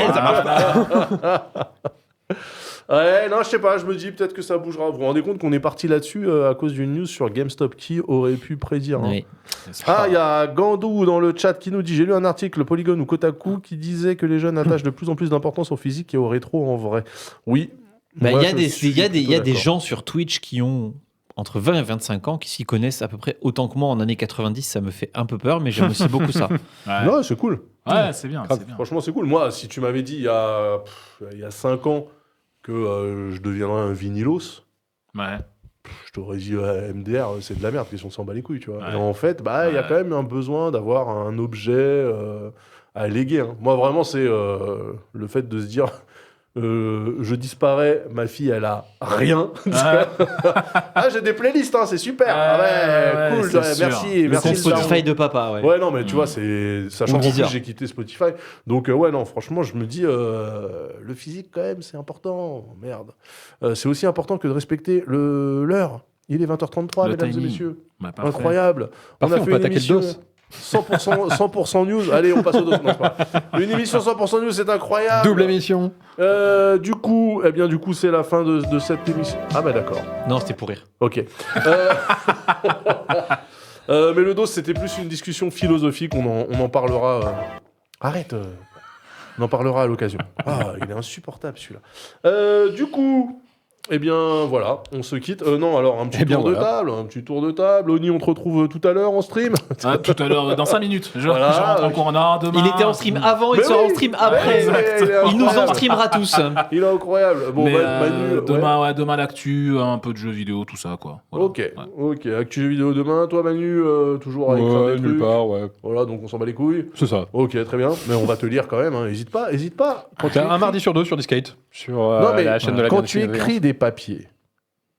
Ouais, non, je sais pas, je me dis peut-être que ça bougera. Vous vous rendez compte qu'on est parti là-dessus à cause d'une news sur GameStop, qui aurait pu prédire hein. Oui. Ah, il y a Gandou dans le chat qui nous dit: j'ai lu un article Polygon ou Kotaku qui disait que les jeunes attachent de plus en plus d'importance au physique et au rétro en vrai. Oui. Bah, Moi, il y a je des, suis il y a des, il y a plutôt des d'accord. gens sur Twitch qui ont entre 20 et 25 ans qui s'y connaissent à peu près autant que moi en années 90. Ça me fait un peu peur, mais j'aime aussi beaucoup ça. Ouais, Non, c'est cool. ouais, c'est bien. Grave. C'est bien. Franchement, c'est cool. Moi, si tu m'avais dit il y a 5 ans que je deviendrais un vinilos, Ouais. je t'aurais dit MDR, c'est de la merde, question de s'en bat les couilles, tu vois. Ouais. Et en fait, il y a Ouais. quand même un besoin d'avoir un objet à léguer. Hein. Moi, vraiment, c'est le fait de se dire je disparais, ma fille, elle a rien. Ah, j'ai des playlists, hein, c'est super. Ah ouais, cool, c'est ouais, sûr. merci, Le merci. compte le Spotify daron. de papa, ouais. Ouais, non, mais tu Mm. vois, c'est sachant Ou qu'en plus Deezer. j'ai quitté Spotify. Donc, ouais, non, franchement, je me dis, le physique, quand même, c'est important. Merde. C'est aussi important que de respecter l'heure. Il est 20h33, Le mesdames et timing. messieurs. Bah, parfait. Incroyable. Parfait, on peut une attaquer le émission dos. 100% news. Allez, on passe au dos. Non, c'est pas grave. Une émission 100% news, c'est incroyable. Double émission. Du coup, c'est la fin de cette émission. Ah, bah d'accord. Non, c'était pour rire. Ok. Mais le dos, c'était plus une discussion philosophique. On en parlera. Arrête. On en parlera à l'occasion. Ah, il est insupportable celui-là. Du coup, eh bien, voilà, on se quitte. Non, alors un petit Eh bien, tour de voilà. table. Un petit tour de table. Oni, on te retrouve tout à l'heure en stream. Ah, tout à l'heure, dans 5 minutes. Je Voilà. rentre en Corona demain. Il était en stream avant, il Mais sera oui. en stream après. Ouais, Il nous en incroyable. streamera tous. Il est incroyable. Bon, Mais Manu, ouais. demain l'actu, un peu de jeux vidéo, tout ça, quoi. Voilà. Ok, Ouais. ok. Actu jeux vidéo demain. Toi, Manu, toujours avec plein Ouais, des nulle trucs. part, ouais. Voilà, donc on s'en bat les couilles. C'est ça. Ok, très bien. Mais on va te lire quand même. Hein. Hésite pas. Quand tu Un écris- mardi sur deux sur Discate, sur Non, mais la chaîne de la quand Grande tu Surveillance. écris des papiers,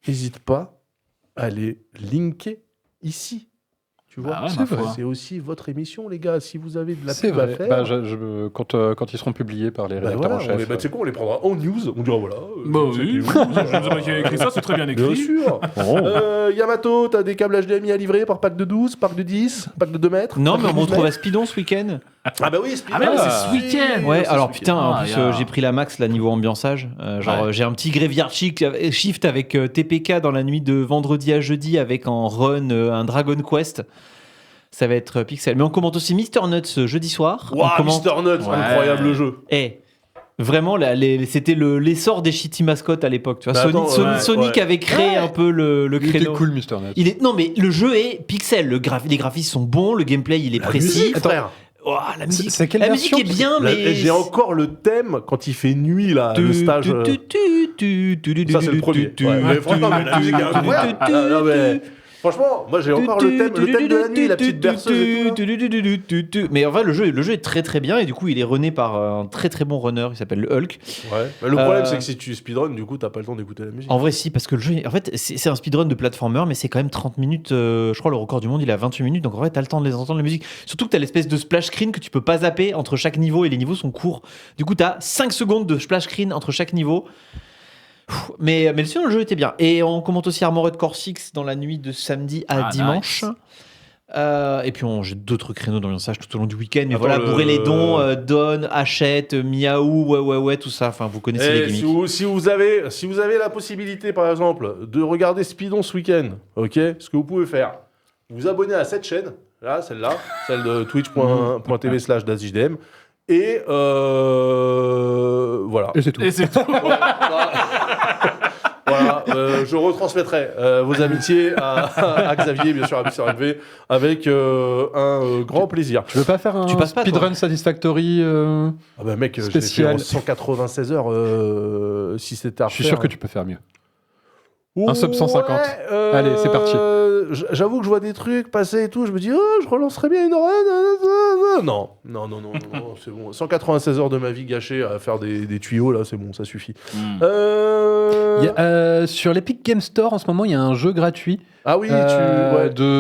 n'hésite pas à les linker ici. Tu vois, Bah ouais, c'est ma vrai. foi. C'est aussi votre émission, les gars. Si vous avez de la C'est pub à vrai. faire, Bah, quand ils seront publiés par les bah rédacteurs voilà, en chef. tu sais quoi, on les prendra en news. On dira voilà. Bah c'était oui, où, je ne sais pas qui a écrit ça, c'est très bien écrit. Bien sûr. Oh. Yamato, t'as des câbles HDMI à livrer par pack de 12, pack de 10, pack de 2 mètres. Non, pack mais de on me 12 retrouve à mètres. Speedon ce week-end. Ah bah oui, Ah, mais oui, c'est ce week-end. Ouais, c'est alors ce putain, en Ah, plus, y a- j'ai pris la max, là, niveau ambiançage. Ouais. J'ai un petit Graveyard Shift avec TPK dans la nuit de vendredi à jeudi avec en run un Dragon Quest. Ça va être pixel. Mais on commente aussi Mr. Nuts jeudi soir. On Waouh, commente... Mr. Nuts, Ouais. incroyable jeu. Eh, vraiment, c'était l'essor des shitty mascottes à l'époque. Tu vois, Bah attends, ouais, Sonic ouais. avait créé Ouais. un peu le Il était créneau. cool, Mr. Net. Non, mais le jeu est pixel. Les graphismes sont bons, le gameplay il est La précis. musique, frère. Oh, la musique, c'est quelle la musique version est bien, mais J'ai encore le thème quand il fait nuit là, le stage. Ça c'est le premier. Ouais, mais franchement, mais la musique est incroyable. Ah, non, mais franchement, moi j'ai encore le thème de la nuit, la petite berceuse et tout. Là. Mais en vrai, le jeu est très très bien et du coup, il est runné par un très très bon runner. Il s'appelle le Hulk. Ouais. Mais le problème c'est que si tu speedrun, du coup, t'as pas le temps d'écouter la musique. En vrai, si, parce que le jeu, en fait, c'est un speedrun de platformer, mais c'est quand même 30 minutes. Je crois le record du monde, il est à 28 minutes. Donc en vrai, t'as le temps de les entendre, la musique. Surtout que t'as l'espèce de splash screen que tu peux pas zapper entre chaque niveau et les niveaux sont courts. Du coup, t'as 5 secondes de splash screen entre chaque niveau. Mais sinon, le jeu était bien. Et on commente aussi Armored Core 6 dans la nuit de samedi à Ah, dimanche. nice. Et puis j'ai d'autres créneaux d'ambiançage tout au long du week-end. Mais Attends, voilà, le- bourrer les dons, donne, achète, miaou, ouais, tout ça. Enfin, vous connaissez les Eh, gimmicks. si vous avez la possibilité, par exemple, de regarder Speedon ce week-end, ok, ce que vous pouvez faire, vous abonner à cette chaîne, là, celle-là, celle de twitch.tv/DazJDM, et voilà. Et c'est tout. Et c'est tout. Voilà, je retransmettrai vos amitiés à Xavier, bien sûr, à Mr. LV, avec un grand plaisir. Tu veux pas faire un Tu passes pas, toi speedrun satisfactory Ah bah mec, je l'ai fait Spécial. en 196 heures, si c'était à Je suis refaire. sûr que tu peux faire mieux. Un sub 150. Ouais, Allez, c'est parti. J'avoue que je vois des trucs passer et tout, je me dis, oh, je relancerai bien une run. Non, c'est bon. 196 heures de ma vie gâchée à faire des tuyaux, là, c'est bon, ça suffit. Sur l'Epic Game Store, en ce moment, il y a un jeu gratuit Ah oui,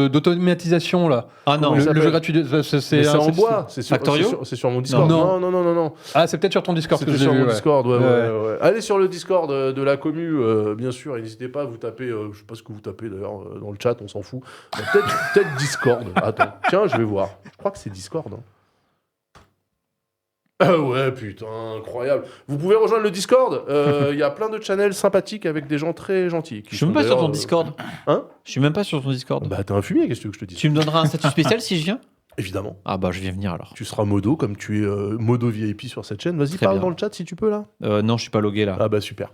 d'automatisation, là. Ah non. Comment ça Le jeu s'appelle gratuit, c'est en bois. Factorio C'est sur mon Discord. Non. Non. Ah, c'est peut-être sur ton Discord que C'était je sur l'ai vu. mon Ouais. Discord, ouais. Ouais. Allez sur le Discord de la commu, bien sûr, et n'hésitez pas à vous taper, je sais pas ce que vous tapez d'ailleurs dans le chat, on s'en fout. Peut-être Discord. Attends, tiens, je vais voir. Je crois que c'est Discord. Hein. Ah ouais, putain, incroyable. Vous pouvez rejoindre le Discord. Il y a plein de channels sympathiques avec des gens très gentils. Je suis même pas sur ton Discord. Hein? Je suis même pas sur ton Discord. Bah, t'es un fumier, qu'est-ce que tu veux que je te dise? Tu me donneras un statut spécial si je viens? Évidemment. Ah bah je vais venir alors. Tu seras modo, comme tu es modo VIP sur cette chaîne. Vas-y, Très parle bien. dans le chat si tu peux, là. Non, je suis pas logué là. Ah bah super.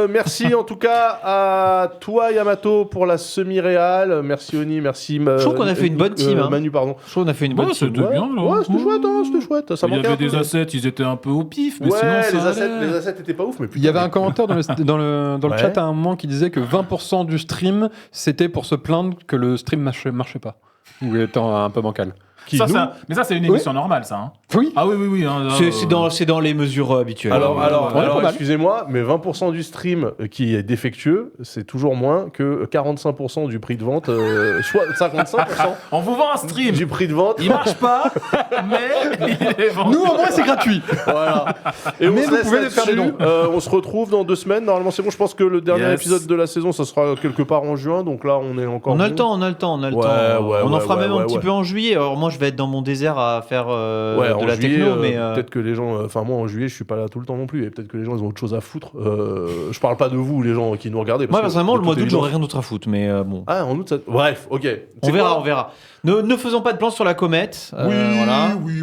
Merci en tout cas à toi Yamato pour la semi-réale. Merci Oni, merci. Je trouve qu'on a fait une bonne team, hein. Manu, pardon. Je trouve qu'on a fait une bonne Ouais, team. c'était bien, là. Ouais, c'était chouette, hein, c'était chouette. Ça Il y manquait avait un peu. des assets, ils étaient un peu au pif, mais Ouais, sinon les ça assets, allait. les assets étaient pas ouf, mais Il y avait un commentaire dans le Ouais. chat à un moment qui disait que 20% du stream, c'était pour se plaindre que le stream marchait pas. Ou étant un peu bancal. Qui, Ça, nous mais ça, c'est une émission normale, ça. Hein. Oui. Ah oui. Hein, là, C'est dans les mesures habituelles. Alors, Ouais, ouais, pas mal. excusez-moi, mais 20% du stream qui est défectueux, c'est toujours moins que 45% du prix de vente, soit 55% On vous vend un stream. du prix de vente. Il marche pas, mais il est vendu. Nous, en vrai, c'est gratuit. Voilà. Et on Mais se vous laisse pouvez faire des là-dessus. On se retrouve dans 2 semaines. Normalement, c'est bon. Je pense que le dernier Yes. épisode de la saison, ça sera quelque part en juin. Donc là, on est encore. On a bon. le temps. Ouais, On en fera même un ouais, petit ouais. peu en juillet. Alors moi, je vais être dans mon désert à faire Ouais, en de la juillet, techno, mais peut-être que les gens. Enfin, moi, en juillet, je suis pas là tout le temps non plus. Et peut-être que les gens, ils ont autre chose à foutre. Je parle pas de vous, les gens qui nous regardez. parce moi que personnellement, de le mois toute d'août, j'aurais évidence- rien d'autre à foutre. Mais bon, Ah, en août, ça. Bref, ok. on C'est verra, quoi on verra. Ne faisons pas de plan sur la comète. Oui, Voilà. oui.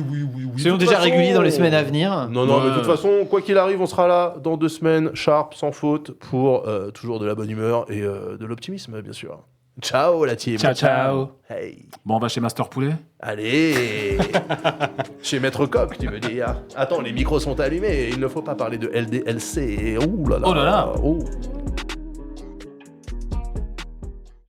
Soyons De toute déjà façon- réguliers dans les semaines à venir. Non, mais de toute façon, quoi qu'il arrive, on sera là dans 2 semaines, sharp, sans faute, pour toujours de la bonne humeur et de l'optimisme, bien sûr. Ciao, la team. Ciao. Hey. Bon, on va chez Master Poulet. Allez. Chez Maître Coq, tu veux dire. Attends, les micros sont allumés, il ne faut pas parler de LDLC. Ouh là là. Oh là là. Oh.